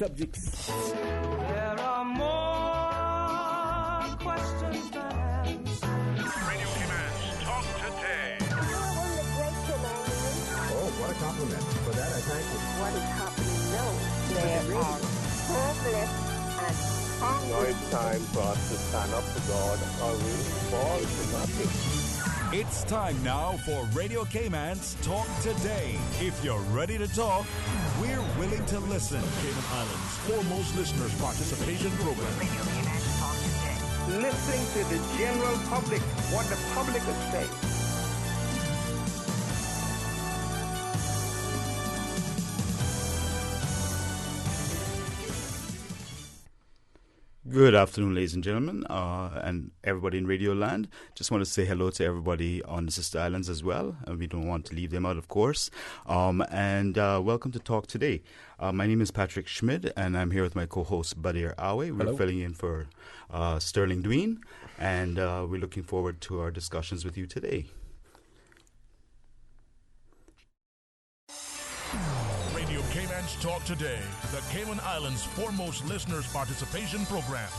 subjects. There are more questions than answers. Radio Commands, talk today. Oh, what a compliment. For that, I thank you. What is happening now? They are hopeless and hungry. Now it's time for us to stand up to God or we fall to nothing. It's time now for Radio Cayman's Talk Today. If you're ready to talk, we're willing to listen. Cayman Islands' foremost listeners participation program. Radio Cayman's Talk Today. Listening to the general public, what the public is saying. Good afternoon, ladies and gentlemen, and everybody in Radio Land. Just want to say hello to everybody on the Sister Islands as well. And we don't want to leave them out, of course. And welcome to Talk Today. My name is Patrick Schmid, and I'm here with my co-host, Badir Awe. We're filling in for Sterling Dween, and we're looking forward to our discussions with you today. Radio Cayman's Talk Today, the Cayman Islands' foremost listeners participation program.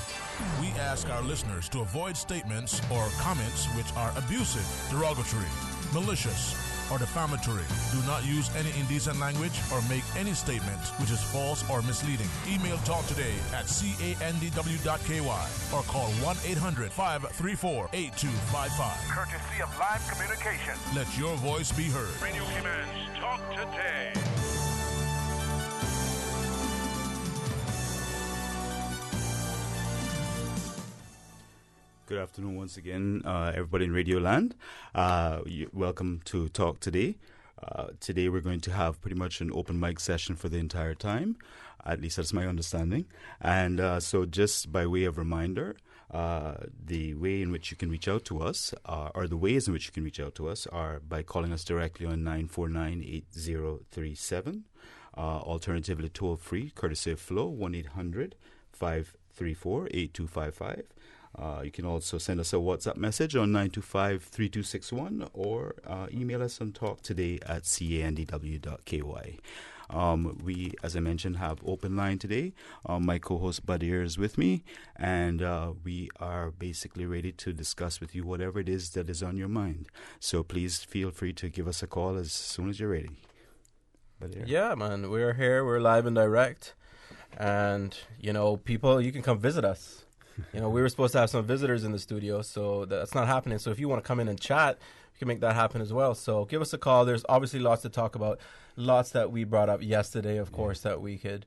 We ask our listeners to avoid statements or comments which are abusive, derogatory, malicious, or defamatory. Do not use any indecent language or make any statement which is false or misleading. Email talktoday@candw.ky or call 1-800-534-8255. Courtesy of Live Communication. Let your voice be heard. Radio Commands, talk today. Good afternoon once again, everybody in Radio Land. Welcome to Talk Today. Today we're going to have pretty much an open mic session for the entire time. At least that's my understanding. And so just by way of reminder, the way in which you can reach out to us, or the ways in which you can reach out to us, are by calling us directly on 949-8037. Alternatively, toll-free, courtesy of Flow, 1-800-534-8255. You can also send us a WhatsApp message on 925-3261 or email us on talktoday@candw.ky. We, as I mentioned, have open line today. My co-host Badir is with me, and we are basically ready to discuss with you whatever it is that is on your mind. So please feel free to give us a call as soon as you're ready. Badir. Yeah, man, we're here. We're live and direct. And, people, you can come visit us. We were supposed to have some visitors in the studio, so that's not happening. So if you want to come in and chat, we can make that happen as well. So give us a call. There's obviously lots to talk about, lots that we brought up yesterday, of course, that we could,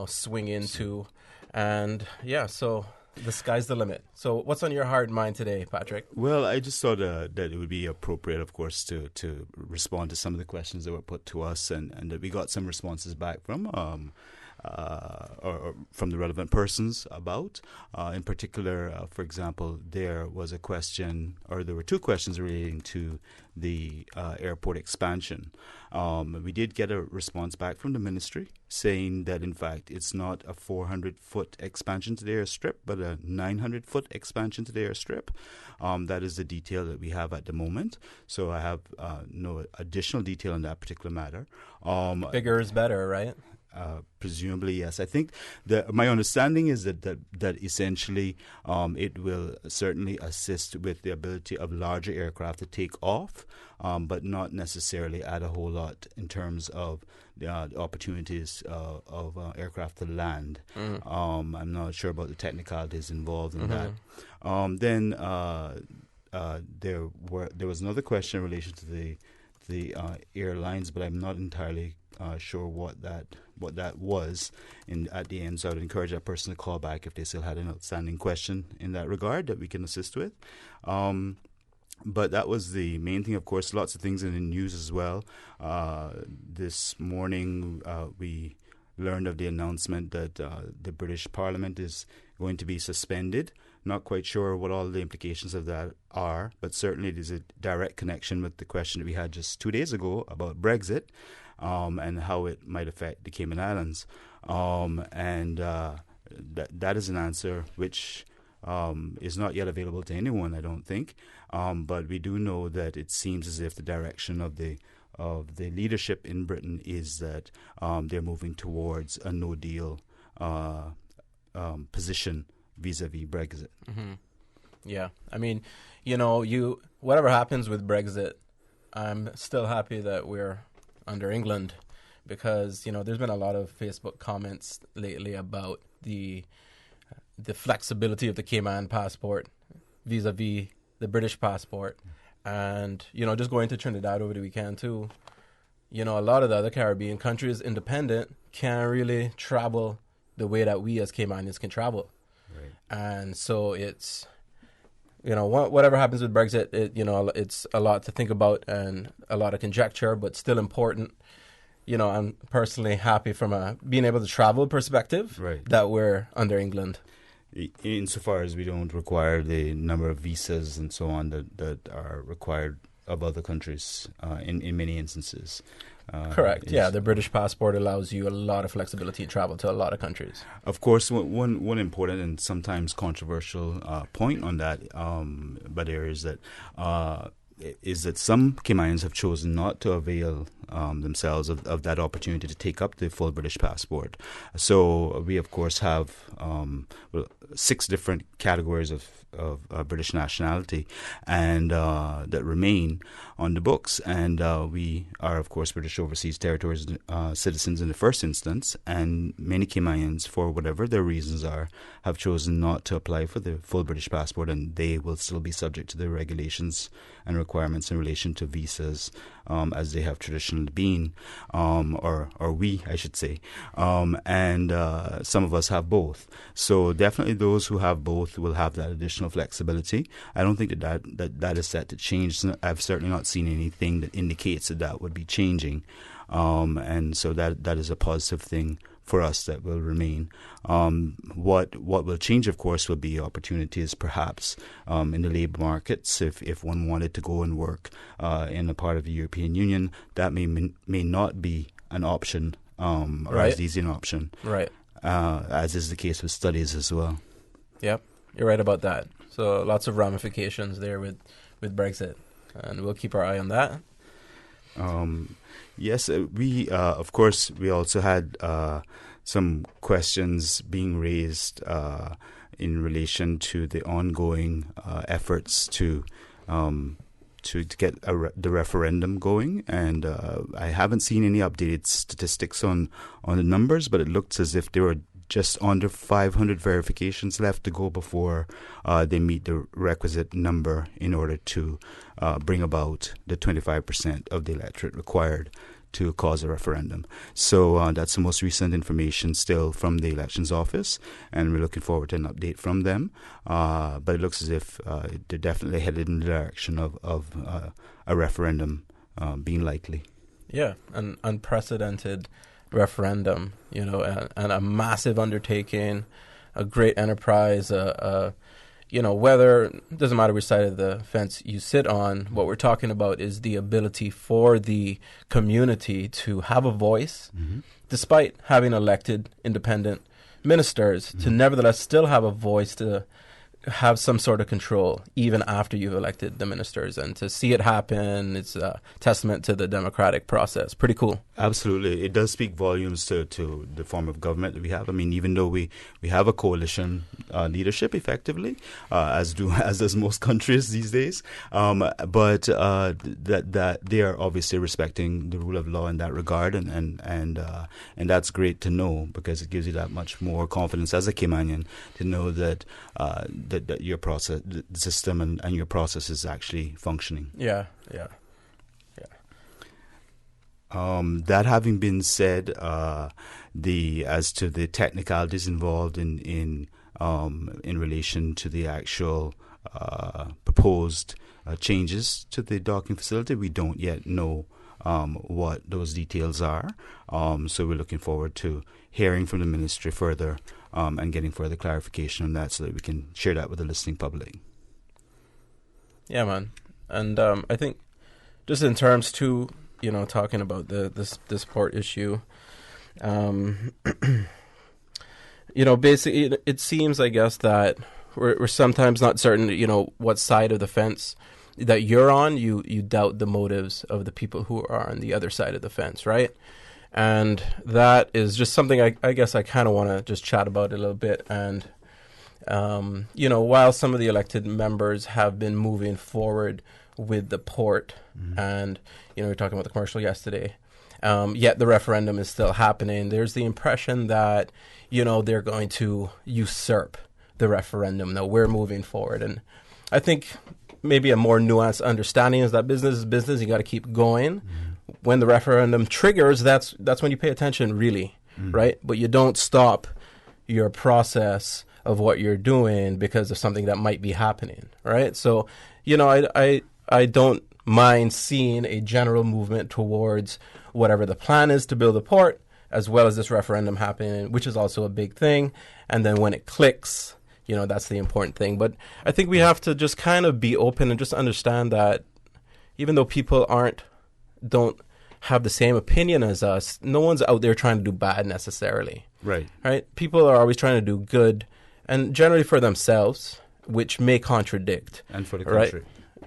swing into. And, so the sky's the limit. So what's on your heart and mind today, Patrick? Well, I just thought that it would be appropriate, of course, to respond to some of the questions that were put to us, and that we got some responses back from or from the relevant persons about. In particular, for example, there was a question, or there were two questions relating to the airport expansion. We did get a response back from the ministry saying that, in fact, it's not a 400-foot expansion to the airstrip, but a 900-foot expansion to the airstrip. That is the detail that we have at the moment. So I have no additional detail on that particular matter. Bigger is better, right? Presumably, yes. I think my understanding is that essentially it will certainly assist with the ability of larger aircraft to take off, but not necessarily add a whole lot in terms of the opportunities of aircraft to land. I'm not sure about the technicalities involved in that. Then there was another question in relation to the airlines, but I'm not entirely sure what that was at the end. So I would encourage that person to call back if they still had an outstanding question in that regard that we can assist with. But that was the main thing. Of course, lots of things in the news as well. This morning we learned of the announcement that the British Parliament is going to be suspended. Not quite sure what all the implications of that are, but certainly there's a direct connection with the question that we had just 2 days ago about Brexit. And how it might affect the Cayman Islands. That is an answer which is not yet available to anyone, I don't think. But we do know that it seems as if the direction of the leadership in Britain is that they're moving towards a no-deal position vis-a-vis Brexit. Mm-hmm. Yeah, I mean, whatever happens with Brexit, I'm still happy that we're under England, because there's been a lot of Facebook comments lately about the flexibility of the Cayman passport vis-a-vis the British passport, and just going to Trinidad over the weekend too. A lot of the other Caribbean countries, independent, can't really travel the way that we as Caymanians can travel, right. And so it's whatever happens with Brexit, it's a lot to think about and a lot of conjecture, but still important. I'm personally happy from a being able to travel perspective, right, that we're under England. Insofar as we don't require the number of visas and so on that are required of other countries in many instances. Correct. Yeah, the British passport allows you a lot of flexibility to travel to a lot of countries. Of course, one important and sometimes controversial point on that, Badir, is that some Caymanians have chosen not to avail themselves of that opportunity to take up the full British passport. So we, of course, have 6 different categories of British nationality and that remain on the books. And we are, of course, British Overseas Territories citizens in the first instance. And many Caymanians, for whatever their reasons are, have chosen not to apply for the full British passport, and they will still be subject to the regulations and requirements in relation to visas as they have traditionally been, or we, I should say. And some of us have both. So definitely those who have both will have that additional flexibility. I don't think that is set to change. I've certainly not seen anything that indicates that would be changing. And so that is a positive thing for us that will remain. What will change, of course, will be opportunities perhaps in the labour markets. If one wanted to go and work in a part of the European Union, that may not be an option, or right, as easy an option, right? As is the case with studies as well. Yep, you're right about that. So lots of ramifications there with Brexit, and we'll keep our eye on that. Yes, we of course we also had some questions being raised in relation to the ongoing efforts to get the referendum going, and I haven't seen any updated statistics on the numbers, but it looks as if there were just under 500 verifications left to go before they meet the requisite number in order to bring about the 25% of the electorate required to cause a referendum. So that's the most recent information still from the Elections Office, and we're looking forward to an update from them. But it looks as if they're definitely headed in the direction of a referendum being likely. Yeah, an unprecedented referendum, and a massive undertaking, a great enterprise, whether, doesn't matter which side of the fence you sit on, what we're talking about is the ability for the community to have a voice, mm-hmm, despite having elected independent ministers, mm-hmm, to nevertheless still have a voice, to have some sort of control even after you've elected the ministers, and to see it happen, it's a testament to the democratic process. Pretty cool. Absolutely. It does speak volumes to the form of government that we have. I mean, even though we have a coalition leadership effectively, as does most countries these days, but that they are obviously respecting the rule of law in that regard, and that's great to know, because it gives you that much more confidence as a Caymanian to know that that your process, the system, and your process is actually functioning. Yeah. That having been said, as to the technicalities involved in relation to the actual proposed changes to the docking facility, we don't yet know what those details are. So we're looking forward to hearing from the ministry further and getting further clarification on that, so that we can share that with the listening public. Yeah, man. And I think just in terms too, talking about this port issue, basically it seems, I guess, that we're sometimes not certain, what side of the fence that you're on. You doubt the motives of the people who are on the other side of the fence, right? And that is just something I guess I kind of want to just chat about a little bit. And, while some of the elected members have been moving forward with the port, and, we were talking about the commercial yesterday, yet the referendum is still happening, there's the impression that, they're going to usurp the referendum. No, we're moving forward. And I think maybe a more nuanced understanding is that business is business. You got to keep going. When the referendum triggers, that's when you pay attention, really, right? But you don't stop your process of what you're doing because of something that might be happening, right? So, I don't mind seeing a general movement towards whatever the plan is to build a port, as well as this referendum happening, which is also a big thing. And then when it clicks, that's the important thing. But I think we have to just kind of be open and just understand that even though people don't have the same opinion as us, no one's out there trying to do bad necessarily. Right. People are always trying to do good, and generally for themselves, which may contradict. And for the country.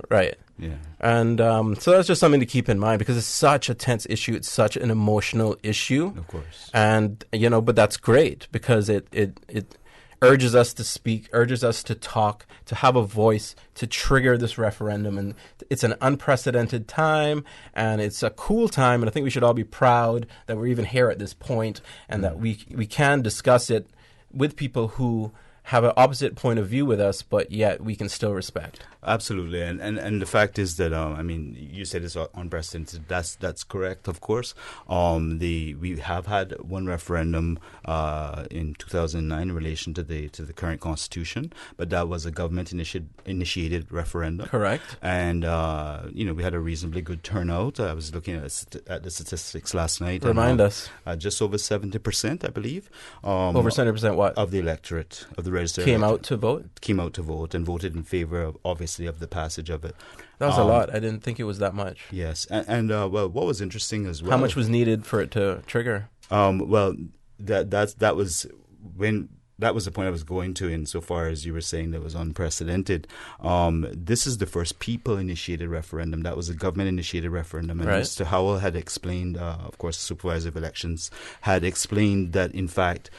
Right. Yeah. And so that's just something to keep in mind, because it's such a tense issue. It's such an emotional issue. Of course. And, but that's great, because it urges us to speak, urges us to talk, to have a voice, to trigger this referendum. And it's an unprecedented time, and it's a cool time. And I think we should all be proud that we're even here at this point, and that we can discuss it with people who have an opposite point of view with us, but yet we can still respect. Absolutely, and the fact is that you said it's unprecedented. That's correct, of course. We have had one referendum in 2009 in relation to the current constitution, but that was a government initiated referendum. Correct. And we had a reasonably good turnout. I was looking at the statistics last night. Remind us. Just over 70%, I believe. Over 70% what? Of the electorate, of the registered Came electorate. out to vote? Came out to vote and voted in favor of, obviously, of the passage of it. That was a lot. I didn't think it was that much. Yes. And what was interesting as well. How much was needed for it to trigger? That was the point I was going to, insofar as you were saying that was unprecedented. This is the first people-initiated referendum. That was a government-initiated referendum. And right. Mr. Howell had explained, of course, the supervisor of elections had explained that, in fact,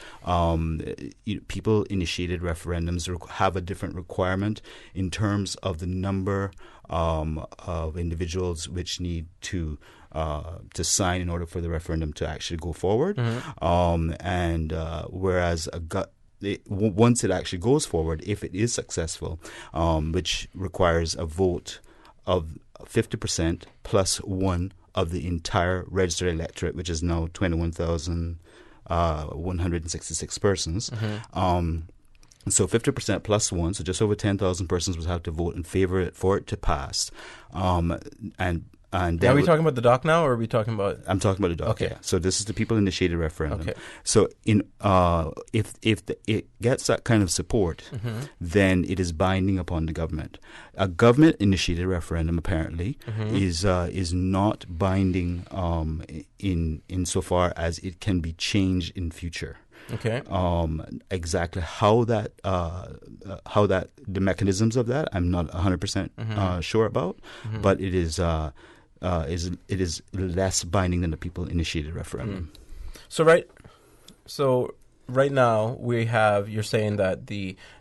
people-initiated referendums have a different requirement in terms of the number of individuals which need to sign in order for the referendum to actually go forward. Whereas once it actually goes forward, if it is successful, which requires a vote of 50% plus one of the entire registered electorate, which is now 21,166 persons. So 50% plus one, so just over 10,000 persons would have to vote in favor for it to pass. And are we talking about the doc now, or are we talking about? I'm talking about the doc. Okay. Yeah. So this is the people-initiated referendum. Okay. So if it gets that kind of support, then it is binding upon the government. A government-initiated referendum apparently is not binding insofar as it can be changed in future. Okay. Exactly how the mechanisms of that, I'm not 100% sure about, but it is less binding than the people-initiated referendum. So right now you're saying that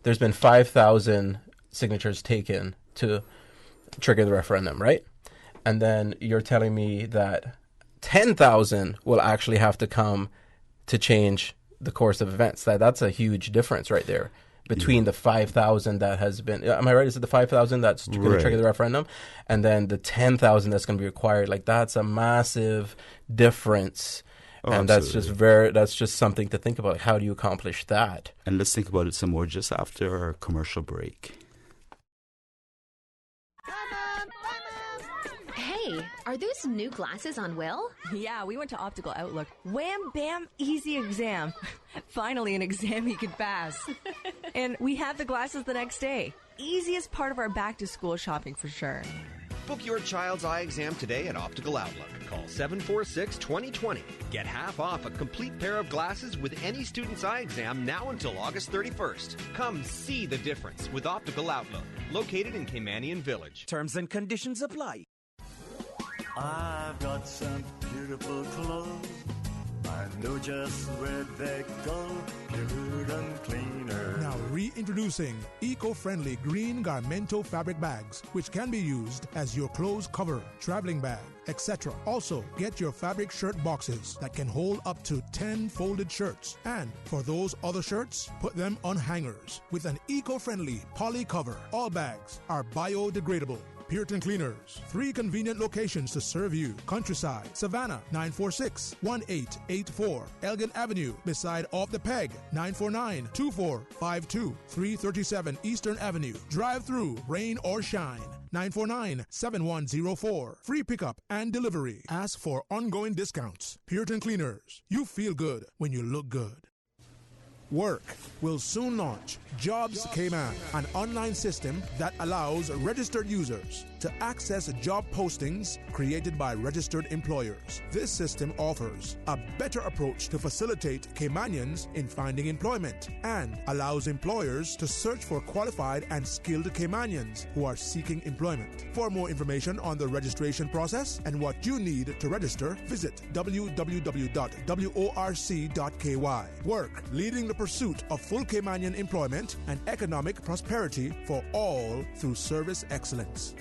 there's been 5,000 signatures taken to trigger the referendum, right? And then you're telling me that 10,000 will actually have to come to change the course of events. That's a huge difference right there between the 5,000 that has been. Am I right? Is it the 5,000 that's going to trigger the referendum, and then the 10,000 that's going to be required? Like, that's a massive difference. And absolutely. that's just something to think about. Like, how do you accomplish that? And let's think about it some more just after our commercial break. Hey, are those new glasses on Will? Yeah, we went to Optical Outlook. Wham, bam, easy exam. Finally, an exam he could pass. And we had the glasses the next day. Easiest part of our back-to-school shopping for sure. Book your child's eye exam today at Optical Outlook. Call 746-2020. Get half off a complete pair of glasses with any student's eye exam now until August 31st. Come see the difference with Optical Outlook, located in Caymanian Village. Terms and conditions apply. I've got some beautiful clothes I know just where they go, pure and cleaner. Now reintroducing eco-friendly green Garmento fabric bags, which can be used as your clothes cover, traveling bag, etc. Also, get your fabric shirt boxes that can hold up to 10 folded shirts. And for those other shirts, put them on hangers with an eco-friendly poly cover. All bags are biodegradable. Puritan Cleaners. 3 convenient locations to serve you. Countryside, Savannah, 946-1884. Elgin Avenue, beside Off the Peg, 949-2452. 337 Eastern Avenue. Drive-through, rain or shine. 949-7104. Free pickup and delivery. Ask for ongoing discounts. Puritan Cleaners. You feel good when you look good. Work will soon launch Jobs Cayman, an online system that allows registered users to access job postings created by registered employers. This system offers a better approach to facilitate Caymanians in finding employment and allows employers to search for qualified and skilled Caymanians who are seeking employment. For more information on the registration process and what you need to register, visit www.worc.ky. Work, leading the pursuit of full Caymanian employment and economic prosperity for all through service excellence.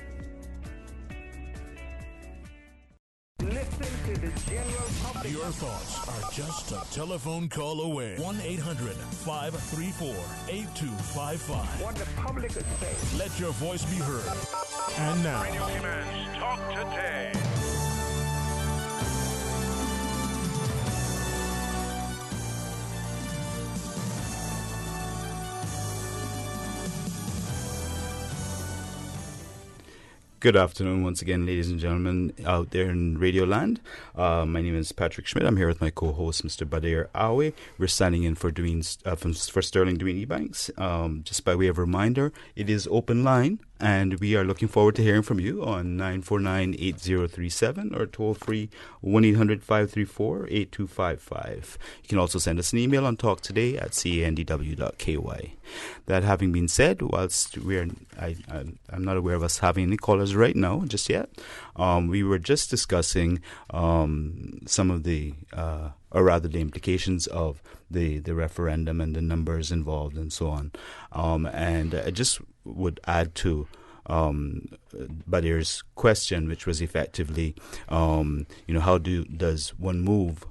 Listen to the general public. Your thoughts are just a telephone call away. 1-800-534-8255. What the public is saying. Let your voice be heard. And now, Radio Cayman's Talk Today. Good afternoon once again, ladies and gentlemen out there in Radio Land. My name is Patrick Schmidt. I'm here with my co-host, Mr. Badir Awe. We're signing in for Sterling Dwayne Ebanks. Just by way of reminder, it is open line, and we are looking forward to hearing from you on 949-8037 or toll-free 1-800-534-8255. You can also send us an email on talktoday@candw.ky. That having been said, whilst I'm not aware of us having any callers right now, just yet, we were just discussing some of the, or rather the implications of the referendum and the numbers involved and so on. And I just would add to Badir's question, which was effectively, how does one move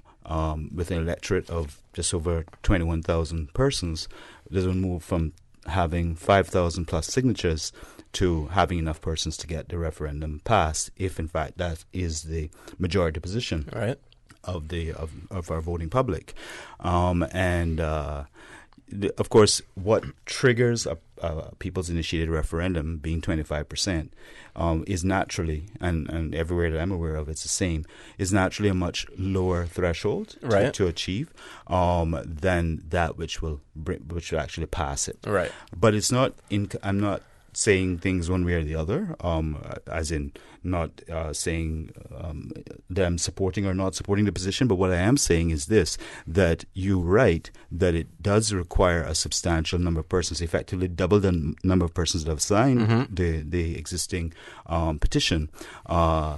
with an electorate of just over 21,000 persons? Does one move from having 5,000 plus signatures to having enough persons to get the referendum passed, if in fact that is the majority position of our voting public? Of course, what triggers a people's initiated referendum, being 25%, is naturally, and everywhere that I'm aware of, it's the same, is naturally a much lower threshold to achieve than that which will actually pass it. Right. But it's not. I'm not saying things one way or the other, as in not saying that I'm supporting or not supporting the position, but what I am saying is this, that you're right, that it does require a substantial number of persons, effectively double the number of persons that have signed the existing petition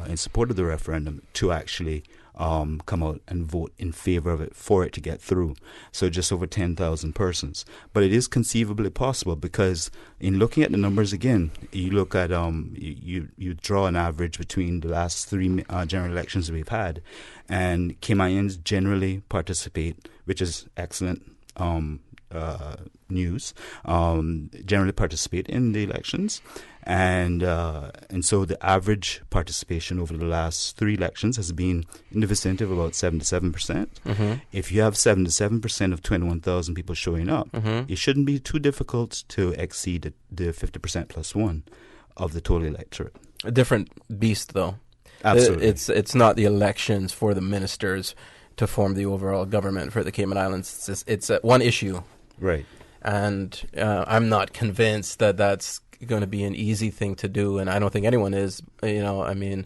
in support of the referendum to actually come out and vote in favor of it for it to get through. So just over 10,000 persons. But it is conceivably possible, because in looking at the numbers again, you look at you draw an average between the last 3 general elections we've had, and Caymanians generally participate, which is excellent news, generally participate in the elections. And so the average participation over the last 3 elections has been in the vicinity of about 77%. If you have 77% of 21,000 people showing up, it shouldn't be too difficult to exceed the 50% plus 1 of the total electorate. A different beast, though. Absolutely. It's not the elections for the ministers to form the overall government for the Cayman Islands. It's one issue. Right. And I'm not convinced that that's going to be an easy thing to do, and I don't think anyone is. And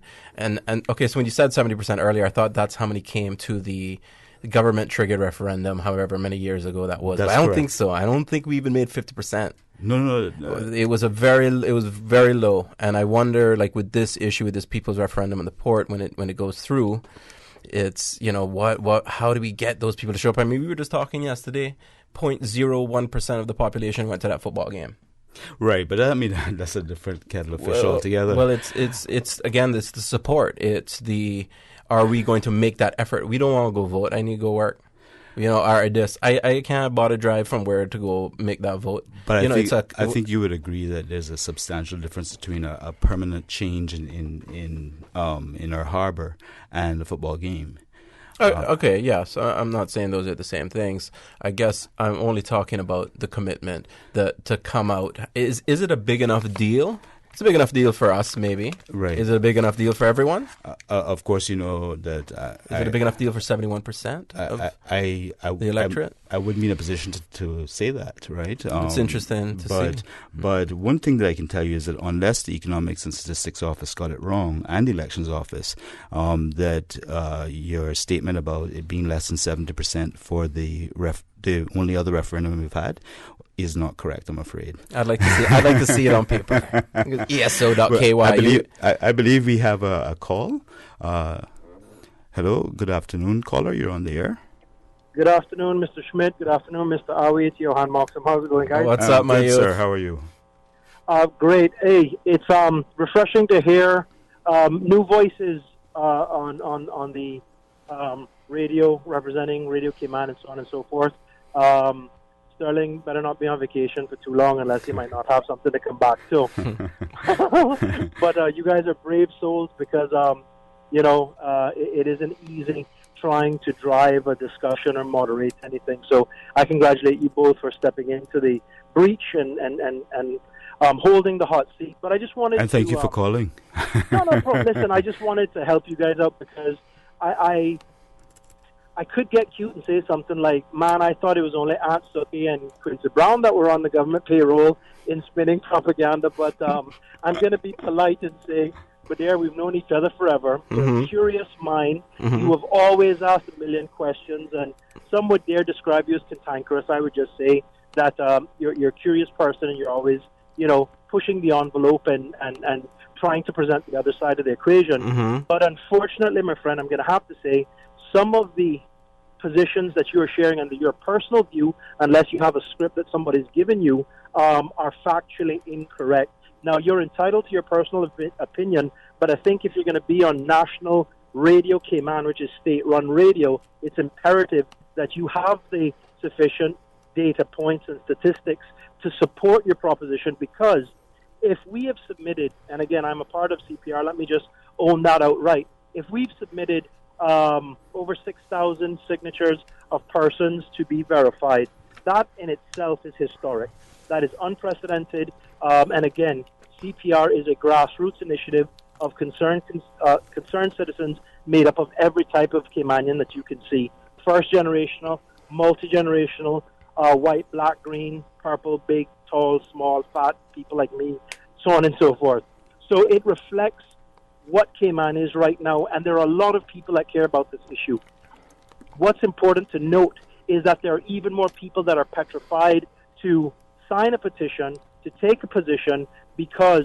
okay, so when you said 70% earlier, I thought that's how many came to the government triggered referendum, however many years ago that was. But I don't think so. I don't think we even made 50%. No. It was very low, and I wonder, like with this issue, with this people's referendum in the port, when it goes through, It's, how do we get those people to show up? I mean, we were just talking yesterday, 0.01% of the population went to that football game. Right, but I mean, that's a different kettle of fish altogether. Well, it's again, it's the support. It's are we going to make that effort? We don't want to go vote. I need to go work. I can't bother drive from where to go make that vote. But I think you would agree that there's a substantial difference between a permanent change in our harbor and the football game. Okay, yes. I'm not saying those are the same things. I guess I'm only talking about the commitment to come out. Is it a big enough deal? It's a big enough deal for us, maybe. Right. Is it a big enough deal for everyone? Of course, you know that. Is it a big enough deal for 71% of the electorate? I wouldn't be in a position to say that, right? It's interesting to see. But one thing that I can tell you is that unless the Economics and Statistics Office got it wrong, and the Elections Office, that your statement about it being less than 70% for the only other referendum we've had is not correct, I'm afraid. I'd like to see it on paper. ESO.ky. I believe we have a call. Hello, good afternoon, caller. You're on the air. Good afternoon, Mr. Schmidt. Good afternoon, Mr. Awi. It's Johan Moxham. How's it going, guys? What's up, my good, youth? Sir, how are you? Great. Hey, it's refreshing to hear new voices on the radio, representing Radio Cayman and so on and so forth. Sterling better not be on vacation for too long unless he might not have something to come back to. But you guys are brave souls because, it isn't easy trying to drive a discussion or moderate anything. So I congratulate you both for stepping into the breach and holding the hot seat. But I just wanted and thank you for calling. No problem. Listen, I just wanted to help you guys out because I could get cute and say something like, man, I thought it was only Aunt Suki and Quincy Brown that were on the government payroll in spinning propaganda, but I'm going to be polite and say, Badir, we've known each other forever. You're a curious mind. You have always asked a million questions, and some would dare describe you as cantankerous. I would just say that you're a curious person, and you're always, pushing the envelope and trying to present the other side of the equation. But unfortunately, my friend, I'm going to have to say, some of the positions that you are sharing under your personal view, unless you have a script that somebody's given you, are factually incorrect. Now, you're entitled to your personal opinion, but I think if you're going to be on National Radio Cayman, which is state-run radio, it's imperative that you have the sufficient data points and statistics to support your proposition, because if we have submitted, and again, I'm a part of CPR, let me just own that outright, if we've submitted over 6,000 signatures of persons to be verified, that in itself is historic. That is unprecedented. And again, CPR is a grassroots initiative of concerned citizens made up of every type of Caymanian that you can see. First generational, multi-generational, white, black, green, purple, big, tall, small, fat, people like me, so on and so forth. So it reflects what Cayman is right now, and there are a lot of people that care about this issue. What's important to note is that there are even more people that are petrified to sign a petition, to take a position, because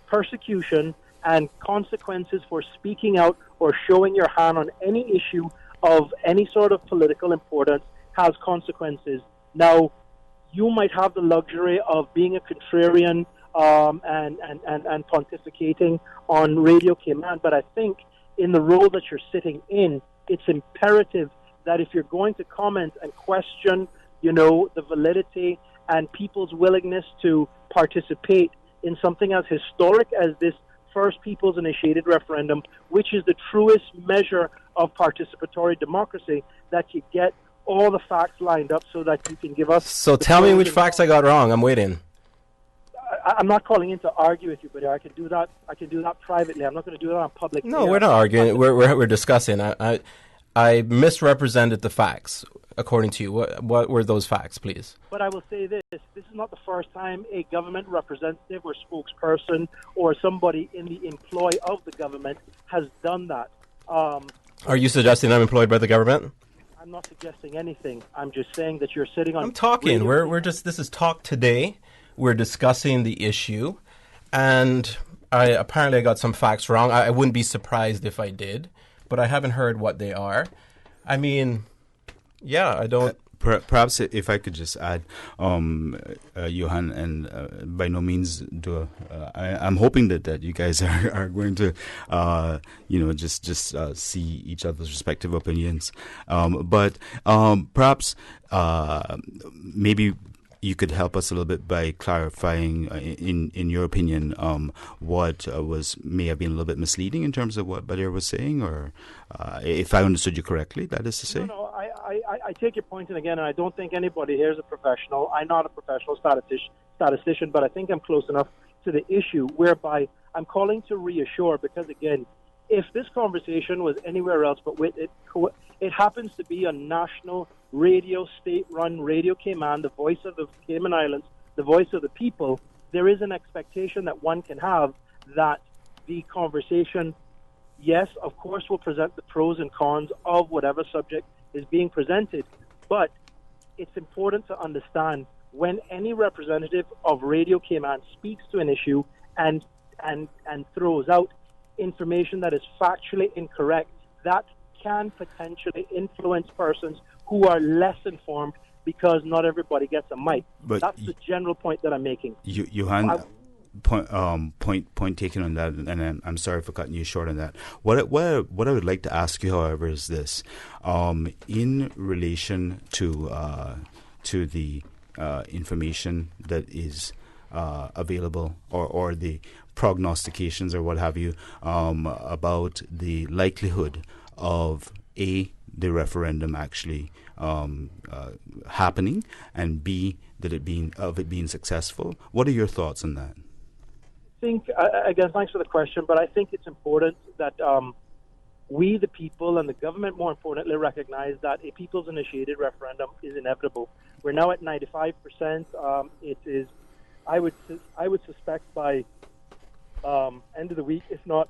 persecution and consequences for speaking out or showing your hand on any issue of any sort of political importance has consequences. Now, you might have the luxury of being a contrarian and pontificating on Radio Cayman, but I think in the role that you're sitting in, it's imperative that if you're going to comment and question, the validity and people's willingness to participate in something as historic as this first People's Initiated referendum, which is the truest measure of participatory democracy, that you get all the facts lined up so that you can give us... So tell me which facts I got wrong. I'm waiting. I'm not calling in to argue with you, but I can do that. I can do that privately. I'm not going to do that on public. No, we're not arguing. We're discussing. I misrepresented the facts according to you. What were those facts, please? But I will say this: this is not the first time a government representative or spokesperson or somebody in the employ of the government has done that. Are you suggesting I'm employed by the government? I'm not suggesting anything. I'm just saying that you're sitting on... I'm talking. This is Talk Today. We're discussing the issue, and I got some facts wrong. I wouldn't be surprised if I did, but I haven't heard what they are. I mean, yeah, I don't. Perhaps if I could just add, Johan, and by no means do I'm hoping that you guys are going to, just see each other's respective opinions. But perhaps maybe you could help us a little bit by clarifying, in your opinion, what may have been a little bit misleading in terms of what Badir was saying, or if I understood you correctly, that is to say. No, I take your point, and again, I don't think anybody here is a professional. I'm not a professional statistician, but I think I'm close enough to the issue whereby I'm calling to reassure, because again, if this conversation was anywhere else but with it happens to be a national radio, state-run Radio Cayman, the voice of the Cayman Islands, the voice of the people, there is an expectation that one can have that the conversation, yes, of course, will present the pros and cons of whatever subject is being presented, but it's important to understand when any representative of Radio Cayman speaks to an issue and throws out information that is factually incorrect, that can potentially influence persons who are less informed, because not everybody gets a mic. But that's the general point that I'm making. Johan, point taken on that, and I'm sorry for cutting you short on that. What I would like to ask you, however, is this: in relation to the information that is available, or the prognostications or what have you, about the likelihood of the referendum actually happening, and B, that it being successful. What are your thoughts on that? I think, again, thanks for the question, but I think it's important that we, the people, and the government, more importantly, recognize that a people's-initiated referendum is inevitable. We're now at 95%. It is, I would suspect, by end of the week, if not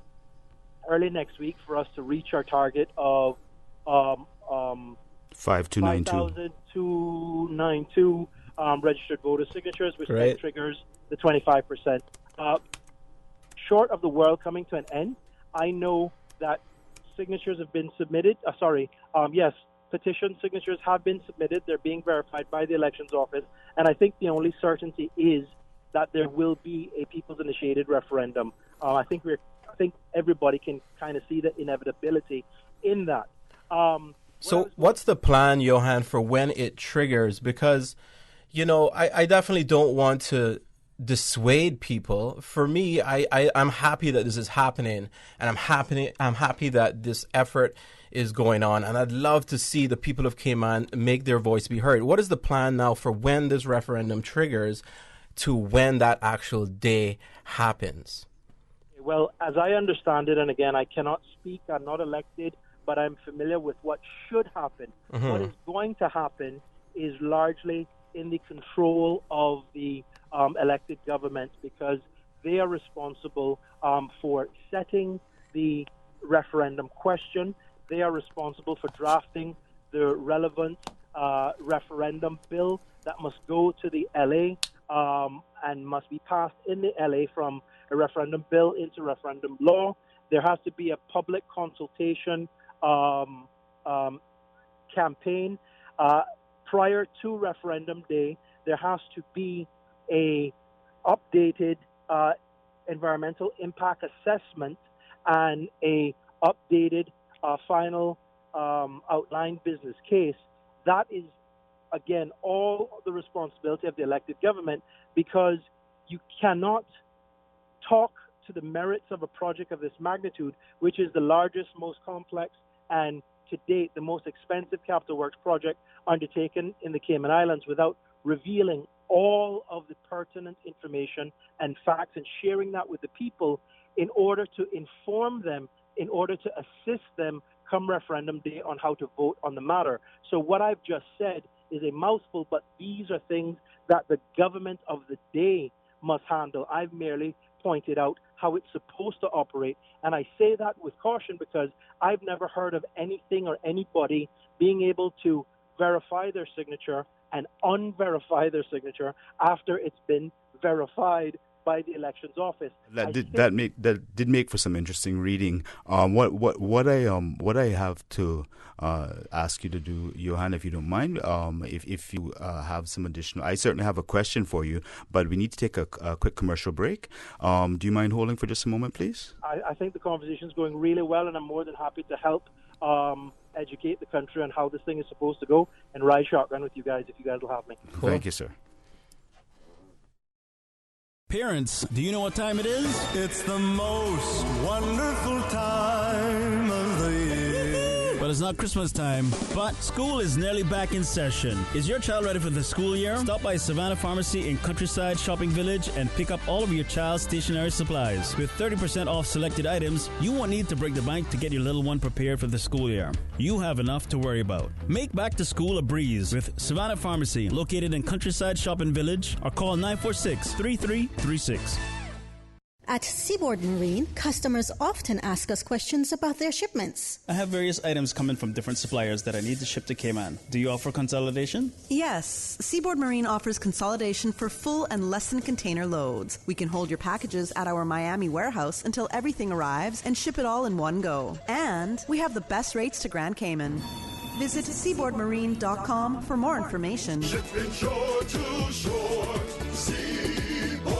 early next week, for us to reach our target of 5,292 registered voter signatures, which then triggers the 25%. Short of the world coming to an end, I know that signatures have been submitted. Petition signatures have been submitted. They're being verified by the Elections Office, and I think the only certainty is that there will be a people's-initiated referendum. I think everybody can kind of see the inevitability in that. So what's the plan, Johan, for when it triggers? Because, I definitely don't want to dissuade people. For me, I'm happy that this is happening, and I'm happy that this effort is going on, and I'd love to see the people of Cayman make their voice be heard. What is the plan now for when this referendum triggers to when that actual day happens? Well, as I understand it, and again, I cannot speak, I'm not elected, but I'm familiar with what should happen. Mm-hmm. What is going to happen is largely in the control of the elected government, because they are responsible for setting the referendum question. They are responsible for drafting the relevant referendum bill that must go to the LA and must be passed in the LA from a referendum bill into referendum law. There has to be a public consultation campaign. Prior to referendum day, there has to be a updated environmental impact assessment and a updated final outline business case. That is, again, all the responsibility of the elected government, because you cannot talk to the merits of a project of this magnitude, which is the largest, most complex, and to date the most expensive capital works project undertaken in the Cayman Islands, without revealing all of the pertinent information and facts and sharing that with the people in order to inform them, in order to assist them come referendum day on how to vote on the matter. So what I've just said is a mouthful, but these are things that the government of the day must handle. I've merely pointed out how it's supposed to operate, and I say that with caution because I've never heard of anything or anybody being able to verify their signature and unverify their signature after it's been verified by the elections office. That did make for some interesting reading. What I have to ask you to do, Johan, if you don't mind, if you have some additional, I certainly have a question for you, but we need to take a quick commercial break. Do you mind holding for just a moment, please? I think the conversation is going really well, and I'm more than happy to help educate the country on how this thing is supposed to go and ride shotgun with you guys if you guys will have me. Cool. Thank you, sir. Parents, do you know what time it is? It's the most wonderful time of the year. Well, it's not Christmas time, but school is nearly back in session. Is your child ready for the school year? Stop by Savannah Pharmacy in Countryside Shopping Village and pick up all of your child's stationery supplies. With 30% off selected items, you won't need to break the bank to get your little one prepared for the school year. You have enough to worry about. Make back to school a breeze with Savannah Pharmacy, located in Countryside Shopping Village, or call 946-3336. At Seaboard Marine, customers often ask us questions about their shipments. I have various items coming from different suppliers that I need to ship to Cayman. Do you offer consolidation? Yes. Seaboard Marine offers consolidation for full and less than container loads. We can hold your packages at our Miami warehouse until everything arrives and ship it all in one go. And we have the best rates to Grand Cayman. Visit seaboardmarine.com for more information. Shipping shore to shore, Seaboard.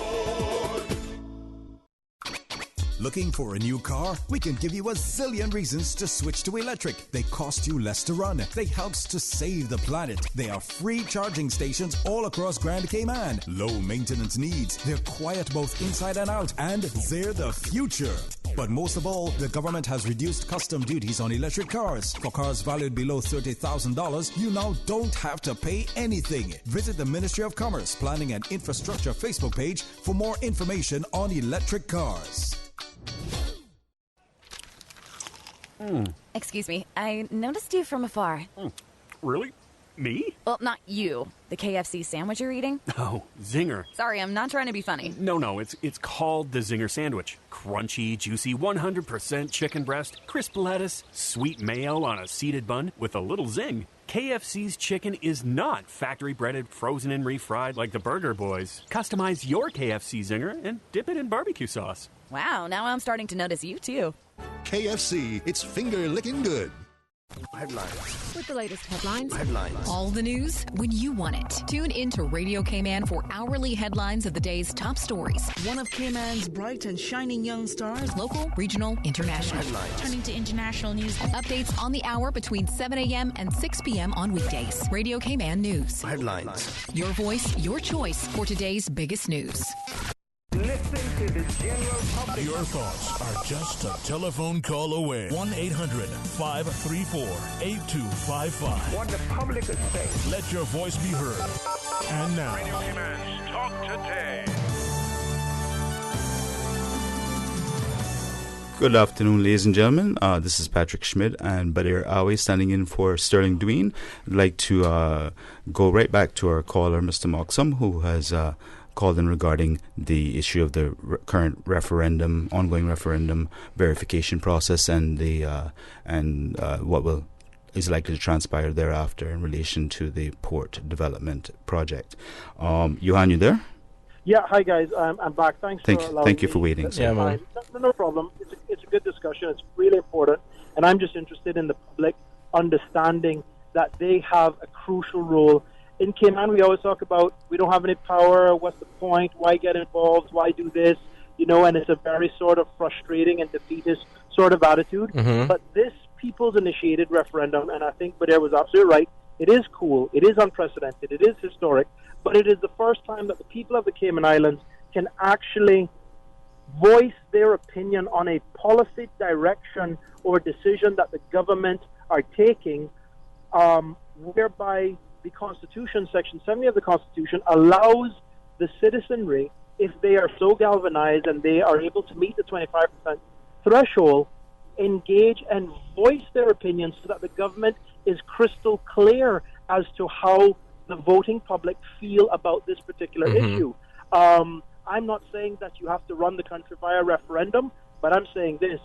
Looking for a new car? We can give you a zillion reasons to switch to electric. They cost you less to run. They helps to save the planet. They are free charging stations all across Grand Cayman. Low maintenance needs. They're quiet both inside and out. And they're the future. But most of all, the government has reduced custom duties on electric cars. For cars valued below $30,000, you now don't have to pay anything. Visit the Ministry of Commerce, Planning and Infrastructure Facebook page for more information on electric cars. Excuse me, I noticed you from afar. Really? Me? Well, not you. The KFC sandwich you're eating. Oh, Zinger. Sorry, I'm not trying to be funny. No, it's called the Zinger sandwich. Crunchy, juicy, 100% chicken breast, crisp lettuce, sweet mayo on a seeded bun with a little zing. KFC's chicken is not factory breaded, frozen and refried like the Burger Boys. Customize your KFC Zinger and dip it in barbecue sauce. Wow, now I'm starting to notice you too. KFC, it's finger licking good. Headlines. With the latest headlines. Headlines. All the news when you want it. Tune in to Radio Cayman for hourly headlines of the day's top stories. One of Cayman's bright and shining young stars. Local, regional, international. Headlines. Turning to international news. Updates on the hour between 7 a.m. and 6 p.m. on weekdays. Radio Cayman News. Headlines. Your voice, your choice for today's biggest news. Listen to the general public. Your thoughts are just a telephone call away. 1-800-534-8255. What the public is saying. Let your voice be heard. And now, Radio Cayman's Talk Today. Good afternoon, ladies and gentlemen. This is Patrick Schmidt and Badir Awe standing in for Sterling Dween. I'd like to go right back to our caller, Mr. Moxham, who has called in regarding the issue of the current referendum, ongoing referendum verification process, and the what is likely to transpire thereafter in relation to the port development project. Johan, you there? Yeah, hi guys. I'm back. Thanks for allowing Thank you for me waiting. the time. No problem. It's a good discussion. It's really important, and I'm just interested in the public understanding that they have a crucial role. In Cayman, we always talk about we don't have any power, what's the point, why get involved, why do this, and it's a very sort of frustrating and defeatist sort of attitude. Mm-hmm. But this people's initiated referendum, and I think Badir was absolutely right, it is cool, it is unprecedented, it is historic, but it is the first time that the people of the Cayman Islands can actually voice their opinion on a policy direction or decision that the government are taking, whereby the Constitution, Section 70 of the Constitution, allows the citizenry, if they are so galvanized and they are able to meet the 25% threshold, engage and voice their opinions so that the government is crystal clear as to how the voting public feel about this particular issue. I'm not saying that you have to run the country via referendum, but I'm saying this.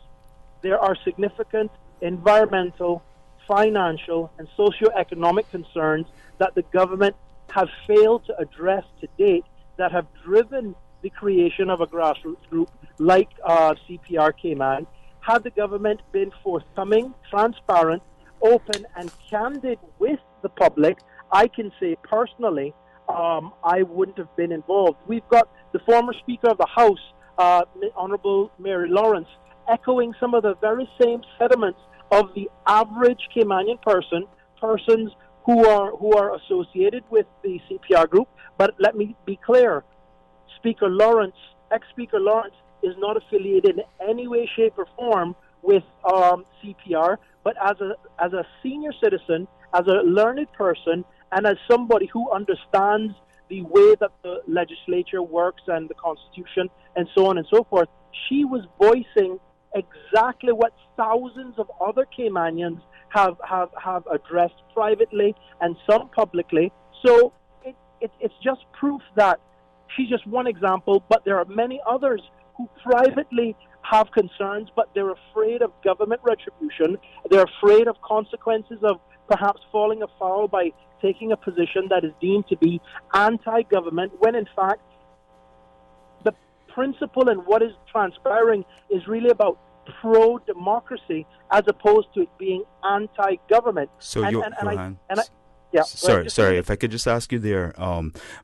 There are significant environmental, financial, and socioeconomic concerns that the government have failed to address to date that have driven the creation of a grassroots group like CPR Cayman, had the government been forthcoming, transparent, open, and candid with the public, I can say personally, I wouldn't have been involved. We've got the former Speaker of the House, Honorable Mary Lawrence, echoing some of the very same sentiments of the average Caymanian persons who are associated with the CPR group. But let me be clear, ex-Speaker Lawrence is not affiliated in any way, shape, or form with CPR, but as a senior citizen, as a learned person, and as somebody who understands the way that the legislature works and the Constitution and so on and so forth, she was voicing exactly what thousands of other Caymanians have addressed privately and some publicly. So it's just proof that she's just one example, but there are many others who privately have concerns, but they're afraid of government retribution. They're afraid of consequences of perhaps falling afoul by taking a position that is deemed to be anti-government, when in fact the principle and what is transpiring is really about pro-democracy as opposed to it being anti-government. So, Johan, yeah. Sorry. If I could just ask you there,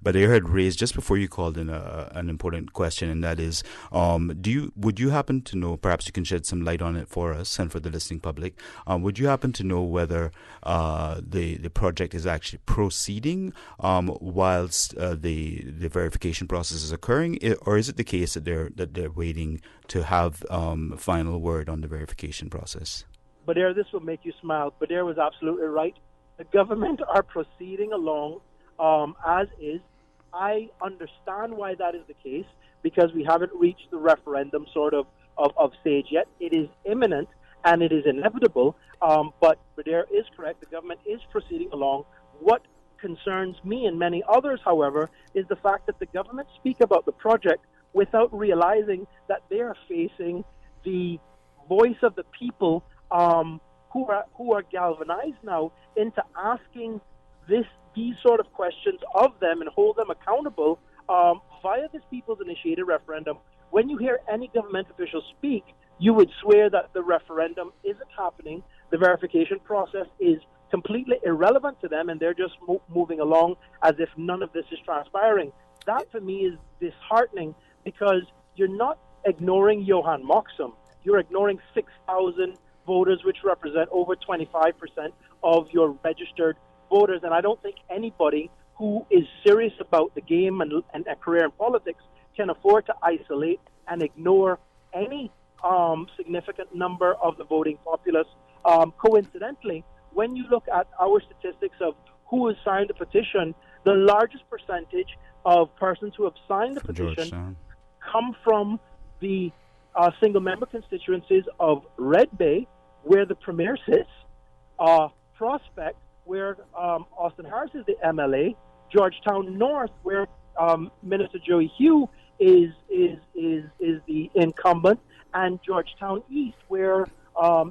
Badir had raised just before you called in an important question, and that is, would you happen to know? Perhaps you can shed some light on it for us and for the listening public. Would you happen to know whether the project is actually proceeding whilst the verification process is occurring, or is it the case that they're waiting to have final word on the verification process? Badir, this will make you smile. Badir was absolutely right. The government are proceeding along as is. I understand why that is the case, because we haven't reached the referendum sort of stage yet. It is imminent and it is inevitable, but Badir is correct. The government is proceeding along. What concerns me and many others, however, is the fact that the government speak about the project without realizing that they are facing the voice of the people who are galvanized now into asking these sort of questions of them and hold them accountable via this People's Initiated referendum. When you hear any government official speak, you would swear that the referendum isn't happening, the verification process is completely irrelevant to them, and they're just moving along as if none of this is transpiring. That, for me, is disheartening, because you're not ignoring Johan Moxham. You're ignoring 6,000 voters, which represent over 25% of your registered voters. And I don't think anybody who is serious about the game and a career in politics can afford to isolate and ignore any significant number of the voting populace. Coincidentally, when you look at our statistics of who has signed the petition, the largest percentage of persons who have signed the petition come from the single-member constituencies of Red Bay, where the Premier sits, Prospect, where Austin Harris is the MLA, Georgetown North, where Minister Joey Hugh is the incumbent, and Georgetown East, where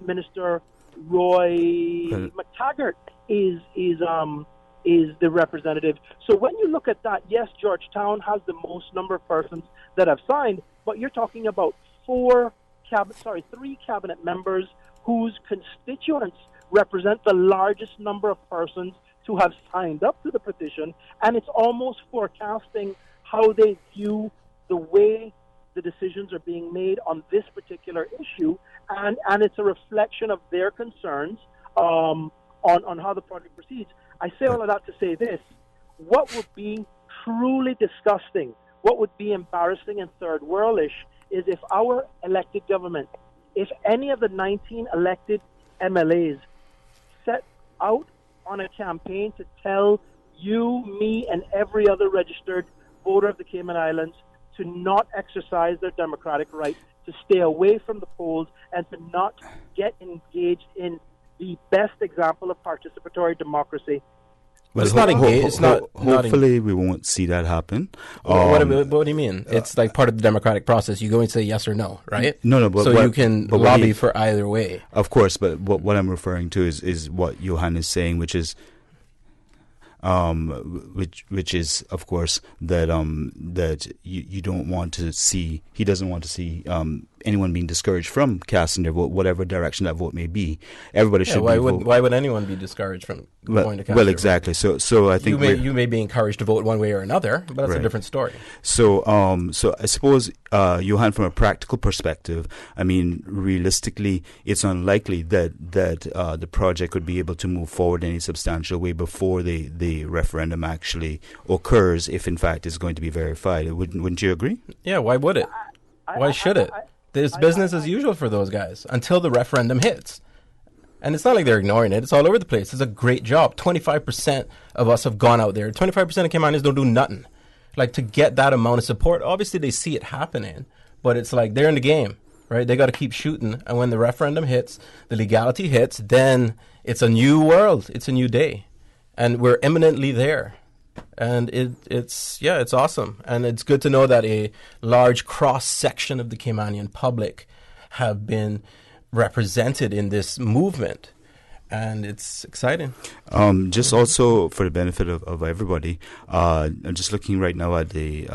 Minister Roy McTaggart is the representative. So when you look at that, yes, Georgetown has the most number of persons that have signed, but you're talking about three cabinet members whose constituents represent the largest number of persons to have signed up to the petition, and it's almost forecasting how they view the way the decisions are being made on this particular issue, and it's a reflection of their concerns on how the project proceeds. I say all of that to say this: what would be truly disgusting, what would be embarrassing and third worldish, is if our elected government, if any of the 19 elected MLAs set out on a campaign to tell you, me, and every other registered voter of the Cayman Islands to not exercise their democratic right, to stay away from the polls, and to not get engaged in the best example of participatory democracy. But it's not engaged. Hopefully, we won't see that happen. What do you mean? It's like part of the democratic process. You go and say yes or no, right? No. But so you can lobby for either way. Of course, but what I'm referring to is what Johan is saying, which is which is, of course, that that you don't want to see. He doesn't want to see anyone being discouraged from casting their vote, whatever direction that vote may be. Everybody should. Why would anyone be discouraged from going to cast? Well, exactly. So I think you may be encouraged to vote one way or another, but that's a different story. So I suppose, Johan, from a practical perspective, I mean, realistically, it's unlikely that the project would be able to move forward in any substantial way before the referendum actually occurs, if in fact it's going to be verified. Wouldn't you agree? Yeah. Why would it? Why should it? There's business as usual for those guys until the referendum hits. And it's not like they're ignoring it. It's all over the place. It's a great job. 25% of us have gone out there. 25% of Caymanians don't do nothing. Like, to get that amount of support, obviously they see it happening, but it's like they're in the game, right? They got to keep shooting. And when the referendum hits, the legality hits, then it's a new world. It's a new day. And we're imminently there. And it's awesome. And it's good to know that a large cross-section of the Caymanian public have been represented in this movement. And it's exciting. Just also for the benefit of everybody, I'm just looking right now at the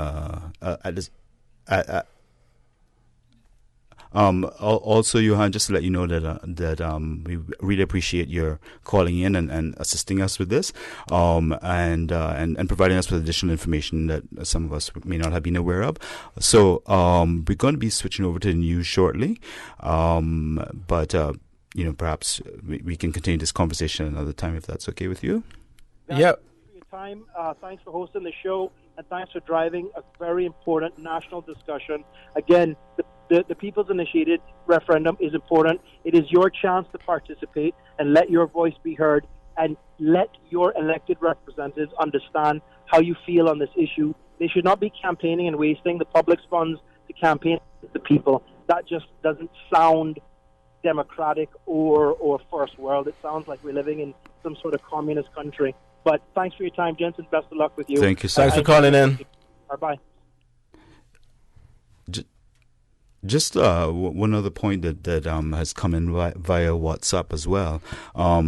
also, Johan, just to let you know that we really appreciate your calling in and assisting us with this, and providing us with additional information that some of us may not have been aware of. So we're going to be switching over to the news shortly, but perhaps we can continue this conversation another time if that's okay with you. Yeah. Thanks for your time. Thanks for hosting the show, and thanks for driving a very important national discussion. Again, the people's initiated referendum is important. It is your chance to participate and let your voice be heard, and let your elected representatives understand how you feel on this issue. They should not be campaigning and wasting the public's funds to campaign the people. That just doesn't sound democratic or first world. It sounds like we're living in some sort of communist country. But thanks for your time, gents, and best of luck with you. Thank you, sir. Thanks for calling in. Bye. Just one other point that has come in via WhatsApp as well,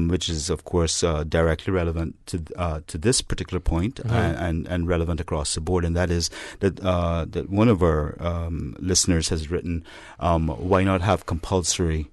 which is of course directly relevant to this particular point, and relevant across the board, and that is that one of our listeners has written, why not have compulsory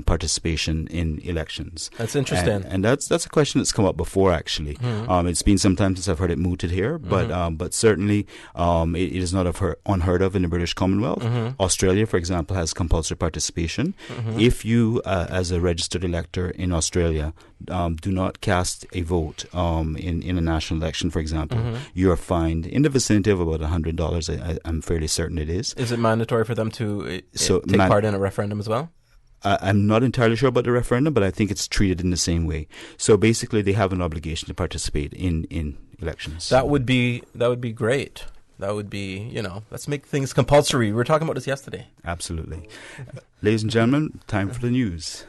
participation in elections? That's interesting, and that's a question that's come up before actually. It's been some time since I've heard it mooted here, but certainly it is not unheard of in the British Commonwealth. Australia, for example, has compulsory participation. If you, as a registered elector in Australia, do not cast a vote in a national election, for example, you are fined in the vicinity of about $100. I'm fairly certain it is. Is it mandatory for them to take part in a referendum as well? I'm not entirely sure about the referendum, but I think it's treated in the same way. So basically, they have an obligation to participate in elections. That would be great. That would be, let's make things compulsory. We were talking about this yesterday. Absolutely. Ladies and gentlemen, time for the news.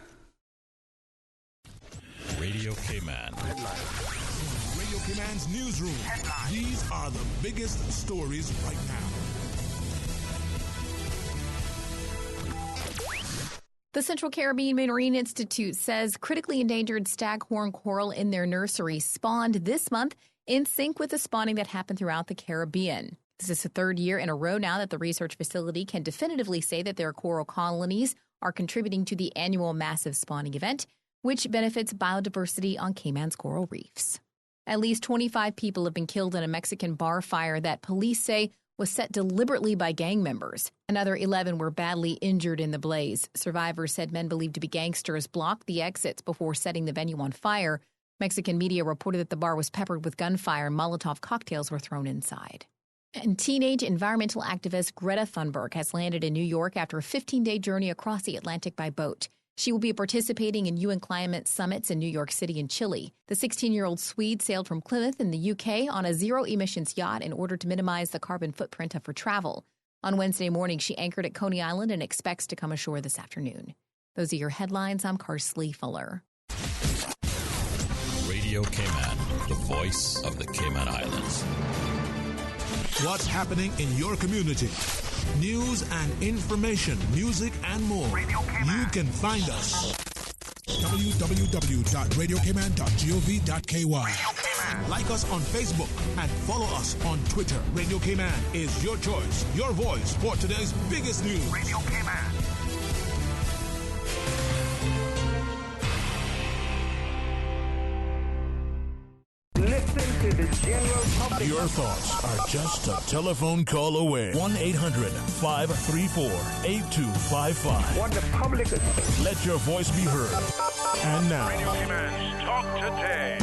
Radio Cayman. Radio Cayman's newsroom. These are the biggest stories right now. The Central Caribbean Marine Institute says critically endangered staghorn coral in their nursery spawned this month in sync with the spawning that happened throughout the Caribbean. This is the third year in a row now that the research facility can definitively say that their coral colonies are contributing to the annual massive spawning event, which benefits biodiversity on Cayman's coral reefs. At least 25 people have been killed in a Mexican bar fire that police say was set deliberately by gang members. Another 11 were badly injured in the blaze. Survivors said men believed to be gangsters blocked the exits before setting the venue on fire. Mexican media reported that the bar was peppered with gunfire and Molotov cocktails were thrown inside. And teenage environmental activist Greta Thunberg has landed in New York after a 15-day journey across the Atlantic by boat. She will be participating in UN climate summits in New York City and Chile. The 16-year-old Swede sailed from Plymouth in the UK on a zero-emissions yacht in order to minimize the carbon footprint of her travel. On Wednesday morning, she anchored at Coney Island and expects to come ashore this afternoon. Those are your headlines. I'm Karsley Fuller. Radio Cayman, the voice of the Cayman Islands. What's happening in your community? News and information, music and more. You can find us. www.radiocayman.gov.ky. Like us on Facebook and follow us on Twitter. Radio Cayman is your choice, your voice for today's biggest news. Radio Cayman. Listen to the general public. Your thoughts are just a telephone call away. 1-800-534-8255. What the public is saying. Let your voice be heard. And now, Radio Cayman's Talk Today.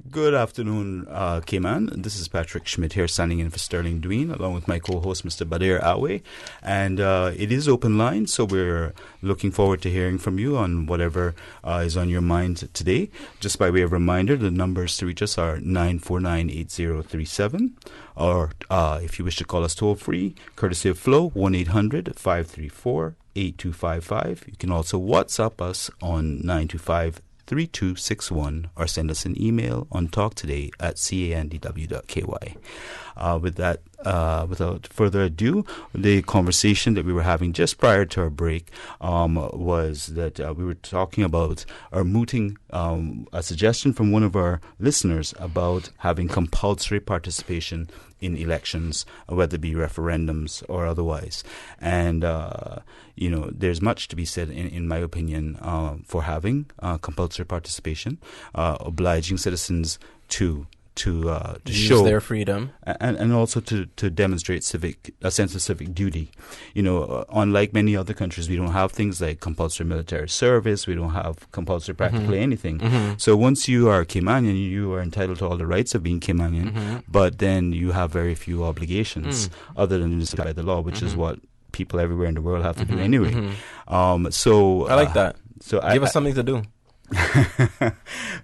Good afternoon, Cayman. This is Patrick Schmidt here, standing in for Sterling Dween, along with my co-host, Mr. Badir Awe. And it is open line, so we're looking forward to hearing from you on whatever is on your mind today. Just by way of reminder, the numbers to reach us are 949-8037, or if you wish to call us toll-free, courtesy of Flow, 1-800-534-8255. You can also WhatsApp us on 925-3261, or send us an email on talktoday@candw.ky. Without further ado, the conversation that we were having just prior to our break was that we were talking about or mooting a suggestion from one of our listeners about having compulsory participation in elections, whether it be referendums or otherwise. And, there's much to be said, in my opinion, for having compulsory participation, obliging citizens to use show their freedom, and also to demonstrate a sense of civic duty. Unlike many other countries, we don't have things like compulsory military service. We don't have compulsory practically anything. So once you are Caymanian, you are entitled to all the rights of being Caymanian, but then you have very few obligations other than just by the law, which is what people everywhere in the world have to do anyway. So I like that. So give us something to do.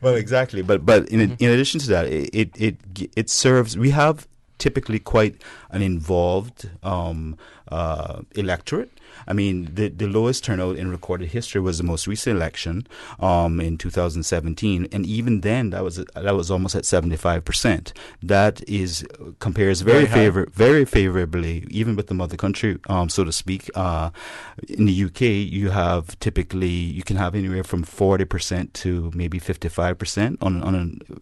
Well, exactly, but in addition to that, it serves. We have typically quite an involved electorate. I mean, the lowest turnout in recorded history was the most recent election in 2017, and even then that was almost at 75%. That compares very favorably, even with the mother country, so to speak. In the UK, you can have anywhere from 40% to maybe 55%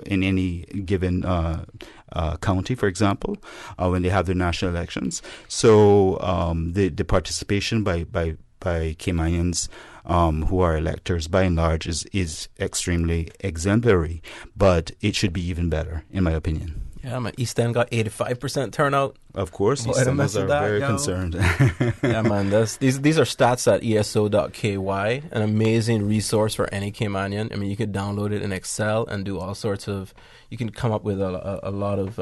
in any given county, for example, when they have their national elections. So the participation by Caymanians who are electors, by and large, is extremely exemplary. But it should be even better, in my opinion. Yeah, my East End got 85% turnout. Of course, East Enders are very concerned. Yeah, man. These are stats at eso.ky, an amazing resource for any Caymanian. I mean, you could download it in Excel and do all sorts of. You can come up with a lot of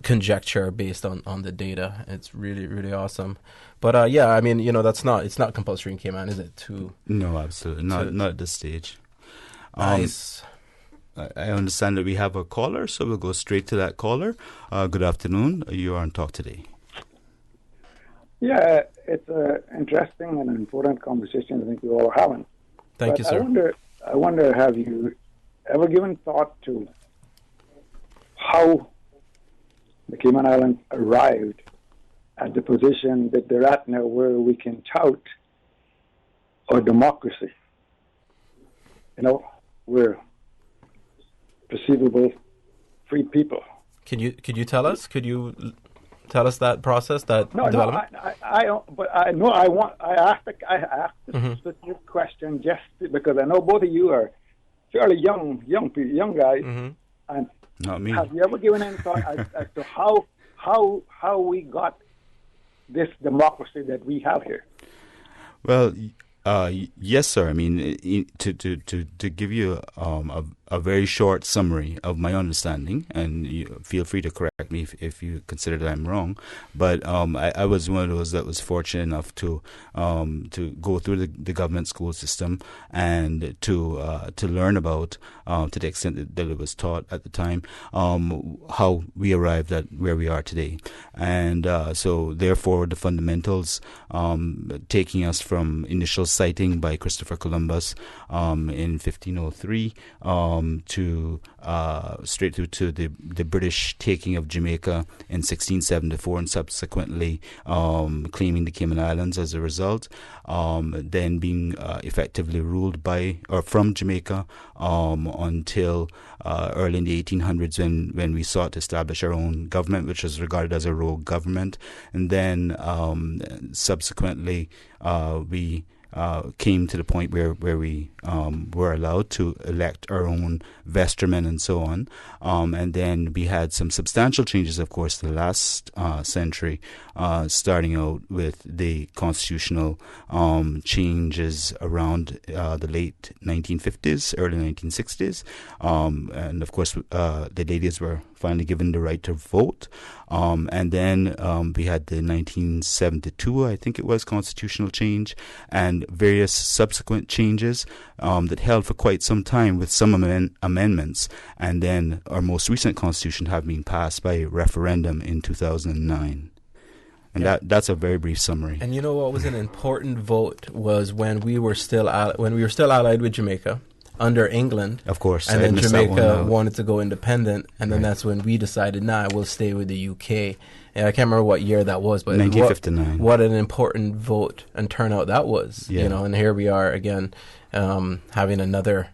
conjecture based on the data. It's really, really awesome. But I mean, it's not compulsory in Cayman, is it? No, absolutely not at this stage. Nice. I understand that we have a caller, so we'll go straight to that caller. Good afternoon. You are on Talk Today. Yeah, it's an interesting and important conversation I think we all are having. Thank you, sir. I wonder, have you ever given thought to how the Cayman Islands arrived at the position that they're at now, where we can tout our democracy? We're perceivable free people. Could you tell us? Could you tell us that process, development? No, I asked this specific question just because I know both of you are fairly young guys, and not me. Have you ever given any thought as to how we got this democracy that we have here? Well, yes, sir. I mean, to give you a very short summary of my understanding, and you feel free to correct me if you consider that I'm wrong. But I was one of those that was fortunate enough to go through the government school system and to learn about, to the extent that it was taught at the time, how we arrived at where we are today. And so therefore the fundamentals, taking us from initial sighting by Christopher Columbus in 1503 to straight through to the British taking of Jamaica in 1674 and subsequently claiming the Cayman Islands as a result, then being effectively ruled by or from Jamaica until early in the 1800s when we sought to establish our own government, which was regarded as a rogue government. And then subsequently we came to the point where we were allowed to elect our own vestrymen and so on. And then we had some substantial changes, of course, the last century, starting out with the constitutional changes around the late 1950s, early 1960s. And, of course, the ladies were finally given the right to vote. And then we had the 1972, I think it was, constitutional change and various subsequent changes that held for quite some time with some amendments. And then our most recent constitution have been passed by referendum in 2009. And that's a very brief summary. And you know what was an important vote was when we were still allied with Jamaica under England. Of course. And then Jamaica wanted to go independent, and then that's when we decided, we'll stay with the UK. And I can't remember what year that was, but 1959. What an important vote and turnout that was. Yeah. And here we are again having another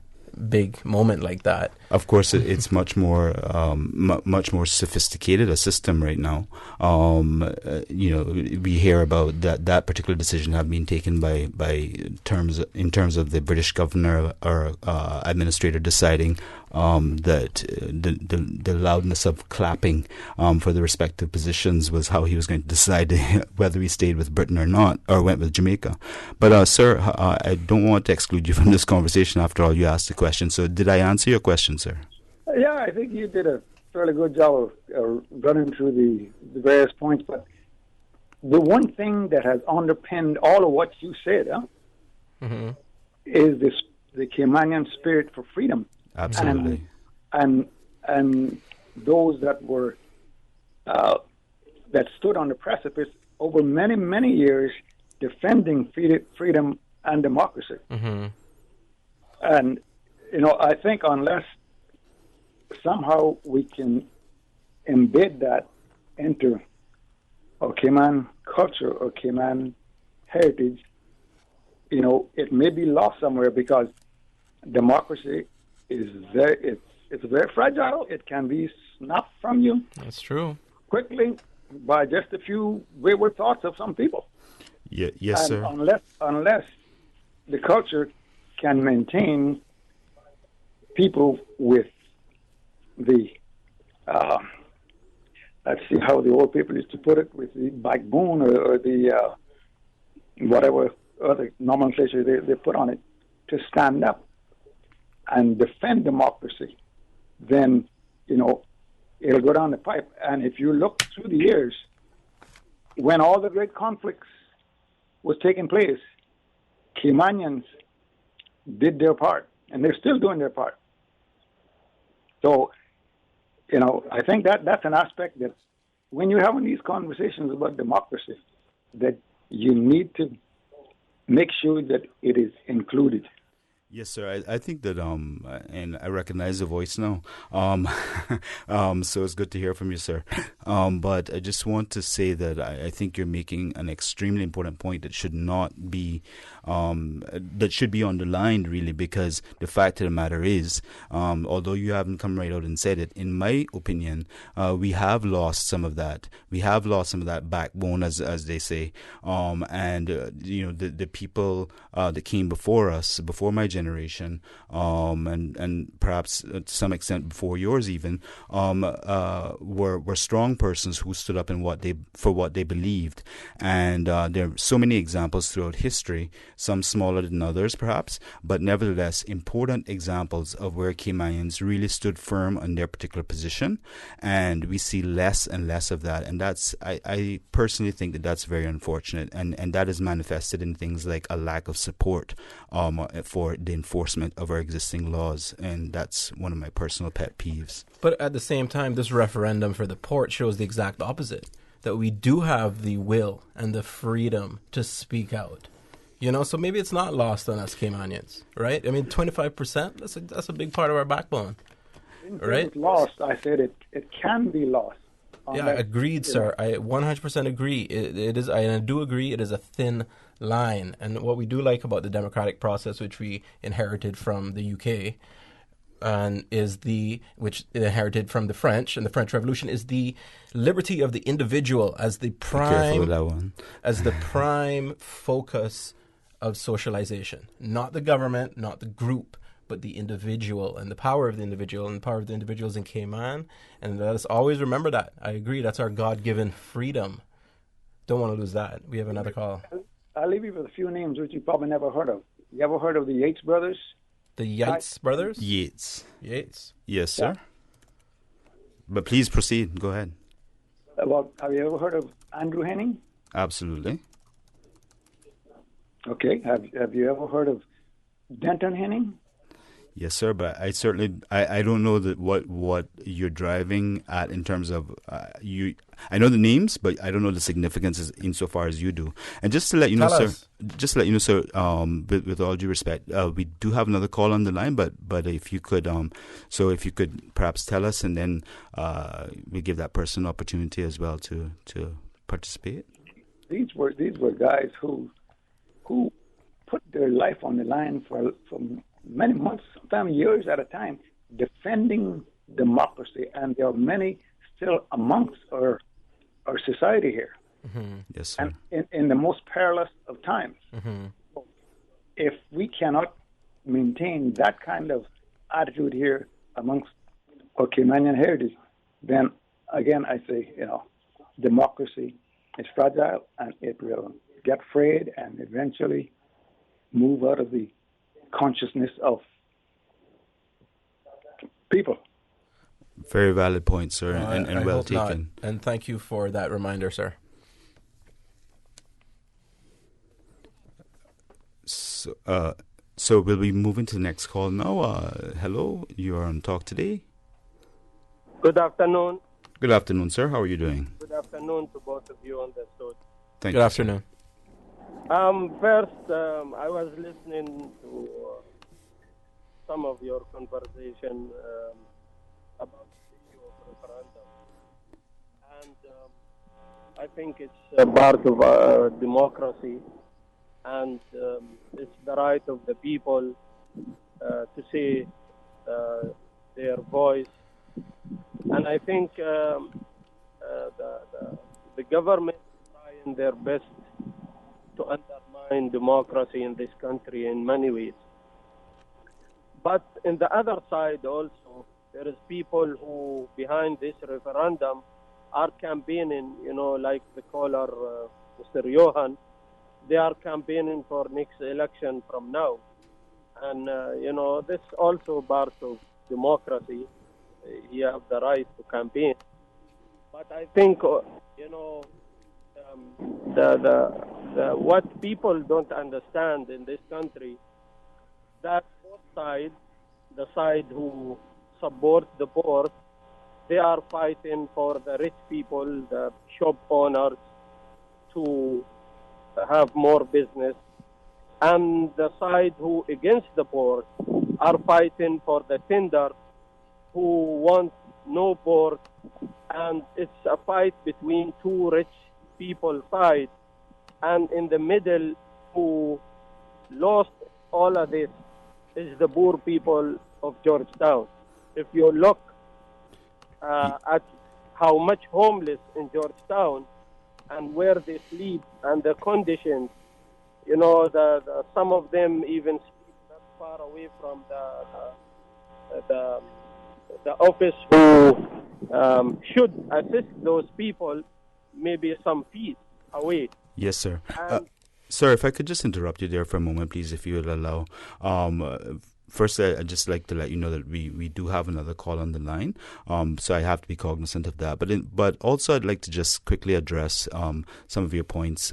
big moment like that. Of course, it's much more sophisticated a system right now. We hear about that particular decision have been taken in terms of the British governor or administrator deciding that the loudness of clapping for the respective positions was how he was going to decide whether he stayed with Britain or not, or went with Jamaica. But sir, I don't want to exclude you from this conversation. After all, you asked the question. So did I answer your question, sir? Yeah, I think you did a fairly good job of running through the various points. But the one thing that has underpinned all of what you said is the Caymanian spirit for freedom. Absolutely. And those that were that stood on the precipice over many, many years defending freedom and democracy. And, I think unless somehow we can embed that into our Cayman culture or Cayman heritage, it may be lost somewhere, because democracy is it's very fragile. It can be snapped from you. That's true. Quickly by just a few wayward thoughts of some people. Yes, and sir. Unless the culture can maintain people with the let's see how the old people used to put it, with the backbone or the whatever other nomenclature they put on it, to stand up and defend democracy, then, it'll go down the pipe. And if you look through the years, when all the great conflicts was taking place, Caymanians did their part, and they're still doing their part. So, I think that's an aspect that when you're having these conversations about democracy, that you need to make sure that it is included. Yes, sir. I think that, and I recognize the voice now. So it's good to hear from you, sir. But I just want to say that I think you're making an extremely important point that should not be, that should be underlined, really, because the fact of the matter is, although you haven't come right out and said it, in my opinion, we have lost some of that. We have lost some of that backbone, as they say. And the people that came before us, before my generation, and perhaps to some extent before yours even, were strong persons who stood up for what they believed. And there are so many examples throughout history, some smaller than others perhaps, but nevertheless important examples of where Caymanians really stood firm on their particular position. And we see less and less of that. And that's, I personally think that that's very unfortunate. And that is manifested in things like a lack of support for the enforcement of our existing laws. And that's one of my personal pet peeves. But at the same time, this referendum for the port shows the exact opposite, that we do have the will and the freedom to speak out. So maybe it's not lost on us Caymanians, right? I mean, 25%, that's a big part of our backbone, right? It's lost. I said it can be lost. Yeah, agreed, sir. I 100% agree. It is, I do agree, it is a thin line. And what we do like about the democratic process, which we inherited from the UK, and which inherited from the French and the French Revolution, is the liberty of the individual as the prime focus of socialization. Not the government, not the group, but the individual and the power of the individual, and the power of the individuals in Cayman. And let us always remember that. I agree. That's our God-given freedom. Don't want to lose that. We have another call. I'll leave you with a few names which you probably never heard of. You ever heard of the Yates brothers? The Yates brothers? Yates. Yes, sir. Yeah. But please proceed. Go ahead. Well, have you ever heard of Andrew Henning? Absolutely. Okay. Have you ever heard of Denton Henning? Yes, sir. But I certainly I don't know that what you're driving at in terms of you. I know the names, but I don't know the significance insofar as you do. And just to let you know, sir, with all due respect, we do have another call on the line. But if you could, if you could perhaps tell us, and then we give that person an opportunity as well to participate. These were guys who put their life on the line for many months, sometimes years at a time, defending democracy, and there are many still amongst our society here. Mm-hmm. Yes, sir. And in the most perilous of times. Mm-hmm. If we cannot maintain that kind of attitude here amongst our Caymanian heritage, then again I say, democracy is fragile, and it will get frayed and eventually move out of the consciousness of people. Very valid point, sir, and well taken. Not. And thank you for that reminder, sir. So we'll be moving to the next call now. Hello, you are on Talk Today. Good afternoon. Good afternoon, sir. How are you doing? Good afternoon to both of you on the show. Thank you. Good afternoon. First, I was listening to some of your conversation about the issue of referendum. And I think it's a part of democracy, and it's the right of the people to say their voice. And I think the government is trying their best to undermine democracy in this country in many ways. But in the other side also, there is people who, behind this referendum, are campaigning, like the caller, Mr. Johan, they are campaigning for next election from now. And, this also part of democracy. You have the right to campaign. But I think, what people don't understand in this country, that both sides, the side who support the poor, they are fighting for the rich people, the shop owners, to have more business, and the side who against the poor are fighting for the tender who want no poor, and it's a fight between two rich people side, and in the middle who lost all of this is the poor people of Georgetown. If you look at how much homeless in Georgetown and where they sleep and the conditions, some of them even sleep not far away from the office who should assist those people, maybe some feet away. Yes, sir. Sir, if I could just interrupt you there for a moment, please, if you would allow. First, I'd just like to let you know that we do have another call on the line, so I have to be cognizant of that. But also, I'd like to just quickly address some of your points.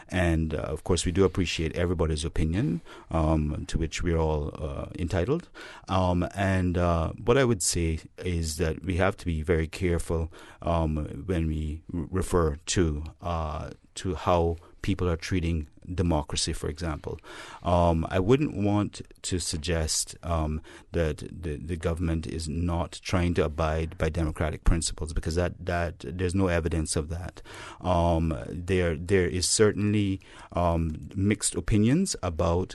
And, of course, we do appreciate everybody's opinion, to which we're all entitled. And what I would say is that we have to be very careful when we refer to how people are treating democracy, for example. I wouldn't want to suggest that the government is not trying to abide by democratic principles, because that there's no evidence of that. There is certainly mixed opinions about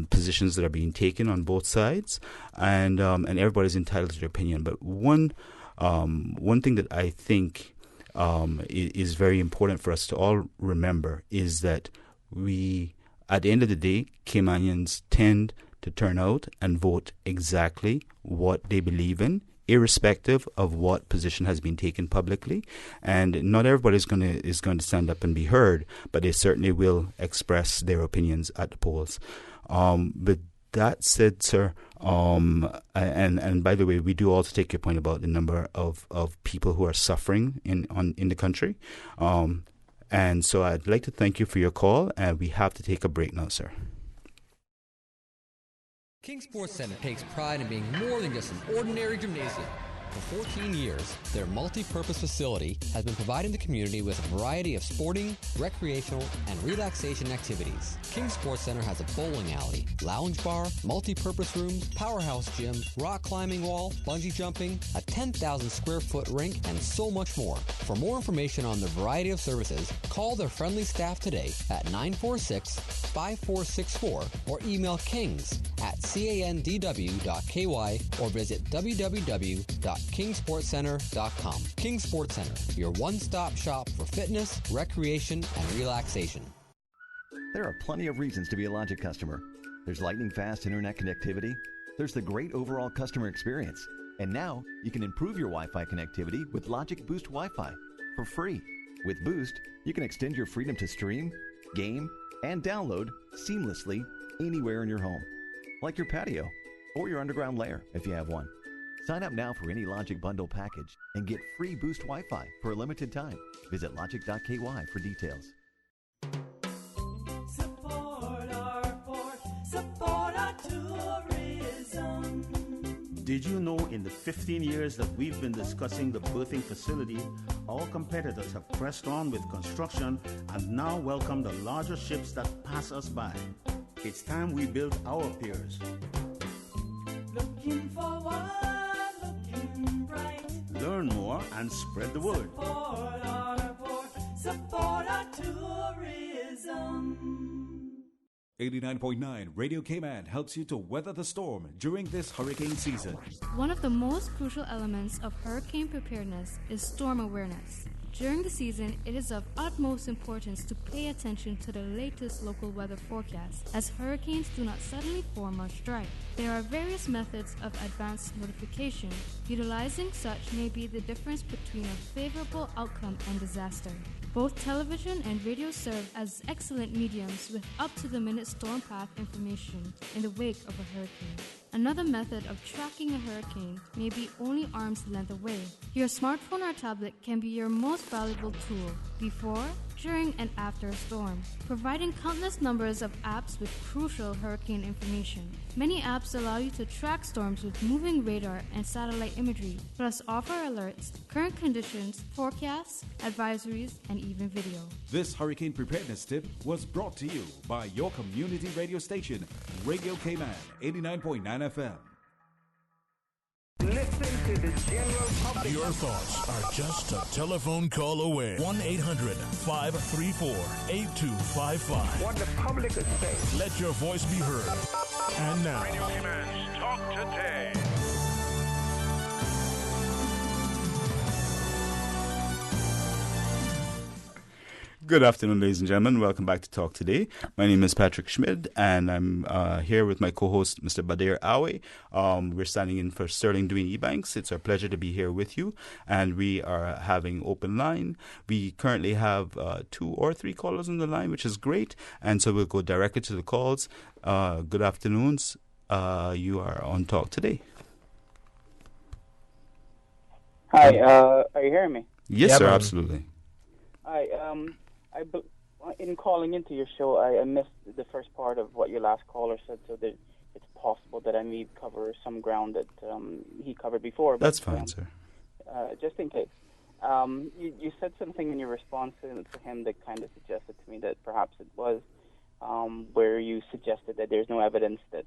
positions that are being taken on both sides, and everybody's entitled to their opinion. But one thing that I think is very important for us to all remember is that we, at the end of the day, Caymanians tend to turn out and vote exactly what they believe in, irrespective of what position has been taken publicly. And not everybody is going to stand up and be heard, but they certainly will express their opinions at the polls. But that said, sir, and by the way, we do also take your point about the number of people who are suffering in the country. And so I'd like to thank you for your call, and we have to take a break now, sir. King Sports Center takes pride in being more than just an ordinary gymnasium. For 14 years, their multi-purpose facility has been providing the community with a variety of sporting, recreational, and relaxation activities. King Sports Center has a bowling alley, lounge bar, multi-purpose rooms, powerhouse gym, rock climbing wall, bungee jumping, a 10,000 square foot rink, and so much more. For more information on the variety of services, call their friendly staff today at 946-5464 or email kings@candw.ky or visit www.kingsportscenter.com. King Sports Center, your one-stop shop for fitness, recreation, and relaxation. There are plenty of reasons to be a Logic customer. There's lightning-fast internet connectivity. There's the great overall customer experience. And now, you can improve your Wi-Fi connectivity with Logic Boost Wi-Fi for free. With Boost, you can extend your freedom to stream, game, and download seamlessly anywhere in your home, like your patio or your underground lair if you have one. Sign up now for any Logic Bundle package and get free Boost Wi-Fi for a limited time. Visit logic.ky for details. Support our port, support our tourism. Did you know in the 15 years that we've been discussing the berthing facility, our competitors have pressed on with construction and now welcome the larger ships that pass us by? It's time we built our piers. Looking forward, looking bright. Learn more and spread the word. Support our port, support our tourism. 89.9 Radio Cayman helps you to weather the storm during this hurricane season. One of the most crucial elements of hurricane preparedness is storm awareness. During the season, it is of utmost importance to pay attention to the latest local weather forecast, as hurricanes do not suddenly form or strike. There are various methods of advanced notification. Utilizing such may be the difference between a favorable outcome and disaster. Both television and radio serve as excellent mediums with up-to-the-minute storm path information in the wake of a hurricane. Another method of tracking a hurricane may be only arm's length away. Your smartphone or tablet can be your most valuable tool before, during, and after a storm, providing countless numbers of apps with crucial hurricane information. Many apps allow you to track storms with moving radar and satellite imagery, plus offer alerts, current conditions, forecasts, advisories, and even video. This hurricane preparedness tip was brought to you by your community radio station, Radio Cayman, 89.9 FM. Listen to the general public. Your thoughts are just a telephone call away. 1-800-534-8255. What the public is saying. Let your voice be heard. And now, Radio Cayman's Talk Today. Good afternoon, ladies and gentlemen. Welcome back to Talk Today. My name is Patrick Schmid, and I'm here with my co-host, Mr. Badir Awe. We're standing in for Sterling Dwayne Ebanks. It's our pleasure to be here with you, and we are having open line. We currently have 2 or 3 callers on the line, which is great, and so we'll go directly to the calls. Good afternoons. You are on Talk Today. Hi, are you hearing me? Yes, sir, absolutely. Hi, in calling into your show, I missed the first part of what your last caller said, so that it's possible that I may cover some ground that he covered before. That's fine, sir. Just in case. You said something in your response to him that kind of suggested to me that perhaps it was where you suggested that there's no evidence that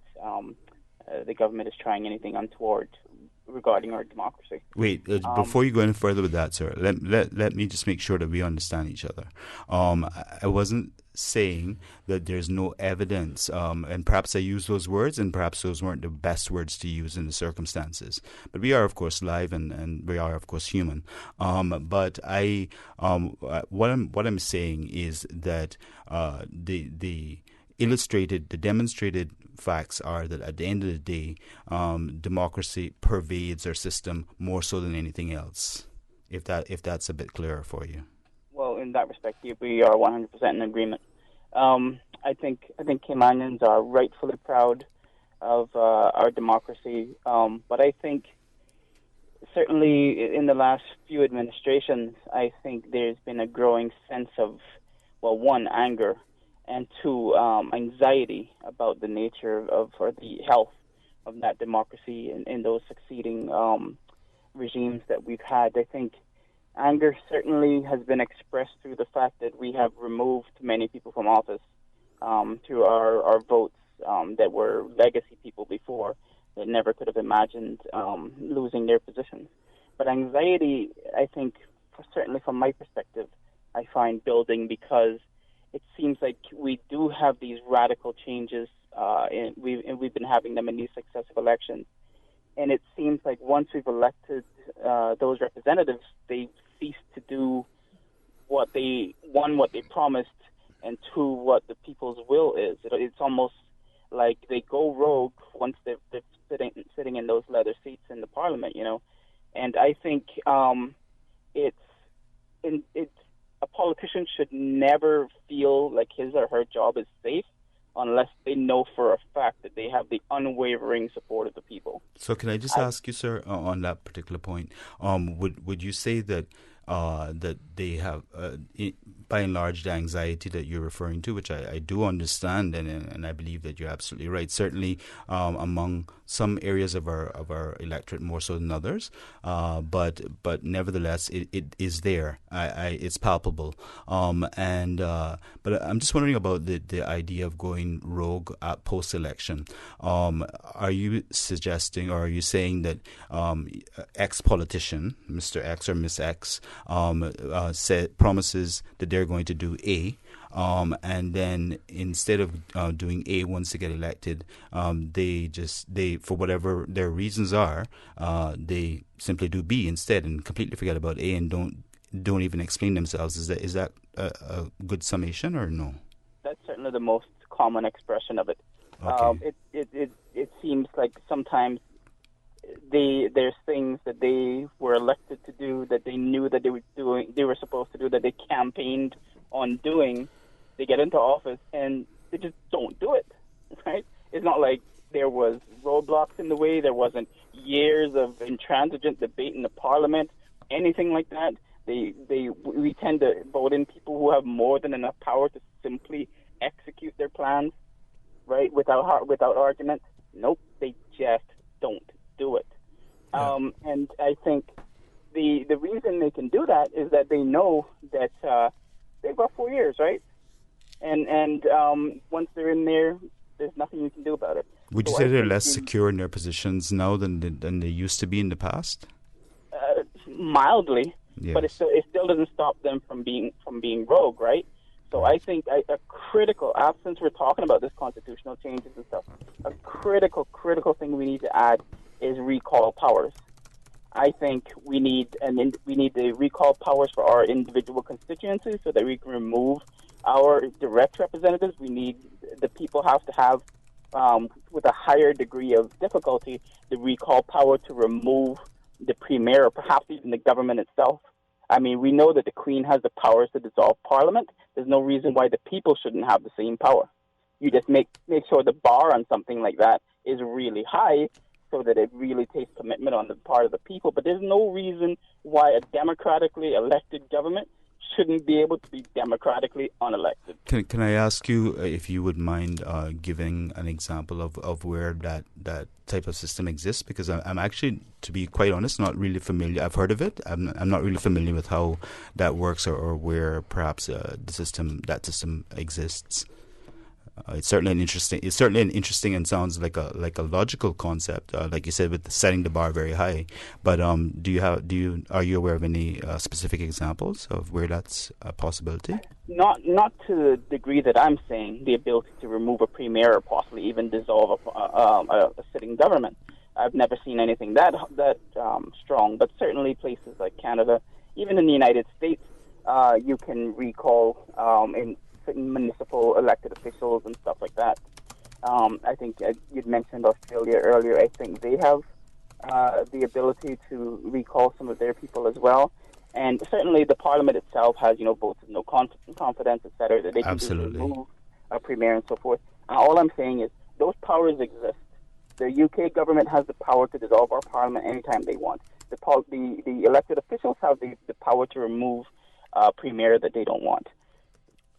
the government is trying anything untoward regarding our democracy. Wait, before you go any further with that, sir, let me just make sure that we understand each other. I wasn't saying that there's no evidence, and perhaps I used those words, and perhaps those weren't the best words to use in the circumstances. But we are, of course, live, and we are, of course, human. But what I'm saying is that the demonstrated facts are that at the end of the day, democracy pervades our system more so than anything else. If that's a bit clearer for you. Well, in that respect, we are 100% in agreement. I think Caymanians are rightfully proud of our democracy, but I think certainly in the last few administrations, I think there's been a growing sense of, well, one, anger, and two, anxiety about the nature of or the health of that democracy in those succeeding regimes that we've had. I think anger certainly has been expressed through the fact that we have removed many people from office through our votes that were legacy people before that never could have imagined losing their positions. But anxiety, I think, certainly from my perspective, I find building because it seems like we do have these radical changes, and we've been having them in these successive elections. And it seems like once we've elected those representatives, they cease to do what they promised, and two, what the people's will is. It's almost like they go rogue once they're sitting in those leather seats in the parliament, you know. And I think a politician should never feel like his or her job is safe unless they know for a fact that they have the unwavering support of the people. So can I just ask you, sir, on that particular point, would you say that that they have, by and large, the anxiety that you're referring to, which I do understand, and I believe that you're absolutely right. Certainly, among some areas of our electorate more so than others, but nevertheless, it is there. It's palpable. But I'm just wondering about the idea of going rogue at post-election. Are you suggesting, or are you saying that ex-politician, Mr. X or Miss X, promises that they're going to do A, and then instead of doing A once they get elected, they for whatever their reasons are, they simply do B instead and completely forget about A and don't even explain themselves? Is that a good summation or no? That's certainly the most common expression of it. Okay. It seems like sometimes there's things that they were elected to do that they knew that they were supposed to do, that they campaigned on doing. They get into office and they just don't do it, right? It's not like there was roadblocks in the way. There wasn't years of intransigent debate in the parliament, anything like that. We tend to vote in people who have more than enough power to simply execute their plans, right, without argument. Nope, they just don't do it. And I think the reason they can do that is that they know that they've got 4 years, right? And once they're in there, there's nothing you can do about it. Would you say they're less secure in their positions now than they used to be in the past? Mildly, yes. But it still doesn't stop them from being rogue, right? So I think a critical, since we're talking about this constitutional changes and stuff, a critical thing we need to add is recall powers. I think we need the recall powers for our individual constituencies so that we can remove our direct representatives. The people have to have, with a higher degree of difficulty, the recall power to remove the premier or perhaps even the government itself. I mean, we know that the Queen has the powers to dissolve Parliament. There's no reason why the people shouldn't have the same power. You just make sure the bar on something like that is really high so that it really takes commitment on the part of the people. But there's no reason why a democratically elected government shouldn't be able to be democratically unelected. Can I ask you if you would mind giving an example of where that type of system exists? Because I'm actually, to be quite honest, not really familiar. I've heard of it. I'm not really familiar with how that works or where perhaps that system exists. It's certainly an interesting and sounds like a logical concept, like you said, with setting the bar very high. But are you aware of any specific examples of where that's a possibility? Not to the degree that I'm saying, the ability to remove a premier or possibly even dissolve a sitting government. I've never seen anything that strong, but certainly places like Canada, even in the United States, you can recall in municipal elected officials and stuff like that. I think you'd mentioned Australia earlier. I think they have the ability to recall some of their people as well. And certainly the Parliament itself has, votes of no confidence, et cetera, that they can just remove a premier and so forth. All I'm saying is those powers exist. The UK government has the power to dissolve our Parliament anytime they want. The elected officials have the power to remove a premier that they don't want.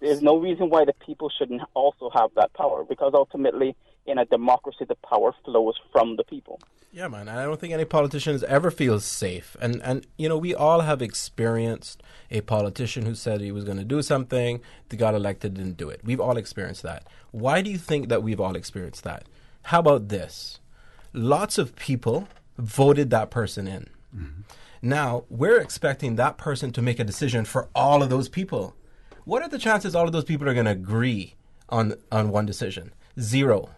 There's no reason why the people shouldn't also have that power, because ultimately, in a democracy, the power flows from the people. Yeah, man. I don't think any politicians ever feels safe. And we all have experienced a politician who said he was going to do something, they got elected, didn't do it. We've all experienced that. Why do you think that we've all experienced that? How about this? Lots of people voted that person in. Mm-hmm. Now, we're expecting that person to make a decision for all of those people. What are the chances all of those people are going to agree on one decision? 0.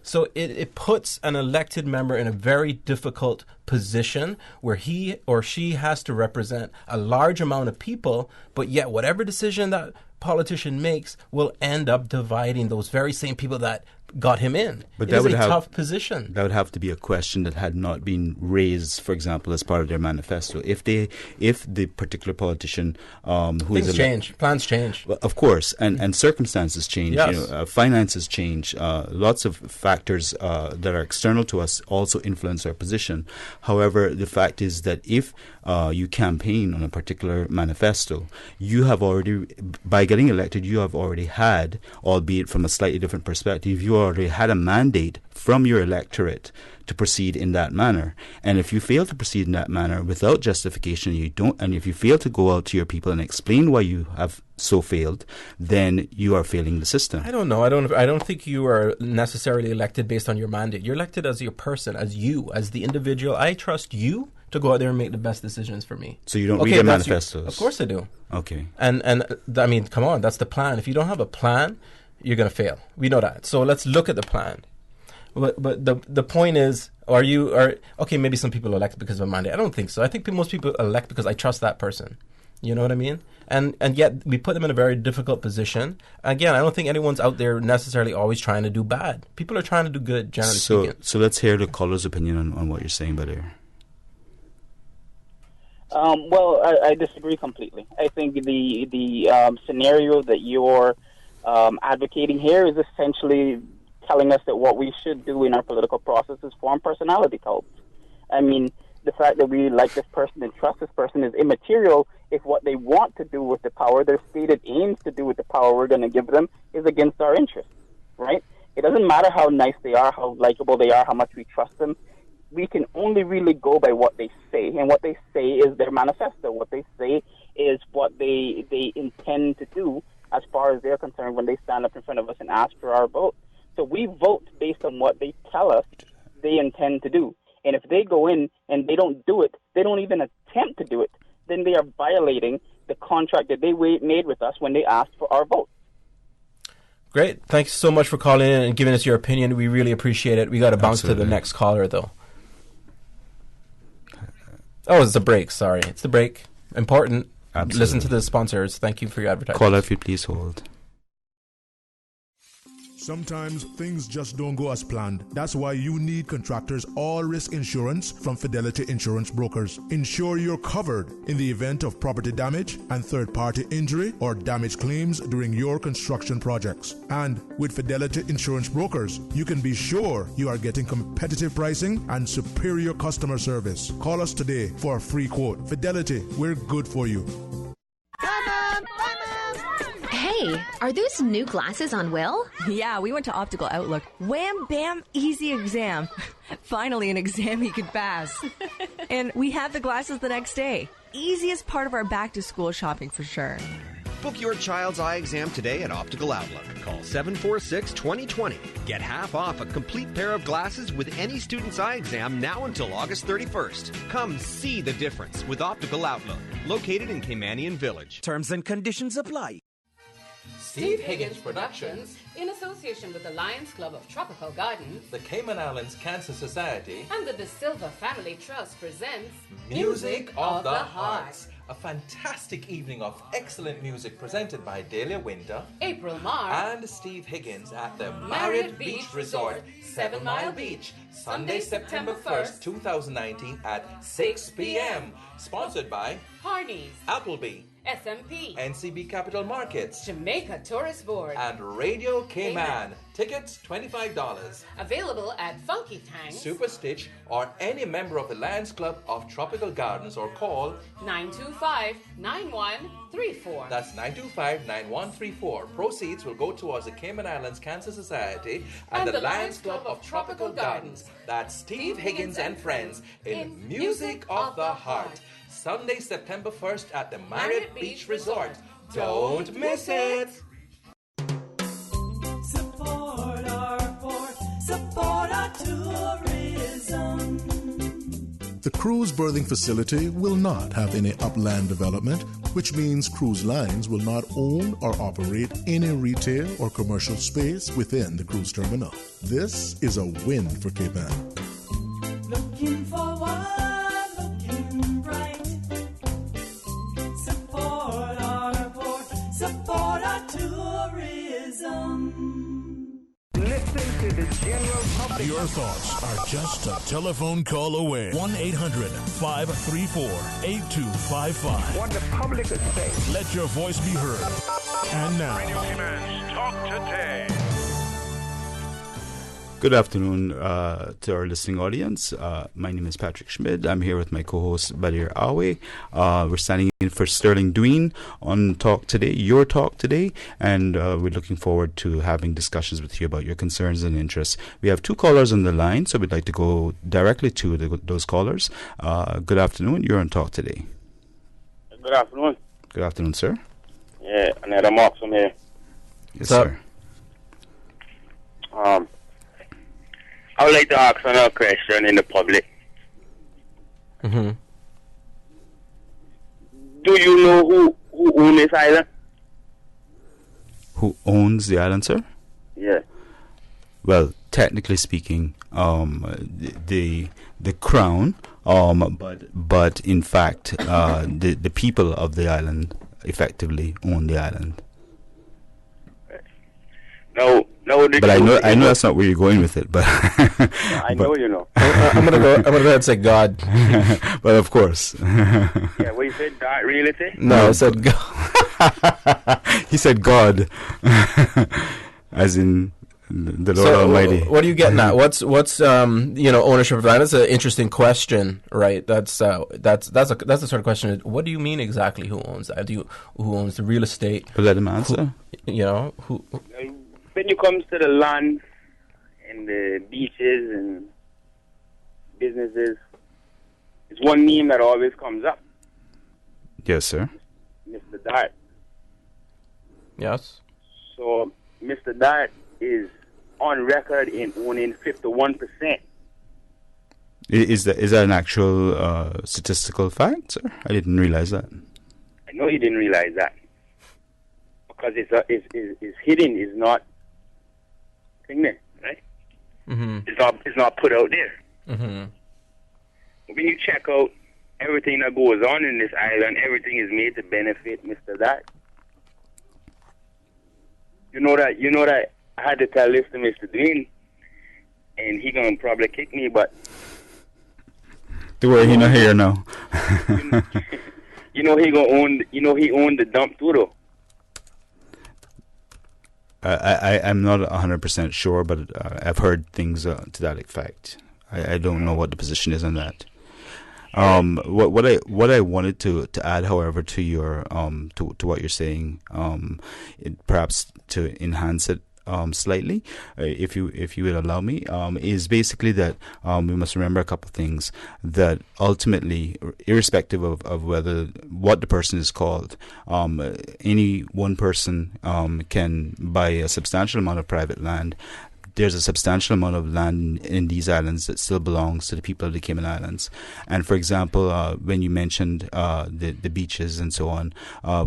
So it puts an elected member in a very difficult position where he or she has to represent a large amount of people, but yet whatever decision that politician makes will end up dividing those very same people that got him in. But that is a tough position. That would have to be a question that had not been raised, for example, as part of their manifesto. If the particular politician things change, plans change. Well, of course, and circumstances change. Yes. Finances change. Lots of factors that are external to us also influence our position. However, the fact is that if you campaign on a particular manifesto, you have already, by getting elected, you have already had, albeit from a slightly different perspective, you already had a mandate from your electorate to proceed in that manner. And if you fail to proceed in that manner without justification, and if you fail to go out to your people and explain why you have so failed, then you are failing the system. I don't know. I don't think you are necessarily elected based on your mandate. You're elected as your person, as you, as the individual. I trust you to go out there and make the best decisions for me. So you don't read the manifestos? Of course I do. Okay. And I mean, come on, that's the plan. If you don't have a plan, you're going to fail. We know that. So let's look at the plan. But the point is, maybe some people elect because of a mandate. I don't think so. I think most people elect because I trust that person. You know what I mean? And yet we put them in a very difficult position. Again, I don't think anyone's out there necessarily always trying to do bad. People are trying to do good, generally speaking. So let's hear the caller's opinion on what you're saying, Badir. Well, I disagree completely. I think the scenario that you're advocating here is essentially telling us that what we should do in our political process is form personality cults. I mean, the fact that we like this person and trust this person is immaterial if what they want to do with the power, their stated aims to do with the power we're going to give them, is against our interests, right? It doesn't matter how nice they are, how likable they are, how much we trust them. We can only really go by what they say, and what they say is their manifesto. What they say is what they intend to do as far as they're concerned when they stand up in front of us and ask for our vote. So we vote based on what they tell us they intend to do. And if they go in and they don't do it, they don't even attempt to do it, then they are violating the contract that they made with us when they asked for our vote. Great. Thanks so much for calling in and giving us your opinion. We really appreciate it. We got to bounce to the next caller, though. Oh, it's a break. Sorry. It's the break. Important. Absolutely. Listen to the sponsors. Thank you for your advertising. Caller, if you please hold. Sometimes things just don't go as planned. That's why you need Contractors All Risk Insurance from Fidelity Insurance Brokers. Ensure you're covered in the event of property damage and third-party injury or damage claims during your construction projects. And with Fidelity Insurance Brokers, you can be sure you are getting competitive pricing and superior customer service. Call us today for a free quote. Fidelity, we're good for you. Hey, are those new glasses on Will? Yeah, we went to Optical Outlook. Wham, bam, easy exam. Finally, an exam he could pass. And we had the glasses the next day. Easiest part of our back-to-school shopping for sure. Book your child's eye exam today at Optical Outlook. Call 746-2020. Get half off a complete pair of glasses with any student's eye exam now until August 31st. Come see the difference with Optical Outlook, located in Caymanian Village. Terms and conditions apply. Steve Higgins Productions, in association with the Lions Club of Tropical Gardens, the Cayman Islands Cancer Society, and the De Silva Family Trust presents Music of the Heart. A fantastic evening of excellent music presented by Delia Winter, April Marr, and Steve Higgins at the Marriott Beach Resort, 7 Mile Beach, Sunday, September 1st, 2019 at 6 p.m. Sponsored by Harney's, Appleby, SMP, NCB Capital Markets, Jamaica Tourist Board, and Radio Cayman. Tickets $25. Available at Funky Tanks, Super Stitch, or any member of the Lions Club of Tropical Gardens, or call 925-9134. That's 925-9134. Proceeds will go towards the Cayman Islands Cancer Society and the Lions Club of Tropical Gardens. That's Steve Higgins and friends in Music of the Heart. Sunday, September 1st at the Marriott Beach Resort. Don't miss it! Support our port, support our tourism. The cruise berthing facility will not have any upland development, which means cruise lines will not own or operate any retail or commercial space within the cruise terminal. This is a win for Cape Ann. Looking forward, looking bright. Support our port, support our tourism. Listen to the general public. Your thoughts are just a telephone call away. 1-800-534-8255. What the public is saying. Let your voice be heard. And now, Radio Cayman's Talk Today. Good afternoon to our listening audience. My name is Patrick Schmidt. I'm here with my co-host Badir Awe. We're standing in for Sterling Dween on Talk Today, your Talk Today, and we're looking forward to having discussions with you about your concerns and interests. We have two callers on the line, so we'd like to go directly to those callers. Good afternoon. You're on Talk Today. Good afternoon. Good afternoon, sir. Yeah, another Mark from here. Yes, sir. I would like to ask another question in the public. Mm-hmm. Do you know who owns this island? Who owns the island, sir? Yeah. Well, technically speaking, the crown, but in fact, the people of the island effectively own the island. No. But I know that's not where you're going with it. But I know you know. I'm gonna go ahead and say God. But of course. Yeah, what you said, that reality? No, I said God. He said God, as in the Lord Almighty. What are you getting at? What's ownership of land? That's an interesting question, right? That's the sort of question. What do you mean exactly? Who owns that? Who owns the real estate? But let him answer. Who? When it comes to the land and the beaches and businesses, it's one name that always comes up. Yes, sir. Mr. Dart. Yes. So Mr. Dart is on record in owning 51%. Is that an actual statistical fact, sir? I didn't realize that. I know you didn't realize that because it's hidden. It's not thing there, right? Mm-hmm. It's not put out there. Mm-hmm. When you check out everything that goes on in this island, everything is made to benefit Mr. Dart. You know that I had to tell this to Mr. Dwayne, and he gonna probably kick me, but don't worry, he not here now. he owned the dump too, though. I'm not 100% sure, but I've heard things to that effect. I don't know what the position is on that. What I wanted to add, however, to your to what you're saying, perhaps to enhance it slightly, if you would allow me, is basically that we must remember a couple of things. That ultimately, irrespective of whether what the person is called, any one person can buy a substantial amount of private land. There's a substantial amount of land in these islands that still belongs to the people of the Cayman Islands. And for example, when you mentioned the beaches and so on,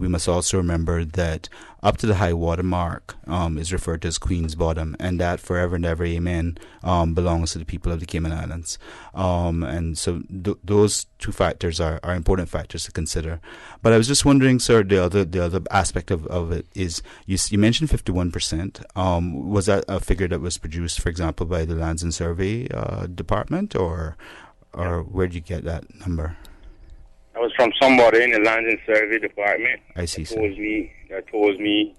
we must also remember that up to the high water mark is referred to as Queen's Bottom, and that forever and ever, amen, belongs to the people of the Cayman Islands. And so those two factors are important factors to consider. But I was just wondering, sir, the other aspect of it is you mentioned 51%. Was that a figure that was produced, for example, by the Lands and Survey Department, or where did you get that number? That was from somebody in the Lands and Survey Department. I see, sir. That told me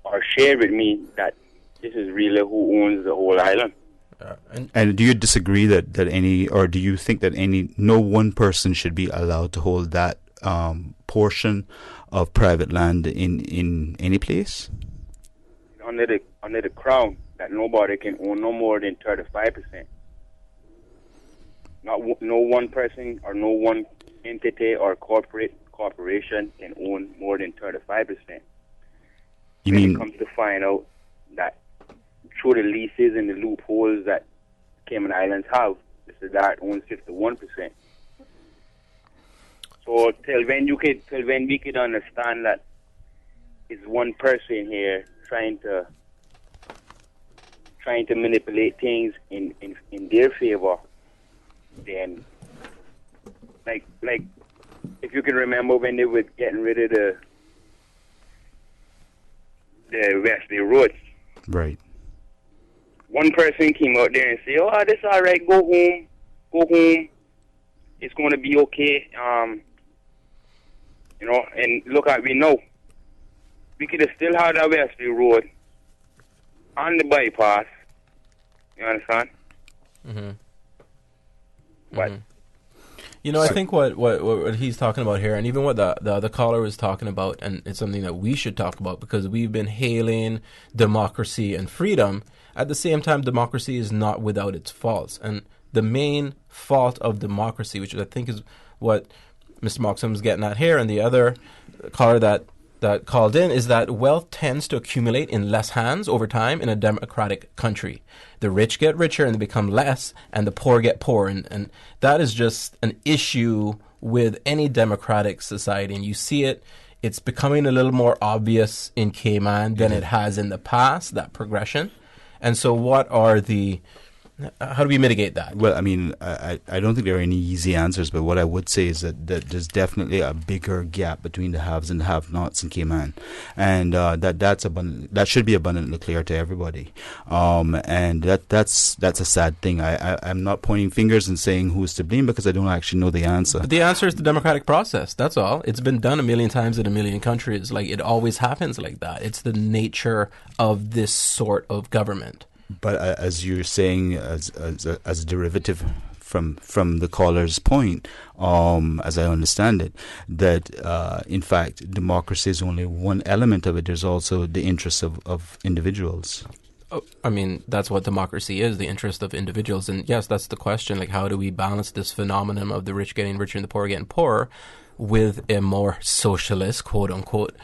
or shared with me that this is really who owns the whole island. And do you disagree that any, or do you think that no one person should be allowed to hold that portion of private land in any place? Under the Crown, that nobody can own no more than 35%. No one person or no one entity or corporation can own more than 35%. You mean? It comes to find out that through the leases and the loopholes that Cayman Islands have, Mr. Dart owns 51%. So till when we could understand that it's one person here trying to manipulate things in their favor, then like if you can remember when they were getting rid of the Wesley Road, right? One person came out there and said, "Oh, this all right. Go home. It's going to be okay." And look at we know we could have still had that Wesley Road on the bypass. You understand? Mm-hmm. But I think what he's talking about here, and even what the other caller was talking about, and it's something that we should talk about because we've been hailing democracy and freedom. At the same time, democracy is not without its faults. And the main fault of democracy, which I think is what Mr. Moxham's getting at here, and the other caller that called in, is that wealth tends to accumulate in less hands over time in a democratic country. The rich get richer and they become less, and the poor get poorer. And that is just an issue with any democratic society. And you see it's becoming a little more obvious in Cayman than it has in the past, that progression. And so how do we mitigate that? Well, I mean, I don't think there are any easy answers, but what I would say is that there's definitely a bigger gap between the haves and the have-nots in Cayman, and that should be abundantly clear to everybody. And that's a sad thing. I'm not pointing fingers and saying who's to blame because I don't actually know the answer. But the answer is the democratic process. That's all. It's been done a million times in a million countries. Like, it always happens like that. It's the nature of this sort of government. But as you're saying, as a derivative from the caller's point, as I understand it, that in fact democracy is only one element of it. There's also the interests of individuals. Oh, I mean, that's what democracy is, the interest of individuals. And yes, that's the question. Like, how do we balance this phenomenon of the rich getting richer and the poor getting poorer with a more socialist, quote unquote,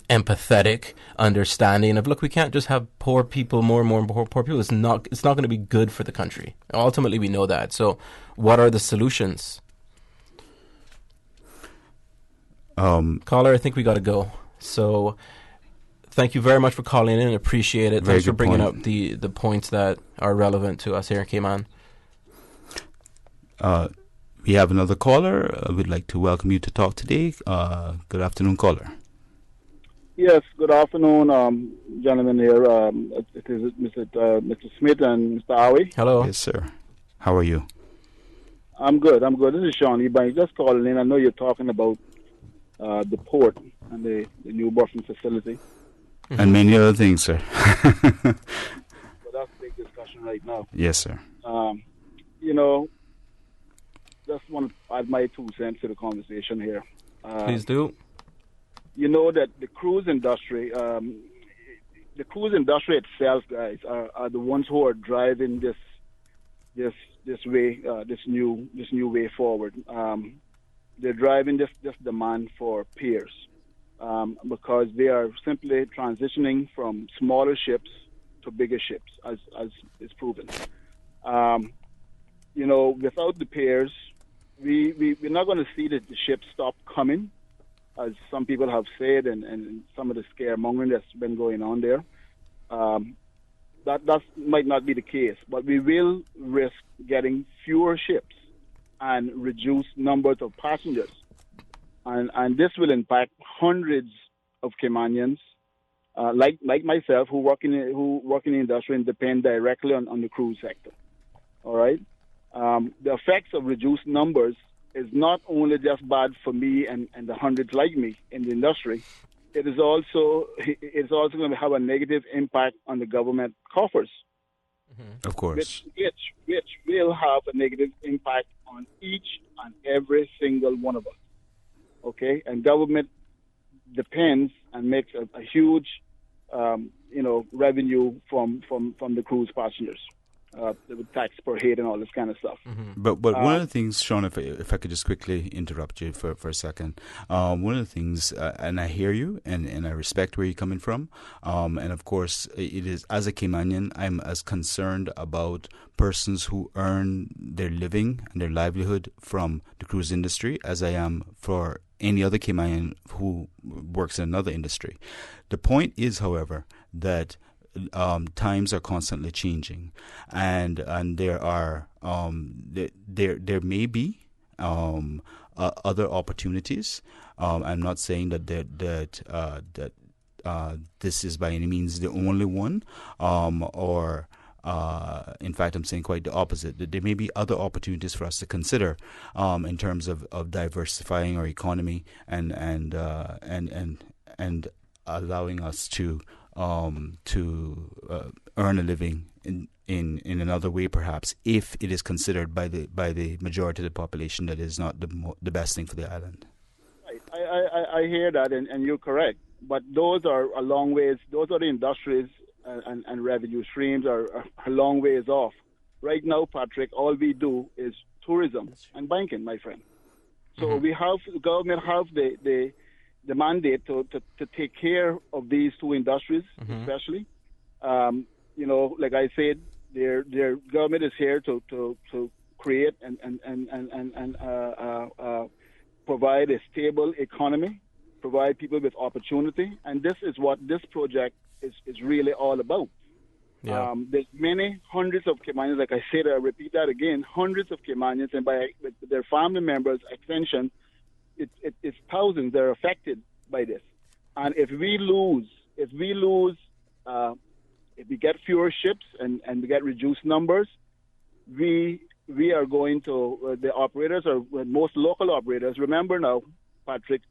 empathetic understanding of, look, we can't just have poor people, more and more poor people. It's not going to be good for the country. Ultimately, we know that. So what are the solutions? Caller, I think we got to go. So thank you very much for calling in. Appreciate it. Thanks for bringing up the points that are relevant to us here in Cayman. We have another caller. We'd like to welcome you to talk today. Good afternoon, caller. Yes, good afternoon, gentlemen here. It is Mr. Smith and Mr. Howie. Hello. Yes, sir. How are you? I'm good. This is Sean Ebanks. Just calling in. I know you're talking about the port and the new buffing facility. Mm-hmm. And many other things, sir. But that's a big discussion right now. Yes, sir. Just want to add my 2 cents to the conversation here. Please do. You know that the cruise industry, the cruise industry itself, guys, are the ones who are driving this way, this new way forward. They're driving this demand for piers because they are simply transitioning from smaller ships to bigger ships, as is proven. Without the piers, we're not going to see the ships stop coming, as some people have said, and some of the scaremongering that's been going on there. That might not be the case, but we will risk getting fewer ships and reduced numbers of passengers. And this will impact hundreds of Caymanians, like myself, who work in the industry and depend directly on the cruise sector. All right? The effects of reduced numbers is not only just bad for me and the hundreds like me in the industry. It's also going to have a negative impact on the government coffers. Of course. Which will have a negative impact on each and every single one of us. Okay? And government depends and makes a huge, revenue from the cruise passengers. With tax per head and all this kind of stuff. But one of the things, Sean, if I could just quickly interrupt you for a second, one of the things, and I hear you, and I respect where you're coming from, and of course, it is, as a Caymanian, I'm as concerned about persons who earn their living and their livelihood from the cruise industry as I am for any other Caymanian who works in another industry. The point is, however, that times are constantly changing, and there are there may be other opportunities. I'm not saying that this is by any means the only one, or in fact, I'm saying quite the opposite. That there may be other opportunities for us to consider in terms of diversifying our economy and allowing us to earn a living in another way, perhaps, if it is considered by the majority of the population that is not the best thing for the island. Right. I hear that, and you're correct. But those are a long ways. Those are the industries and revenue streams are a long ways off. Right now, Patrick, all we do is tourism and banking, my friend. So we have the government have the mandate to take care of these two industries, especially. Like I said, their government is here to create and provide a stable economy, provide people with opportunity, and this is what this project is really all about. Yeah. There's many hundreds of Caymanians, like I said, I repeat that again, hundreds of Caymanians, and by their family members' extension, it's thousands that are affected by this. And if we get fewer ships and we get reduced numbers, we are going to, the operators or most local operators, remember now, Patrick,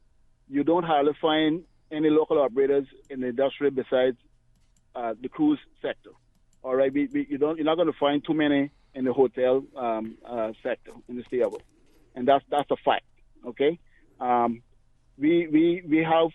you don't hardly find any local operators in the industry besides the cruise sector. All right, you're not going to find too many in the hotel sector, in the stay level, and that's a fact. Okay, we have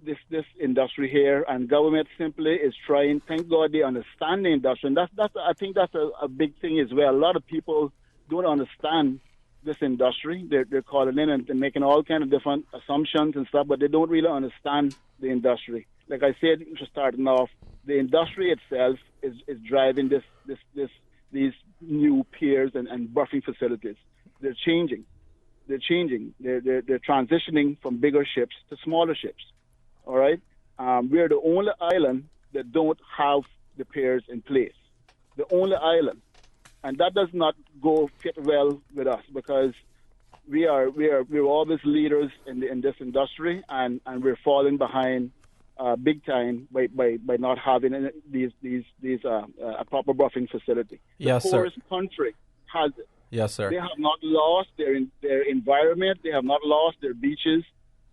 this industry here, and government simply is trying. Thank God they understand the industry, and I think that's a big thing as well. A lot of people don't understand this industry. They're calling in and making all kind of different assumptions and stuff, but they don't really understand the industry. Like I said, just starting off, the industry itself is driving these new piers and berthing facilities. They're changing. They're transitioning from bigger ships to smaller ships. All right, we're the only island that don't have the piers in place. The only island. And that does not fit well with us because we're always leaders in this industry, and we're falling behind big time by not having these a proper berthing facility. Yes, the poorest country has it. Yes, sir. They have not lost their environment. They have not lost their beaches.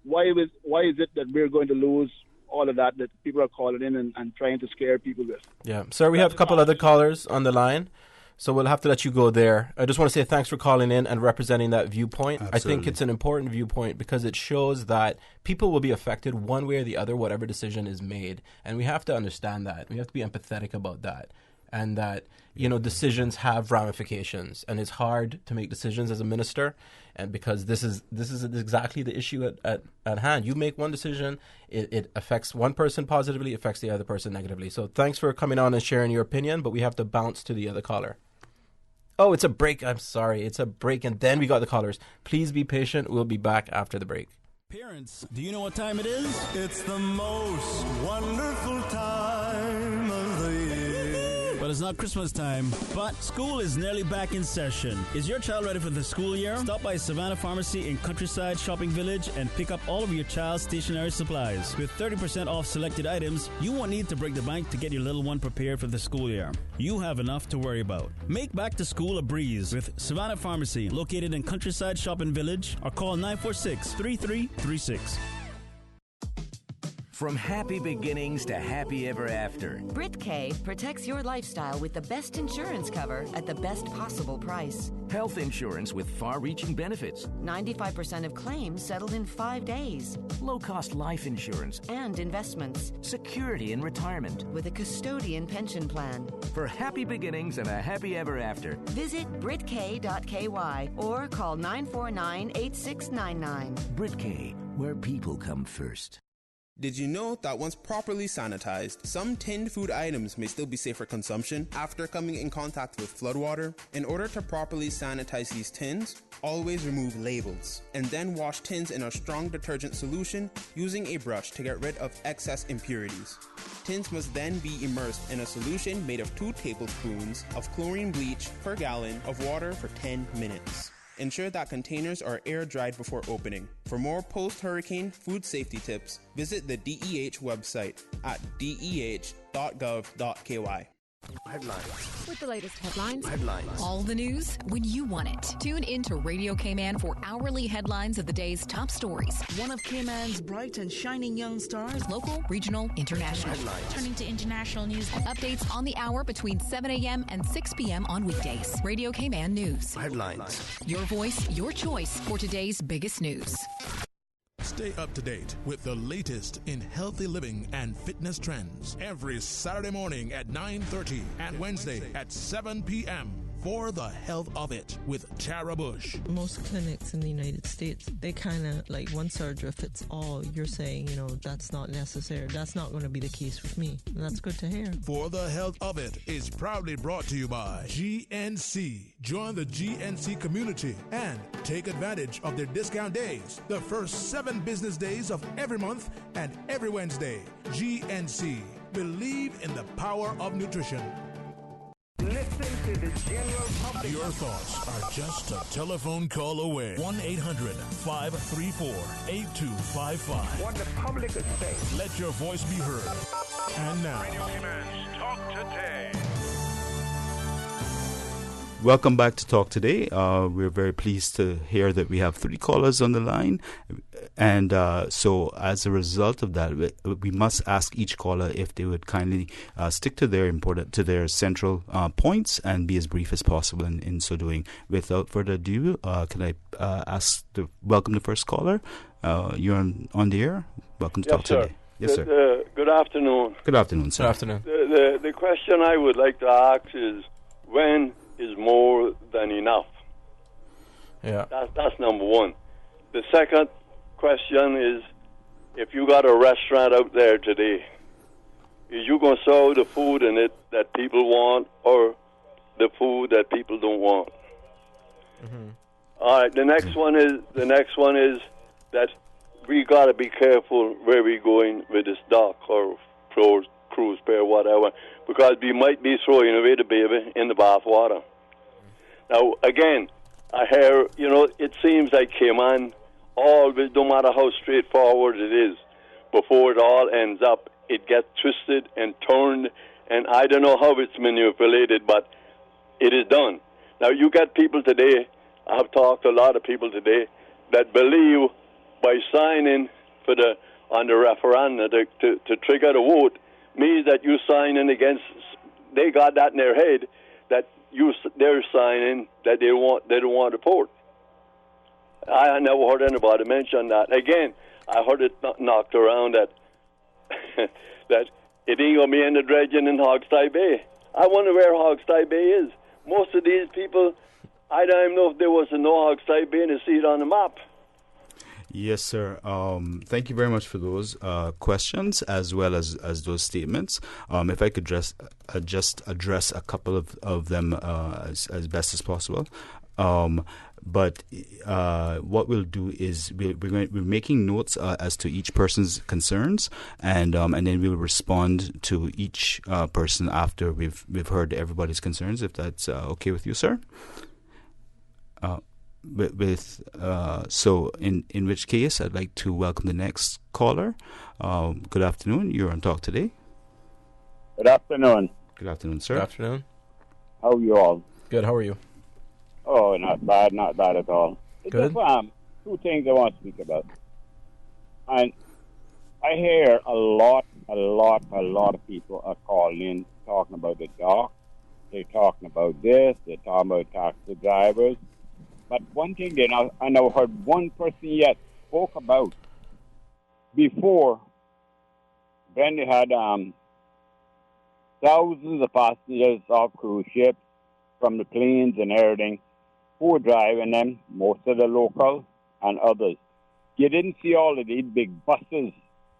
Why is it that we're going to lose all of that people are calling in and trying to scare people with? Yeah, sir. We have a couple other callers on the line. So we'll have to let you go there. I just want to say thanks for calling in and representing that viewpoint. Absolutely. I think it's an important viewpoint because it shows that people will be affected one way or the other, whatever decision is made. And we have to understand that. We have to be empathetic about that. And that, decisions have ramifications. And it's hard to make decisions as a minister. And because this is exactly the issue at hand. You make one decision, it affects one person positively, affects the other person negatively. So thanks for coming on and sharing your opinion, but we have to bounce to the other caller. Oh, it's a break. I'm sorry. It's a break, and then we got the callers. Please be patient. We'll be back after the break. Parents, do you know what time it is? It's the most wonderful time of the year. Well, it's not Christmas time, but school is nearly back in session. Is your child ready for the school year? Stop by Savannah Pharmacy in Countryside Shopping Village and pick up all of your child's stationery supplies. With 30% off selected items, you won't need to break the bank to get your little one prepared for the school year. You have enough to worry about. Make back to school a breeze with Savannah Pharmacy, located in Countryside Shopping Village, or call 946-3336. From happy beginnings to happy ever after. Brit K protects your lifestyle with the best insurance cover at the best possible price. Health insurance with far-reaching benefits. 95% of claims settled in 5 days. Low-cost life insurance. And investments. Security in retirement. With a custodian pension plan. For happy beginnings and a happy ever after. Visit BritK.ky or call 949-8699. Brit K, where people come first. Did you know that once properly sanitized, some tinned food items may still be safe for consumption after coming in contact with floodwater? In order to properly sanitize these tins, always remove labels, and then wash tins in a strong detergent solution using a brush to get rid of excess impurities. Tins must then be immersed in a solution made of 2 tablespoons of chlorine bleach per gallon of water for 10 minutes. Ensure that containers are air-dried before opening. For more post-hurricane food safety tips, visit the DEH website at deh.gov.ky. Headlines. With the latest headlines. Headlines. All the news when you want it. Tune in to Radio K-Man for hourly headlines of the day's top stories. One of K-Man's bright and shining young stars. Local, regional, international. Headlines. Turning to international news. Updates on the hour between 7 a.m. and 6 p.m. on weekdays. Radio K-Man News. Headlines. Your voice, your choice for today's biggest news. Stay up to date with the latest in healthy living and fitness trends every Saturday morning at 9:30 and Wednesday at 7 p.m. for the health of it with Tara Bush. Most clinics in the United States, they kind of like one surgery fits all. You're saying, that's not necessary. That's not going to be the case with me. That's good to hear. For the health of it is proudly brought to you by GNC. Join the GNC community and take advantage of their discount days. The first 7 business days of every month and every Wednesday. GNC. Believe in the power of nutrition. Listen to the general public. Your thoughts are just a telephone call away. 1-800-534-8255. What the public is saying. Let your voice be heard. And now, Radio K-Man's Talk Today. Welcome back to Talk Today. We're very pleased to hear that we have 3 callers on the line. And so as a result of that, we must ask each caller if they would kindly stick to their central points and be as brief as possible in so doing. Without further ado, can I welcome the first caller? You're on the air. Welcome to Talk Today. Yes, sir. Good afternoon. Good afternoon, sir. Good afternoon. The question I would like to ask is, when is more than enough? Yeah. That's number one. The second question is, if you got a restaurant out there today, is you going to serve the food in it that people want or the food that people don't want? Mm-hmm. All right. The next one is that we got to be careful where we going with this dock or cruise pair, whatever, because we might be throwing away the baby in the bath water. Now, again, I hear, it seems like Cayman, always, no matter how straightforward it is, before it all ends up, it gets twisted and turned, and I don't know how it's manipulated, but it is done. Now, you got people today, I have talked to a lot of people today, that believe by signing on the referendum to trigger the vote, means that you sign in against, they got that in their head, that they're signing that they don't want to port. I never heard anybody mention that. Again, I heard it knocked around that that it ain't gonna be any dredging in Hogstye Bay. I wonder where Hogstye Bay is. Most of these people, I don't even know if there was a no Hogstye Bay and see it on the map. Yes, sir. Thank you very much for those questions as well as those statements. If I could just address a couple of them as best as possible. But what we'll do is we're making notes as to each person's concerns, and then we'll respond to each person after we've heard everybody's concerns. If that's okay with you, sir. So in which case, I'd like to welcome the next caller. Good afternoon. You're on Talk Today. Good afternoon. Good afternoon, sir. Good afternoon. How are you all? Good. How are you? Oh, not bad at all. Good. Just, two things I want to speak about. And I hear a lot of people are calling in, talking about the dock. They're talking about this. They're talking about taxi drivers. But one thing I never heard one person yet spoke about before when they had thousands of passengers off cruise ships from the planes and everything who were driving them, most of the local and others. You didn't see all of these big buses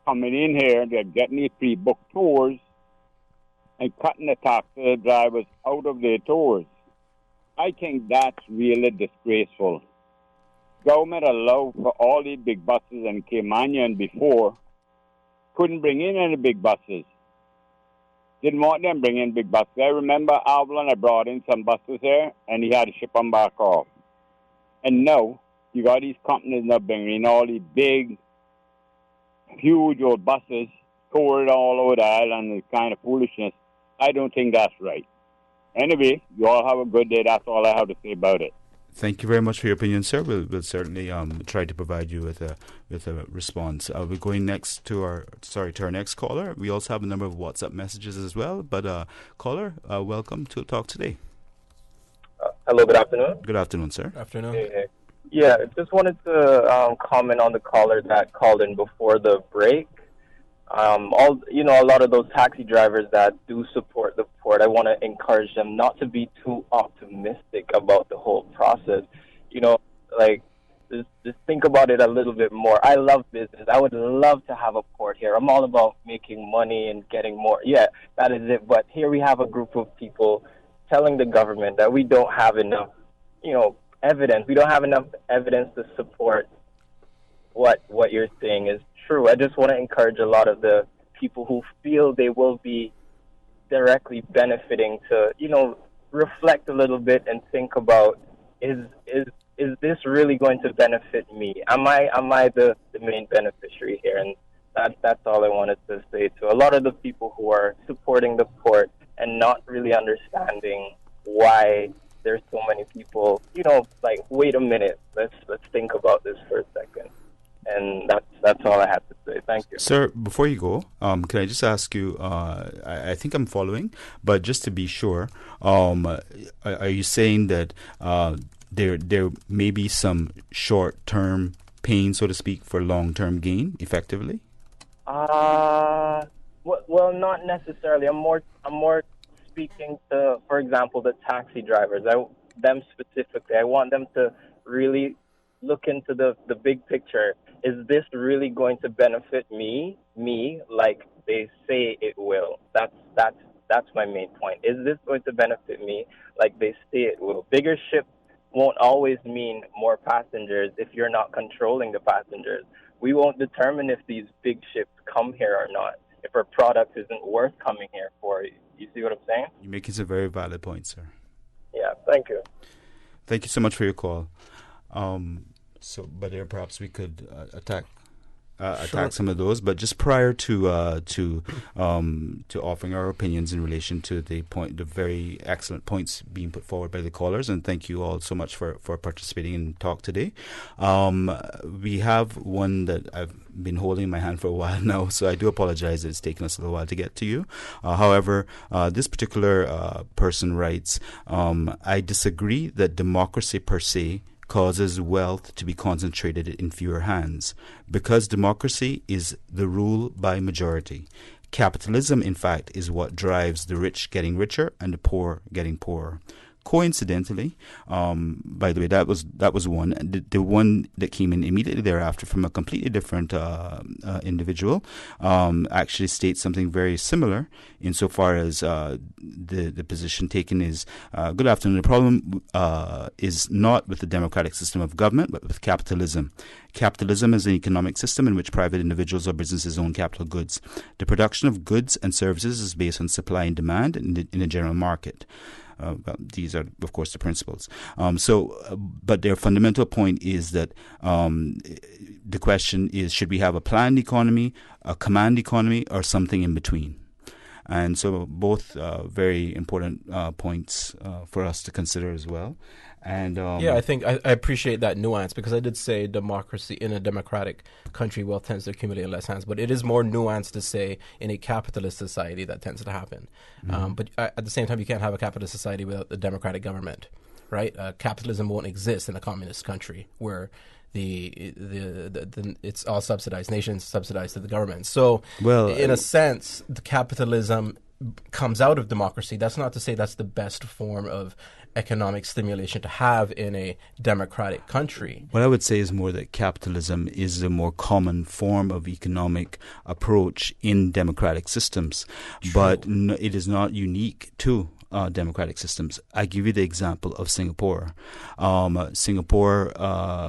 coming in here. They're getting these pre-booked tours and cutting the taxi drivers out of their tours. I think that's really disgraceful. Government allowed for all these big buses and Caymanian before, couldn't bring in any big buses. Didn't want them bring in big buses. I remember Avalon had brought in some buses here, and he had to ship them back off. And now, you got these companies now bringing in all these big, huge old buses, toured all over the island, and kind of foolishness. I don't think that's right. Anyway, you all have a good day. That's all I have to say about it. Thank you very much for your opinion, sir. We'll certainly try to provide you with a response. We're going next to our next caller. We also have a number of WhatsApp messages as well. But caller, welcome to Talk Today. Hello, good afternoon. Good afternoon, sir. Afternoon. Hey. Yeah, just wanted to comment on the caller that called in before the break. A lot of those taxi drivers that do support the port, I want to encourage them not to be too optimistic about the whole process. Just think about it a little bit more. I love business. I would love to have a port here. I'm all about making money and getting more. Yeah, that is it. But here we have a group of people telling the government that we don't have enough, evidence. We don't have enough evidence to support what you're saying is true. I just want to encourage a lot of the people who feel they will be directly benefiting to, reflect a little bit and think about, is this really going to benefit me? Am I the main beneficiary here? And that's all I wanted to say to a lot of the people who are supporting the port and not really understanding why there's so many people, wait a minute, let's think about this for a second. And that's all I have to say. Thank you. Sir, before you go, can I just ask you, I think I'm following, but just to be sure, are you saying that there may be some short-term pain, so to speak, for long-term gain, effectively? Well, not necessarily. I'm more speaking to, for example, the taxi drivers. Them specifically. I want them to really look into the big picture. Is this really going to benefit me like they say it will? That's my main point. Is this going to benefit me like they say it will? Bigger ships won't always mean more passengers if you're not controlling the passengers. We won't determine if these big ships come here or not if our product isn't worth coming here for. You see what I'm saying? You're making some very valid points, sir. Yeah, thank you. Thank you so much for your call. So, Badir, perhaps we could attack some of those. But just prior to offering our opinions in relation to the very excellent points being put forward by the callers, and thank you all so much for participating in talk today. We have one that I've been holding in my hand for a while now, so I do apologize that it's taken us a little while to get to you. However, this particular person writes, I disagree that democracy per se causes wealth to be concentrated in fewer hands, because democracy is the rule by majority. Capitalism, in fact, is what drives the rich getting richer and the poor getting poorer. Coincidentally, by the way, that was one. The one that came in immediately thereafter from a completely different individual actually states something very similar insofar as the position taken is, good afternoon, the problem is not with the democratic system of government, but with capitalism. Capitalism is an economic system in which private individuals or businesses own capital goods. The production of goods and services is based on supply and demand in a general market. These are, of course, the principles. But their fundamental point is that the question is, should we have a planned economy, a command economy, or something in between? And so both very important points for us to consider as well. And I think I appreciate that nuance, because I did say democracy in a democratic country wealth tends to accumulate in less hands, but it is more nuanced to say in a capitalist society that tends to happen. Mm-hmm. But at the same time, you can't have a capitalist society without the democratic government, right? Capitalism won't exist in a communist country where the it's all subsidized, nations subsidized to the government. So, in a sense, the capitalism comes out of democracy. That's not to say that's the best form of economic stimulation to have in a democratic country. What I would say is more that capitalism is a more common form of economic approach in democratic systems. True. But it is not unique to democratic systems. I give you the example of Singapore. Singapore,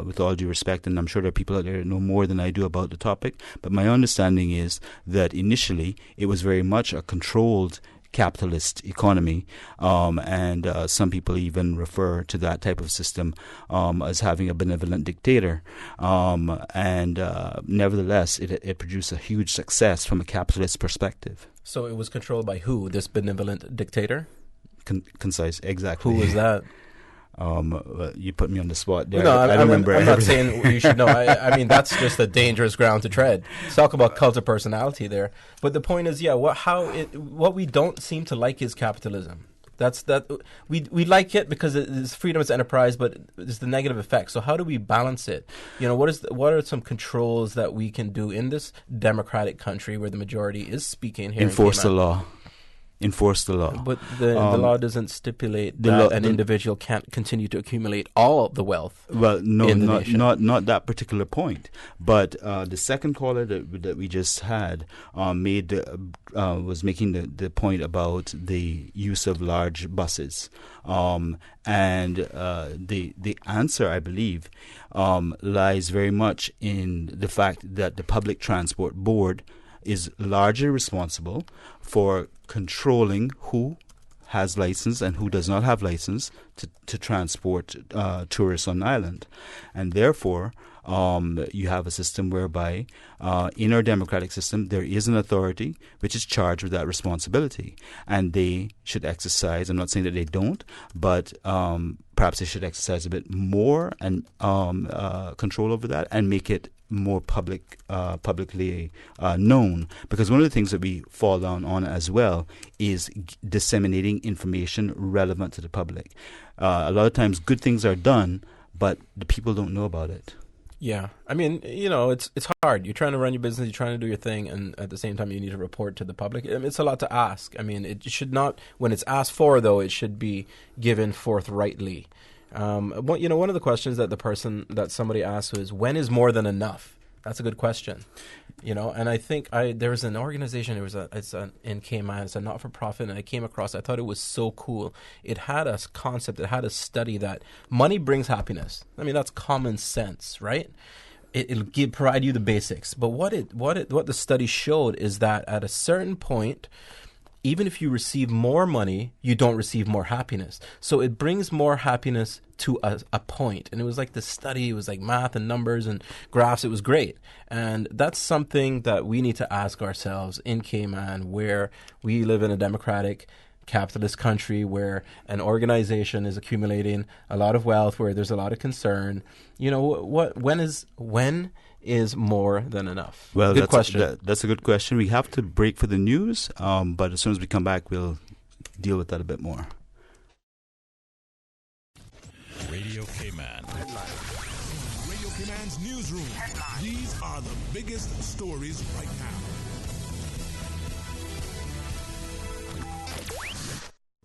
with all due respect, and I'm sure there are people out there that know more than I do about the topic, but my understanding is that initially it was very much a controlled capitalist economy, and some people even refer to that type of system as having a benevolent dictator. Nevertheless, it produced a huge success from a capitalist perspective. So it was controlled by who? This benevolent dictator? Concise, exactly. Who was that? You put me on the spot there. No, I don't remember. I'm not saying you should know. I mean, that's just a dangerous ground to tread. Let's talk about cult of personality there. But the point is, what we don't seem to like is capitalism. We like it because it's freedom, it's enterprise, but it's the negative effects. So how do we balance it? What are some controls that we can do in this democratic country where the majority is speaking here? Enforce the law. Enforce the law. But the law doesn't stipulate that an individual can't continue to accumulate all of the wealth. Well, no, not that particular point. But the second caller that we just had was making the point about the use of large buses. And the answer, I believe, lies very much in the fact that the Public Transport Board is largely responsible for controlling who has license and who does not have license to transport tourists on the island. And therefore, you have a system whereby in our democratic system there is an authority which is charged with that responsibility, and they should exercise, I'm not saying that they don't, but perhaps they should exercise a bit more and control over that and make it more publicly known, because one of the things that we fall down on as well is disseminating information relevant to the public. A lot of times good things are done, but the people don't know about it. Yeah. I mean, it's hard. You're trying to run your business, you're trying to do your thing, and at the same time you need to report to the public. It's a lot to ask. I mean, it should not, when it's asked for, though, it should be given forthrightly. One of the questions that somebody asked was, when is more than enough? That's a good question, and I think there was an organization, in Cayman, it's a not-for-profit, and I came across, I thought it was so cool. It had a concept, it had a study that money brings happiness. I mean, that's common sense, right? It'll provide you the basics. But what the study showed is that at a certain point, even if you receive more money, you don't receive more happiness. So it brings more happiness to a point. And it was like this study, it was like math and numbers and graphs. It was great. And that's something that we need to ask ourselves in Cayman, where we live in a democratic capitalist country, where an organization is accumulating a lot of wealth, where there's a lot of concern. You know, when is more than enough? Well, good question. That's a good question. We have to break for the news, but as soon as we come back, we'll deal with that a bit more. Radio Cayman. Radio Cayman's newsroom. These are the biggest stories right now.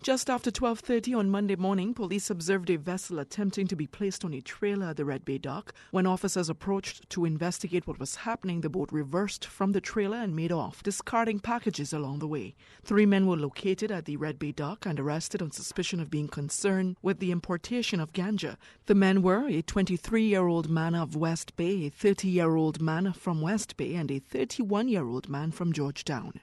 Just after 12:30 on Monday morning, police observed a vessel attempting to be placed on a trailer at the Red Bay dock. When officers approached to investigate what was happening, the boat reversed from the trailer and made off, discarding packages along the way. 3 men were located at the Red Bay dock and arrested on suspicion of being concerned with the importation of ganja. The men were a 23-year-old man of West Bay, a 30-year-old man from West Bay, and a 31-year-old man from Georgetown.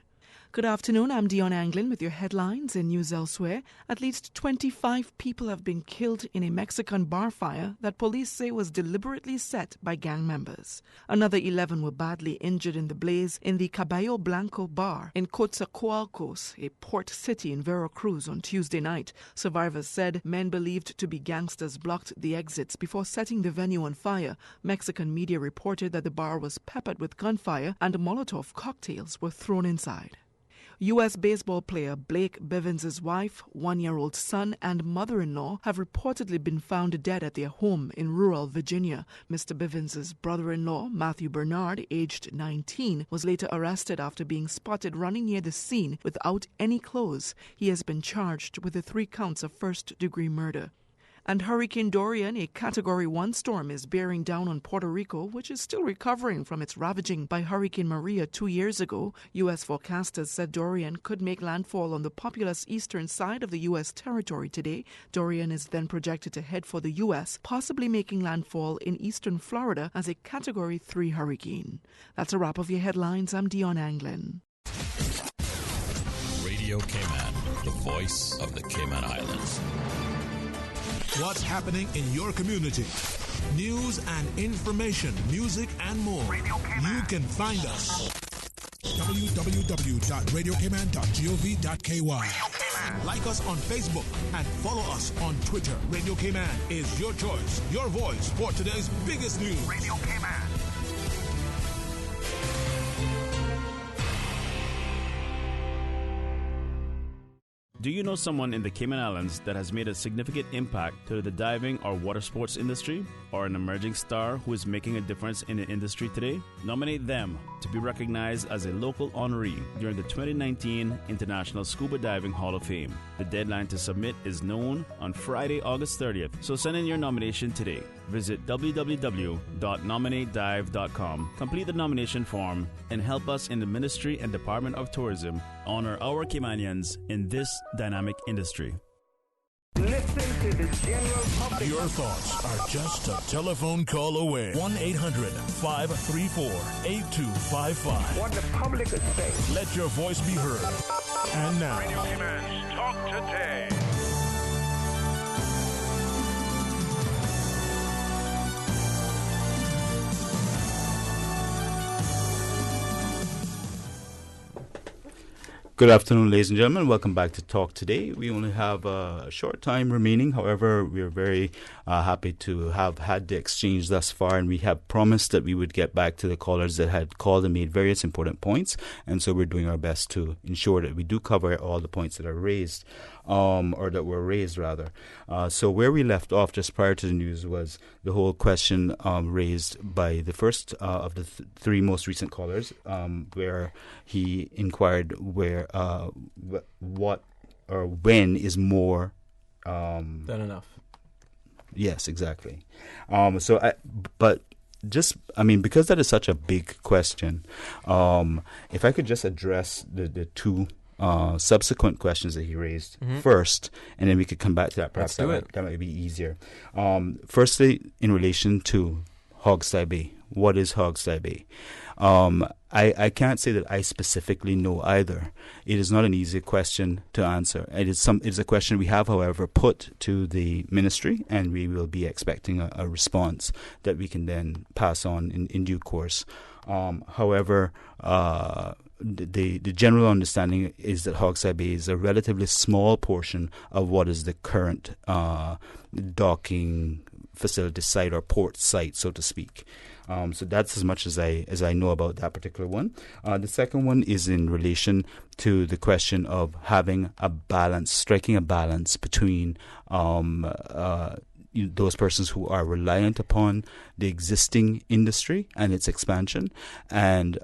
Good afternoon, I'm Dion Anglin with your headlines and news elsewhere. At least 25 people have been killed in a Mexican bar fire that police say was deliberately set by gang members. Another 11 were badly injured in the blaze in the Caballo Blanco bar in Coatzacoalcos, a port city in Veracruz, on Tuesday night. Survivors said men believed to be gangsters blocked the exits before setting the venue on fire. Mexican media reported that the bar was peppered with gunfire and Molotov cocktails were thrown inside. U.S. baseball player Blake Bivens' wife, 1-year-old son, and mother-in-law have reportedly been found dead at their home in rural Virginia. Mr. Bivens' brother-in-law, Matthew Bernard, aged 19, was later arrested after being spotted running near the scene without any clothes. He has been charged with the 3 counts of first-degree murder. And Hurricane Dorian, a Category 1 storm, is bearing down on Puerto Rico, which is still recovering from its ravaging by Hurricane Maria 2 years ago. U.S. forecasters said Dorian could make landfall on the populous eastern side of the U.S. territory today. Dorian is then projected to head for the U.S., possibly making landfall in eastern Florida as a Category 3 hurricane. That's a wrap of your headlines. I'm Dion Anglin. Radio Cayman, the voice of the Cayman Islands. What's happening in your community? News and information, music and more. You can find us. www.radiocayman.gov.ky. Like us on Facebook and follow us on Twitter. Radio Cayman is your choice, your voice for today's biggest news. Radio Cayman. Do you know someone in the Cayman Islands that has made a significant impact to the diving or water sports industry, or an emerging star who is making a difference in the industry today? Nominate them to be recognized as a local honoree during the 2019 International Scuba Diving Hall of Fame. The deadline to submit is known on Friday, August 30th, so send in your nomination today. Visit www.nominatedive.com, complete the nomination form, and help us in the Ministry and Department of Tourism honor our Caymanians in this dynamic industry. Listen to the general public. Your thoughts are just a telephone call away. 1-800-534-8255. What the public is saying. Let your voice be heard. And now, Radio Cayman's Talk Today. Good afternoon, ladies and gentlemen. Welcome back to Talk Today. We only have a short time remaining. However, we are very happy to have had the exchange thus far, and we have promised that we would get back to the callers that had called and made various important points. And so we're doing our best to ensure that we do cover all the points that are raised, or that were raised, rather. So where we left off just prior to the news was the whole question raised by the first of the 3 most recent callers, where he inquired what or when is more than enough. Yes, exactly. Because that is such a big question, if I could just address the 2 subsequent questions that he raised first, and then we could come back to that. Perhaps that might be easier. Firstly, in relation to Hogsty Bay, what is Hogsty Bay? I can't say that I specifically know either. It is not an easy question to answer. It is a question we have, however, put to the ministry, and we will be expecting a response that we can then pass on in due course. However, the general understanding is that Hogside Bay is a relatively small portion of what is the current docking facility site or port site, so to speak. So that's as much as I know about that particular one. The second one is in relation to the question of having a balance, striking a balance between those persons who are reliant upon the existing industry and its expansion, and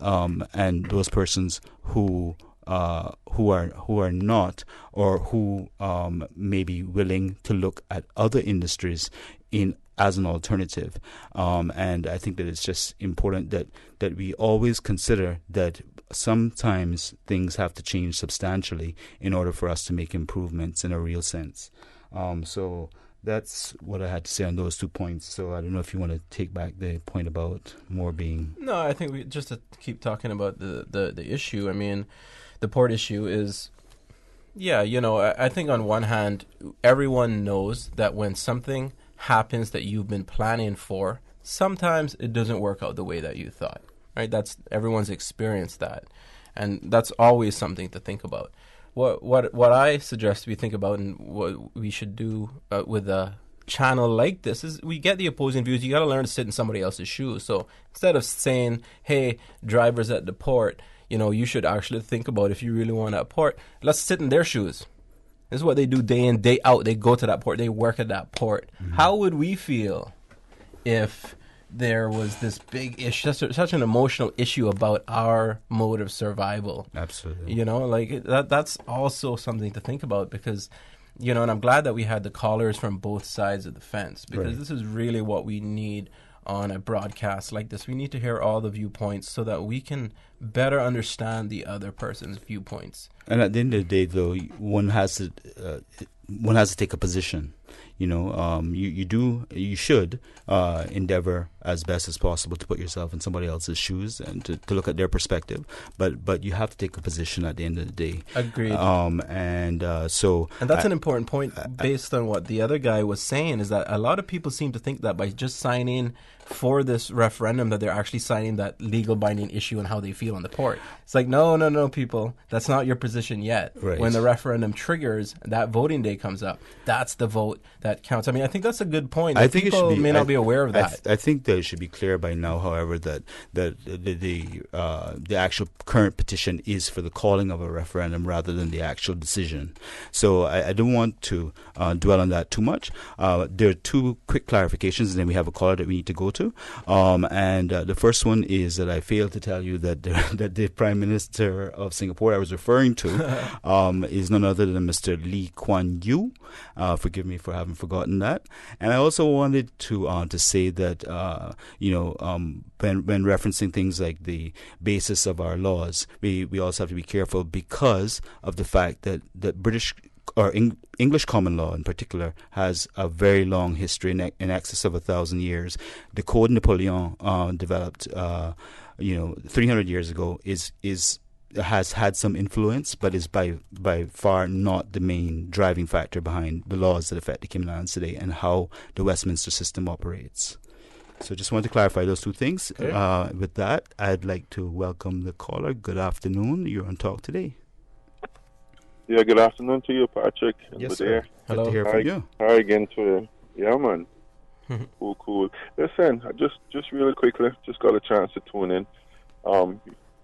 those persons who are not, or who may be willing to look at other industries as an alternative. And I think that it's just important that we always consider that sometimes things have to change substantially in order for us to make improvements in a real sense. So that's what I had to say on those 2 points. So I don't know if you want to take back the point about more being... No, I think we just to keep talking about the issue. I mean, the port issue is, I think on one hand, everyone knows that when something happens that you've been planning for, sometimes it doesn't work out the way that you thought, right? Everyone's experienced that, and that's always something to think about. What I suggest we think about, and what we should do with a channel like this, is we get the opposing views. You got to learn to sit in somebody else's shoes. So instead of saying, hey, drivers at the port, you should actually think about, if you really want that port, let's sit in their shoes. This is what they do day in, day out. They go to that port. They work at that port. Mm-hmm. How would we feel if there was this big issue, such an emotional issue about our mode of survival? Absolutely. That's also something to think about, because, and I'm glad that we had the callers from both sides of the fence, because This is really what we need on a broadcast like this. We need to hear all the viewpoints so that we can better understand the other person's viewpoints. And at the end of the day, though, one has to take a position. You should endeavor as best as possible to put yourself in somebody else's shoes and to look at their perspective. But you have to take a position at the end of the day. Agreed. And that's an important point based on what the other guy was saying, is that a lot of people seem to think that by just signing for this referendum that they're actually signing that legal binding issue on how they feel on the port. It's like, no, people. That's not your position yet. Right. When the referendum triggers, that voting day comes up. That's the vote that counts. I mean, I think that's a good point. I think people may not be aware of that. that. I think that it should be clear by now, however, that the actual current petition is for the calling of a referendum rather than the actual decision. So I don't want to dwell on that too much. There are two quick clarifications, and then we have a caller that we need to go to. And the first one is that I failed to tell you that the Prime Minister of Singapore I was referring to is none other than Mr. Lee Kuan Yew. Forgive me for having forgotten that. And I also wanted to say that when referencing things like the basis of our laws, we also have to be careful because of the fact that British or English common law in particular has a very long history in excess of 1,000 years. The Code Napoleon developed 300 years ago has had some influence, but is by far not the main driving factor behind the laws that affect the Cayman Islands today and how the Westminster system operates. So just wanted to clarify those two things. Okay. With that, I'd like to welcome the caller. Good afternoon. You're on Talk Today. Yeah, good afternoon to you, Patrick. Yes, sir. Hello. Good to hear from you. Hi again to yeah, man. Cool. Listen, I just really quickly, just got a chance to tune in.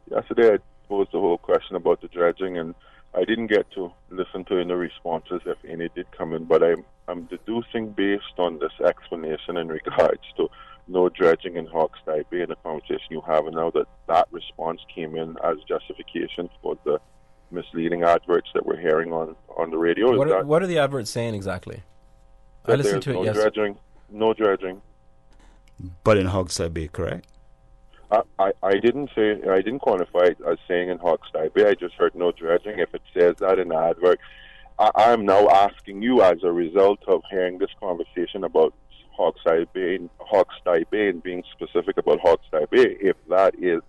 Yesterday I posed the whole question about the dredging, and I didn't get to listen to any responses, if any did come in, but I'm deducing based on this explanation in regards to no dredging in Hawkesbury Bay and the conversation you have now that response came in as justification for the misleading adverts that we're hearing on the radio. What are the adverts saying exactly? I listened to it yesterday. No dredging. But in Hawkesbury Bay, correct? I didn't quantify it as saying in Hawkesbury Bay. I just heard no dredging. If it says that in the advert, I'm now asking you, as a result of hearing this conversation about Hawkesbury Bay and being specific about Hawkesbury Bay, if that is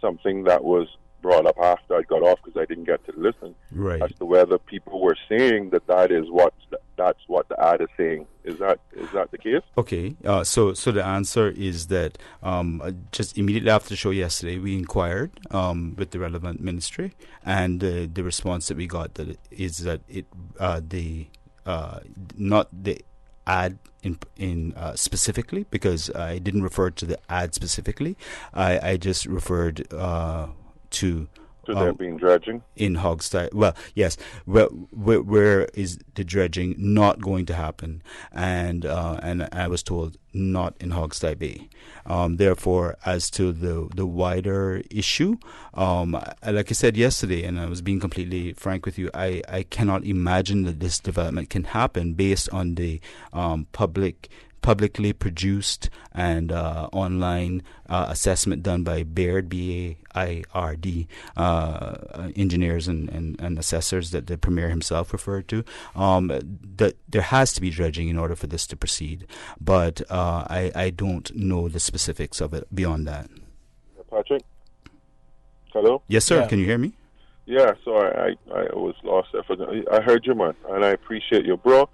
something that was brought up after I got off because I didn't get to listen. Right. As to whether people were saying that's what the ad is saying. Is that the case? Okay. So the answer is that just immediately after the show yesterday, we inquired with the relevant ministry, and the response that we got is that not the ad in specifically, because I didn't refer to the ad specifically. I just referred to there being dredging in Hogstye. Well, yes. Well, where is the dredging not going to happen? And I was told not in Hogstye Bay. Therefore, as to the wider issue, like I said yesterday, and I was being completely frank with you, I cannot imagine that this development can happen based on the publicly produced and online assessment done by Baird, B-A-I-R-D, engineers and assessors that the Premier himself referred to, that there has to be dredging in order for this to proceed. But I don't know the specifics of it beyond that. Patrick? Hello? Yes, sir. Yeah. Can you hear me? Yeah, sorry, I was lost there. I heard you, man, and I appreciate you. Bro,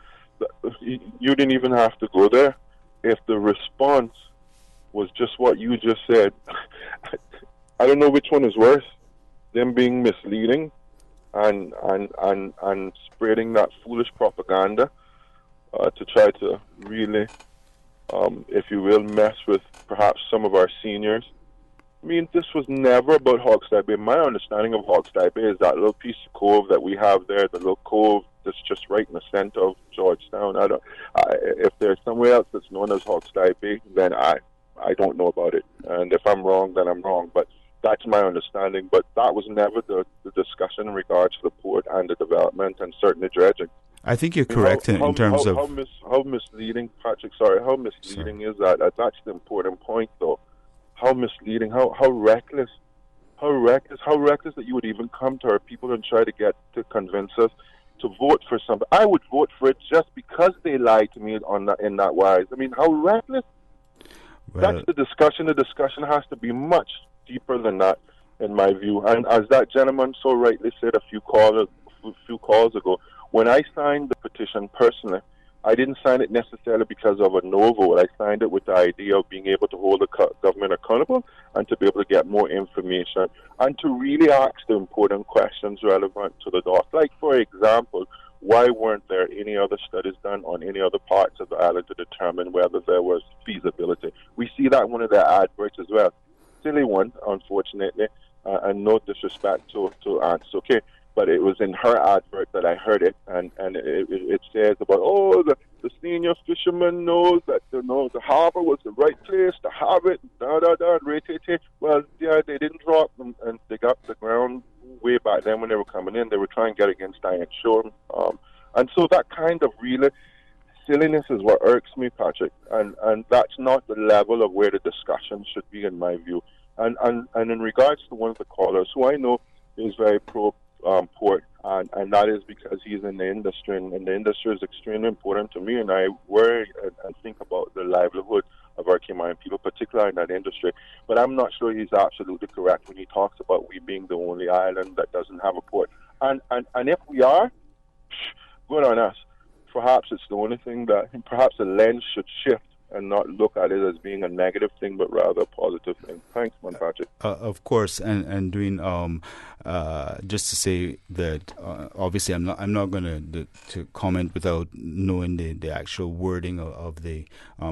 you didn't even have to go there. If the response was just what you just said, I don't know which one is worse. Them being misleading and spreading that foolish propaganda to try to really, if you will, mess with perhaps some of our seniors. I mean, this was never about Hogstye Bay. My understanding of Hogstye Bay is that little piece of cove that we have there, the little cove that's just right in the center of Georgetown. If there's somewhere else that's known as Hogstye Bay, then I don't know about it. And if I'm wrong, then I'm wrong. But that's my understanding. But that was never the discussion in regards to the port and the development and certainly dredging. I think you're correct in terms of how misleading, Patrick. Sorry, how misleading is that? That's the important point, though. How misleading, how reckless that you would even come to our people and try to convince us to vote for something. I would vote for it just because they lied to me in that wise. I mean, how reckless? Well, that's the discussion. The discussion has to be much deeper than that, in my view. And as that gentleman so rightly said a few calls ago, when I signed the petition personally, I didn't sign it necessarily because of a no vote. I signed it with the idea of being able to hold the government accountable and to be able to get more information and to really ask the important questions relevant to the dock. Like, for example, why weren't there any other studies done on any other parts of the island to determine whether there was feasibility? We see that in one of their adverts as well. Silly one, unfortunately, and no disrespect to Ants, okay? But it was in her advert that I heard it, and it says about, the senior fisherman knows that the harbor was the right place to have it, Well, yeah, they didn't drop them and dig up the ground way back then when they were coming in. They were trying to get against Iron Shore. And so that kind of really silliness is what irks me, Patrick, and that's not the level of where the discussion should be, in my view. And in regards to one of the callers, who I know is very pro port, and that is because he's in the industry, and the industry is extremely important to me, and I worry and think about the livelihood of our Cayman people, particularly in that industry. But I'm not sure he's absolutely correct when he talks about we being the only island that doesn't have a port. And if we are, good on us. Perhaps it's the only thing that perhaps the lens should shift and not look at it as being a negative thing, but rather a positive thing. Thanks, man, Patrick. Of course, and doing just to say that obviously I'm not going to comment without knowing the actual wording of the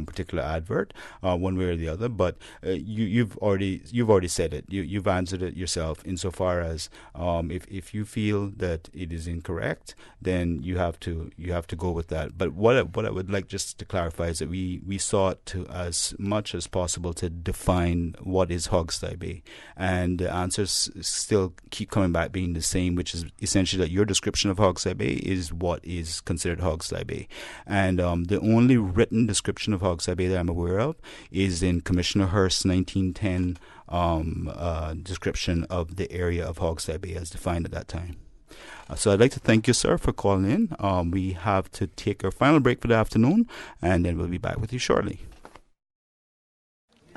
particular advert, one way or the other. But you've already said it. You've answered it yourself insofar as if you feel that it is incorrect, then you have to go with that. But what I would like just to clarify is that we sought to, as much as possible, to define what is Hogstye Bay, and the answers still keep coming back being the same, which is essentially that your description of Hogstye Bay is what is considered Hogstye Bay. And the only written description of Hogstye Bay that I'm aware of is in Commissioner Hurst's 1910 description of the area of Hogstye Bay as defined at that time. So I'd like to thank you, sir, for calling in. We have to take our final break for the afternoon, and then we'll be back with you shortly.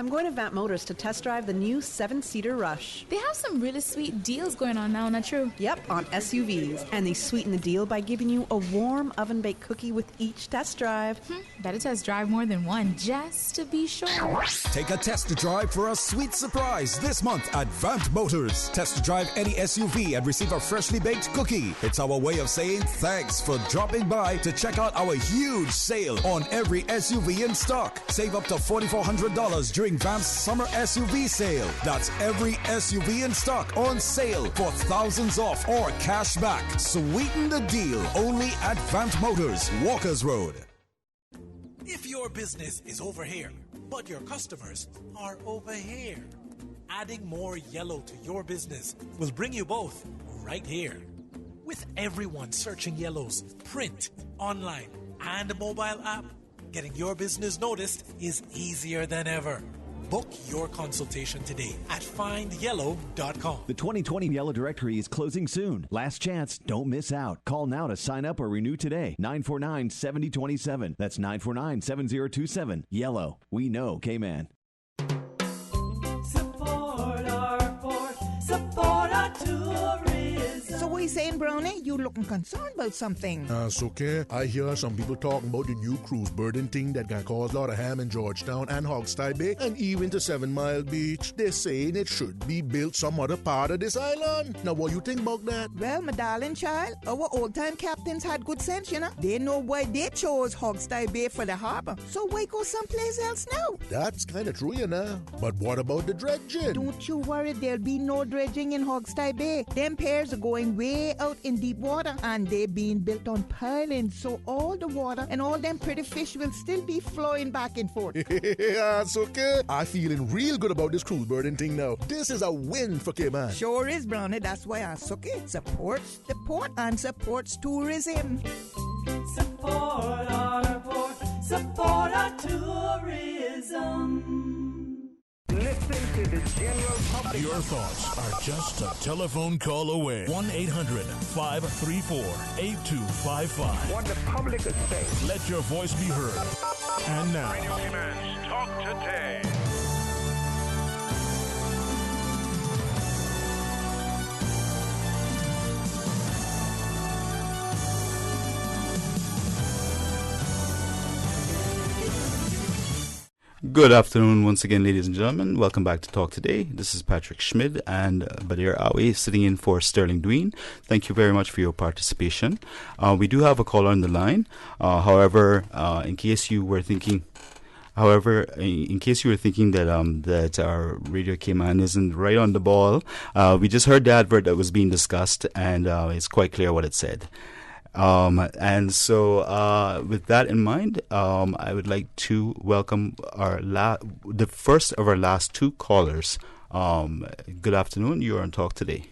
I'm going to Vamp Motors to test drive the new 7-seater Rush. They have some really sweet deals going on now, not true? Yep, on SUVs. And they sweeten the deal by giving you a warm oven-baked cookie with each test drive. Better test drive more than one, just to be sure. Take a test drive for a sweet surprise this month at Vamp Motors. Test drive any SUV and receive a freshly baked cookie. It's our way of saying thanks for dropping by to check out our huge sale on every SUV in stock. Save up to $4,400 during Vamp's summer SUV sale. That's every SUV in stock on sale for thousands off or cash back. Sweeten the deal only at Vamp Motors, Walkers Road. If your business is over here, but your customers are over here, adding more yellow to your business will bring you both right here. With everyone searching yellows, print, online, and mobile app, getting your business noticed is easier than ever. Book your consultation today at findyellow.com. The 2020 Yellow Directory is closing soon. Last chance. Don't miss out. Call now to sign up or renew today. 949-7027. That's 949-7027. Yellow. We know K-Man. Support our port. Support our tourism. So what you saying, Brownie? You looking concerned about something? It's okay. I hear some people talking about the new cruise burden thing that can cause a lot of harm in Georgetown and Hogstye Bay and even to 7 Mile Beach. They're saying it should be built some other part of this island. Now, what you think about that? Well, my darling child, our old-time captains had good sense, you know. They know why they chose Hogstye Bay for the harbor. So why go someplace else now? That's kind of true, you know. But what about the dredging? Don't you worry, there'll be no dredging in Hogstye Bay. Them piers are going way out in deep water and they're being built on pilings, so all the water and all them pretty fish will still be flowing back and forth. It's okay. I'm feeling real good about this cruise burden thing now. This is a win for K-Man. Sure is, Brownie. That's why Asuki supports the port and supports tourism. Support our port. Support our tourism. Listen to the general public. Your thoughts are just a telephone call away. 1-800-534-8255. What the public is saying. Let your voice be heard. And now, Radio K-Man's Talk Today. Good afternoon once again, ladies and gentlemen. Welcome back to Talk Today. This is Patrick Schmid and Badir Awe sitting in for Sterling Dween. Thank you very much for your participation. We do have a caller on the line. However, in case you were thinking that our Radio K-Man isn't right on the ball, we just heard the advert that was being discussed, and it's quite clear what it said. And so, with that in mind, I would like to welcome the first of our last two callers. Good afternoon. You are on Talk Today.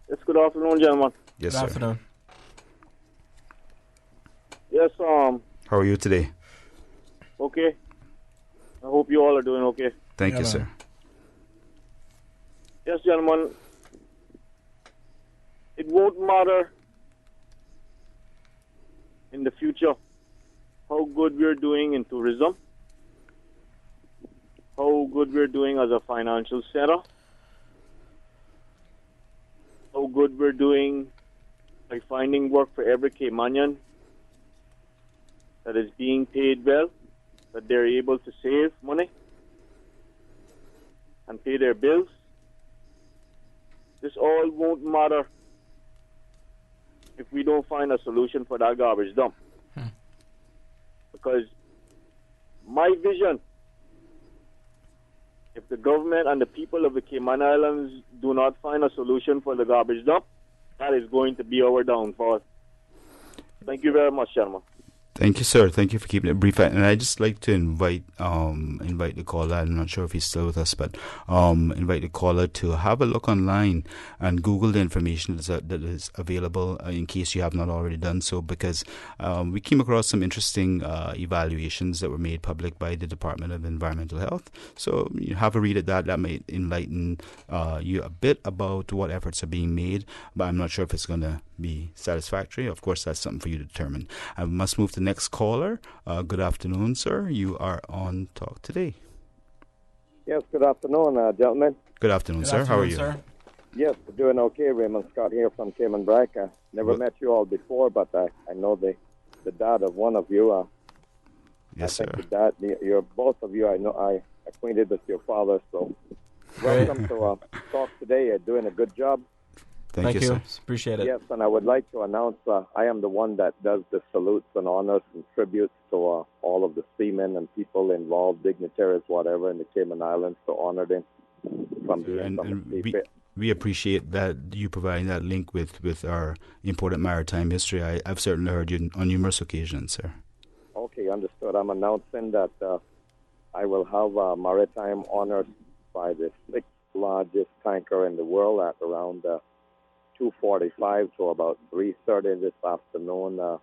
Yes, good afternoon, gentlemen. Yes, Good sir. afternoon. Yes, How are you today? okay. I hope you all are doing okay. Thank you, sir. Yes, gentlemen. It won't matter in the future how good we're doing in tourism, how good we're doing as a financial center, how good we're doing by finding work for every Caymanian that is being paid well, that they're able to save money and pay their bills. This all won't matter if we don't find a solution for that garbage dump. Because my vision, if the government and the people of the Cayman Islands do not find a solution for the garbage dump, that is going to be our downfall. Thank you very much, gentlemen. Thank you, sir. Thank you for keeping it brief. And I'd just like to invite the caller. I'm not sure if he's still with us, but invite the caller to have a look online and Google the information that is available in case you have not already done so, because we came across some interesting evaluations that were made public by the Department of Environmental Health. So you have a read at that. That might enlighten you a bit about what efforts are being made, but I'm not sure if it's going to be satisfactory. Of course, that's something for you to determine. I must move to the next caller. Good afternoon, sir. You are on Talk Today. Yes, good afternoon, gentlemen. Good afternoon, sir. How are you? Sir? Yes, doing okay. Raymond Scott here from Cayman Brack. Never met you all before, but I know the dad of one of you. Yes, I think the dad, you're both of you. I know I acquainted with your father, so welcome to talk today. You're doing a good job. Thank you, sir. Appreciate it. Yes, and I would like to announce I am the one that does the salutes and honors and tributes to all of the seamen and people involved, dignitaries, whatever, in the Cayman Islands to honor them from the we appreciate that you providing that link with our important maritime history. I've certainly heard you on numerous occasions, sir. Okay, understood. I'm announcing that I will have maritime honors by the 6th largest tanker in the world at around 2:45 to about 3:30 this afternoon,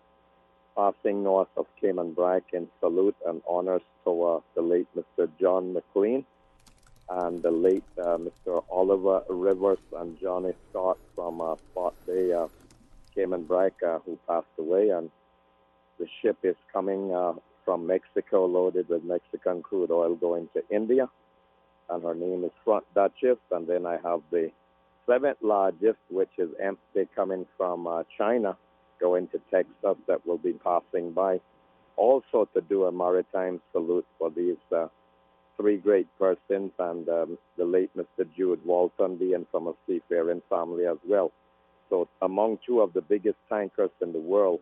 passing north of Cayman Brack in salute and honors to the late Mr. John McLean and the late Mr. Oliver Rivers and Johnny Scott from Spot Bay, Cayman Brack, who passed away. And the ship is coming from Mexico, loaded with Mexican crude oil, going to India. And her name is Front Duchess. And then I have the 7th largest, which is empty, coming from China, going to Texas, that will be passing by. Also to do a maritime salute for these three great persons, and the late Mr. Jude Walton being from a seafaring family as well. So among two of the biggest tankers in the world,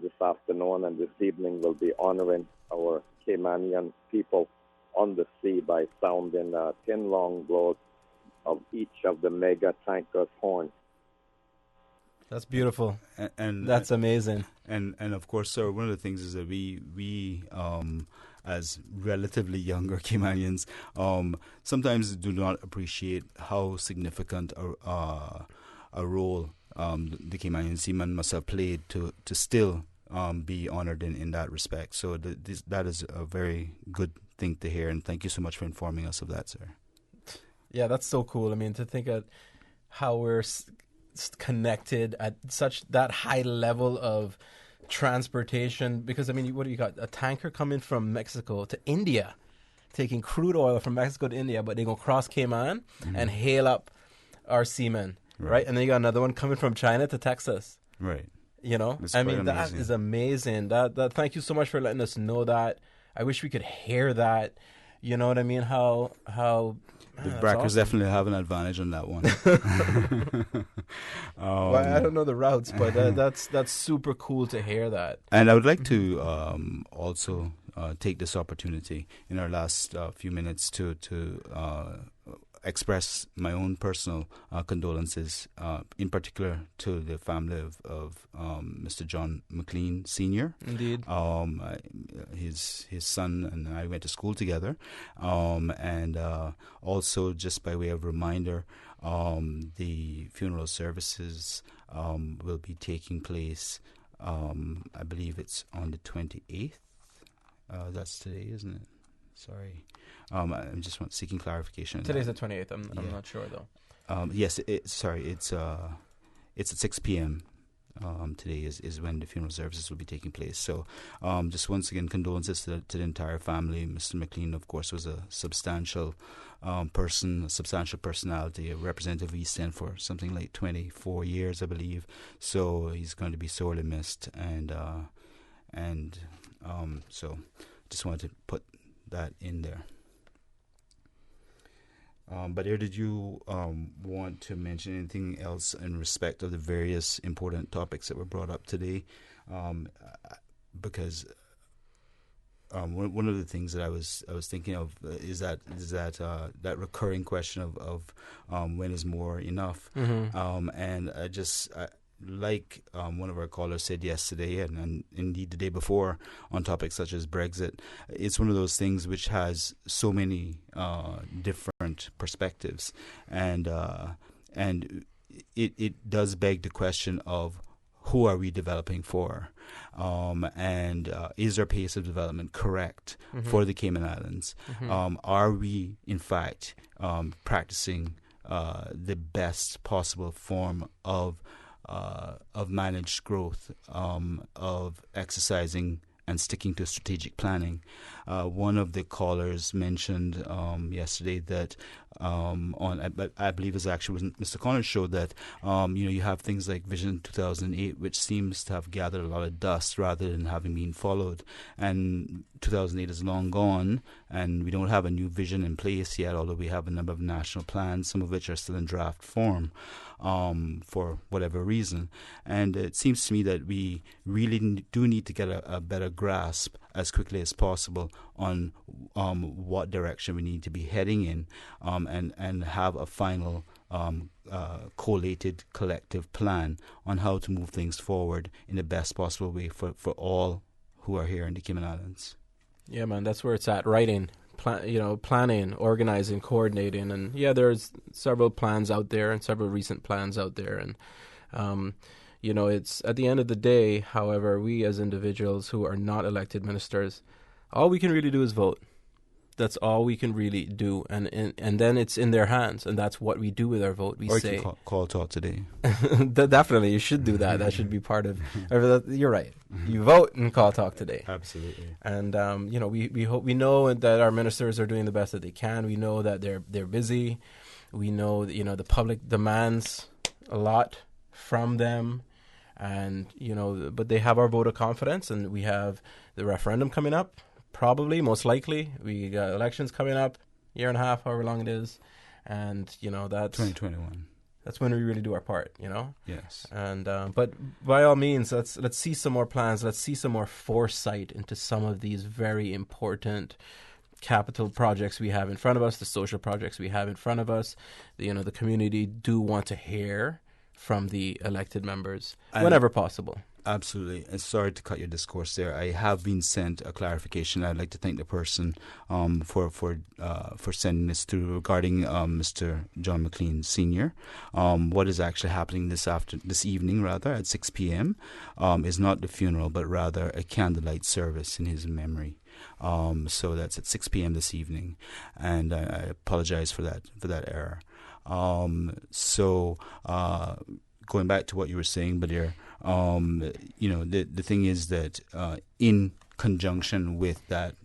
this afternoon and this evening will be honoring our Caymanian people on the sea by sounding 10 long blows of each of the mega tankers' horns. That's beautiful, and that's amazing. And of course, sir, one of the things is that we as relatively younger Caymanians, sometimes do not appreciate how significant a role the Caymanian seamen must have played to still be honored in that respect. So that is a very good thing to hear, and thank you so much for informing us of that, sir. Yeah, that's so cool. I mean, to think of how we're connected at that high level of transportation, because I mean, what do you got? A tanker coming from Mexico to India, taking crude oil from Mexico to India, but they're going to cross Cayman and hail up our seamen, right? And then you got another one coming from China to Texas. Right. You know, It's I quite mean, that amazing. is amazing. That thank you so much for letting us know that. I wish we could hear that. You know what I mean? How the Brackers awesome. definitely have an advantage on that one. Well, I don't know the routes, but that's super cool to hear that. And I would like to also take this opportunity in our last few minutes to express my own personal condolences, in particular to the family of Mr. John McLean Sr. Indeed. His son and I went to school together, and also just by way of reminder, the funeral services will be taking place. I believe it's on the 28th. That's today, isn't it? Sorry. I'm just seeking clarification. Today's the 28th. I'm not sure though. Yes, it's at 6 p.m. Today is when the funeral services will be taking place. So, just once again, condolences to the entire family. Mr. McLean, of course, was a substantial person, a substantial personality, a representative of East End for something like 24 years, I believe. So he's going to be sorely missed, and so just wanted to put that in there. Badir, did you want to mention anything else in respect of the various important topics that were brought up today? Because one of the things that I was thinking of is that recurring question of when is more enough, and like one of our callers said yesterday, and indeed the day before, on topics such as Brexit, it's one of those things which has so many different perspectives, and it does beg the question of who are we developing for, and is our pace of development correct for the Cayman Islands? Are we in fact practicing the best possible form of managed growth, of exercising and sticking to strategic planning. One of the callers mentioned yesterday that I believe it was actually Mr. Connor's show that you have things like Vision 2008, which seems to have gathered a lot of dust rather than having been followed. And 2008 is long gone, and we don't have a new vision in place yet, although we have a number of national plans, some of which are still in draft form for whatever reason. And it seems to me that we really do need to get a better grasp as quickly as possible on what direction we need to be heading in, and have a final collated collective plan on how to move things forward in the best possible way for all who are here in the Cayman Islands. Yeah, man, that's where it's at. Writing, planning, organizing, coordinating, and there's several plans out there and several recent plans out there, and it's at the end of the day. However, we as individuals who are not elected ministers, all we can really do is vote. That's all we can really do, and then it's in their hands, and that's what we do with our vote. We say, you can call talk today. Definitely, you should do that. That should be part of. You're right. You vote and call talk today. Absolutely. And we hope, we know that our ministers are doing the best that they can. We know that they're busy. We know that, the public demands a lot from them, and but they have our vote of confidence, and we have the referendum coming up. Probably, most likely, we got elections coming up, year and a half, however long it is, and that's 2021. That's when we really do our part, Yes. And but by all means, let's see some more plans. Let's see some more foresight into some of these very important capital projects we have in front of us, the social projects we have in front of us. The community do want to hear from the elected members whenever possible. Absolutely. And sorry to cut your discourse there. I have been sent a clarification. I'd like to thank the person for sending this through regarding Mr. John McLean Sr. What is actually happening this evening at 6 p.m. Is not the funeral, but rather a candlelight service in his memory. So that's at 6 p.m. this evening, and I apologize for that error. Going back to what you were saying, Badir, the thing is that in conjunction with that,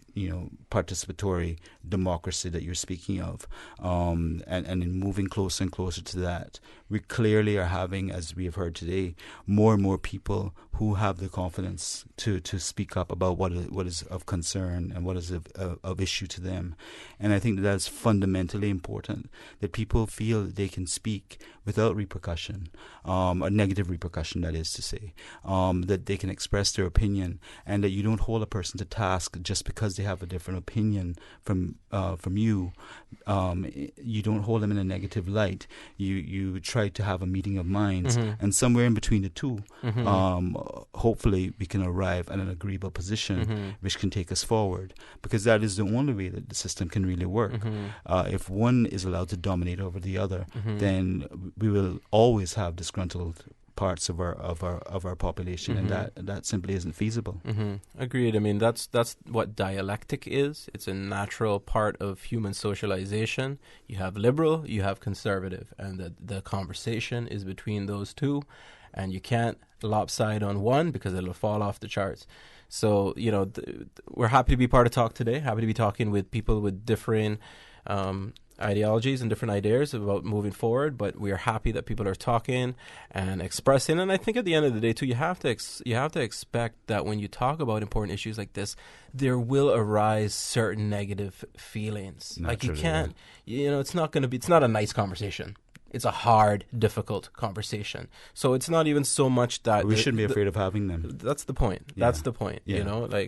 participatory democracy that you're speaking of, and in moving closer and closer to that, we clearly are having, as we have heard today, more and more people who have the confidence to speak up about what is of concern and what is of issue to them. And I think that's fundamentally important, that people feel that they can speak without repercussion, or negative repercussion, that is to say, that they can express their opinion, and that you don't hold a person to task just because they have a different opinion from you. You don't hold them in a negative light. You try to have a meeting of minds, and somewhere in between the two, hopefully we can arrive at an agreeable position which can take us forward, because that is the only way that the system can really work. If one is allowed to dominate over the other, then we will always have disgruntled parts of our population, and that simply isn't feasible. Agreed. I mean, that's what dialectic is. It's a natural part of human socialization. You have liberal, you have conservative, and the conversation is between those two, and you can't lopside on one because it'll fall off the charts. So, we're happy to be part of Talk today, happy to be talking with people with differing ideologies and different ideas about moving forward, but we are happy that people are talking and expressing. And I think at the end of the day too, you have to expect that when you talk about important issues like this, there will arise certain negative feelings. Naturally, like you can't, it's not a nice conversation. It's a hard, difficult conversation. So it's not even so much that... We shouldn't be afraid of having them. That's the point. Yeah. That's the point. Yeah.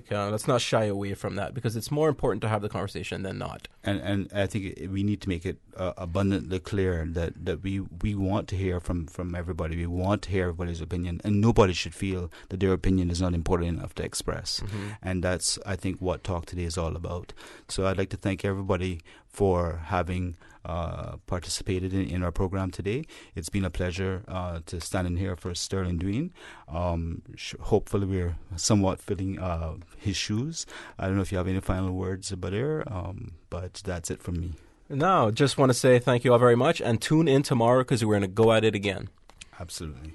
Let's not shy away from that, because it's more important to have the conversation than not. And I think we need to make it abundantly clear that we want to hear from everybody. We want to hear everybody's opinion, and nobody should feel that their opinion is not important enough to express. And that's, I think, what Talk Today is all about. So I'd like to thank everybody for having participated in our program today. It's been a pleasure to stand in here for Sterling Dween. Hopefully we're somewhat filling his shoes. I don't know if you have any final words, Badir, but that's it from me. No, just want to say thank you all very much, and tune in tomorrow because we're going to go at it again. Absolutely.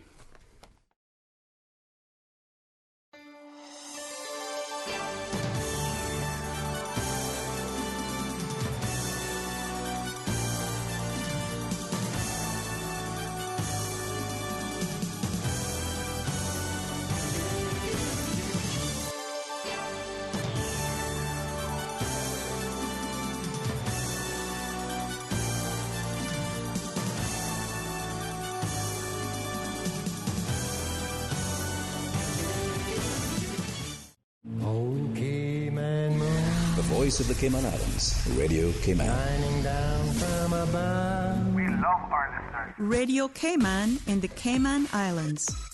voice of the Cayman Islands, Radio Cayman. Shining down from above. We love our listeners. Radio Cayman in the Cayman Islands.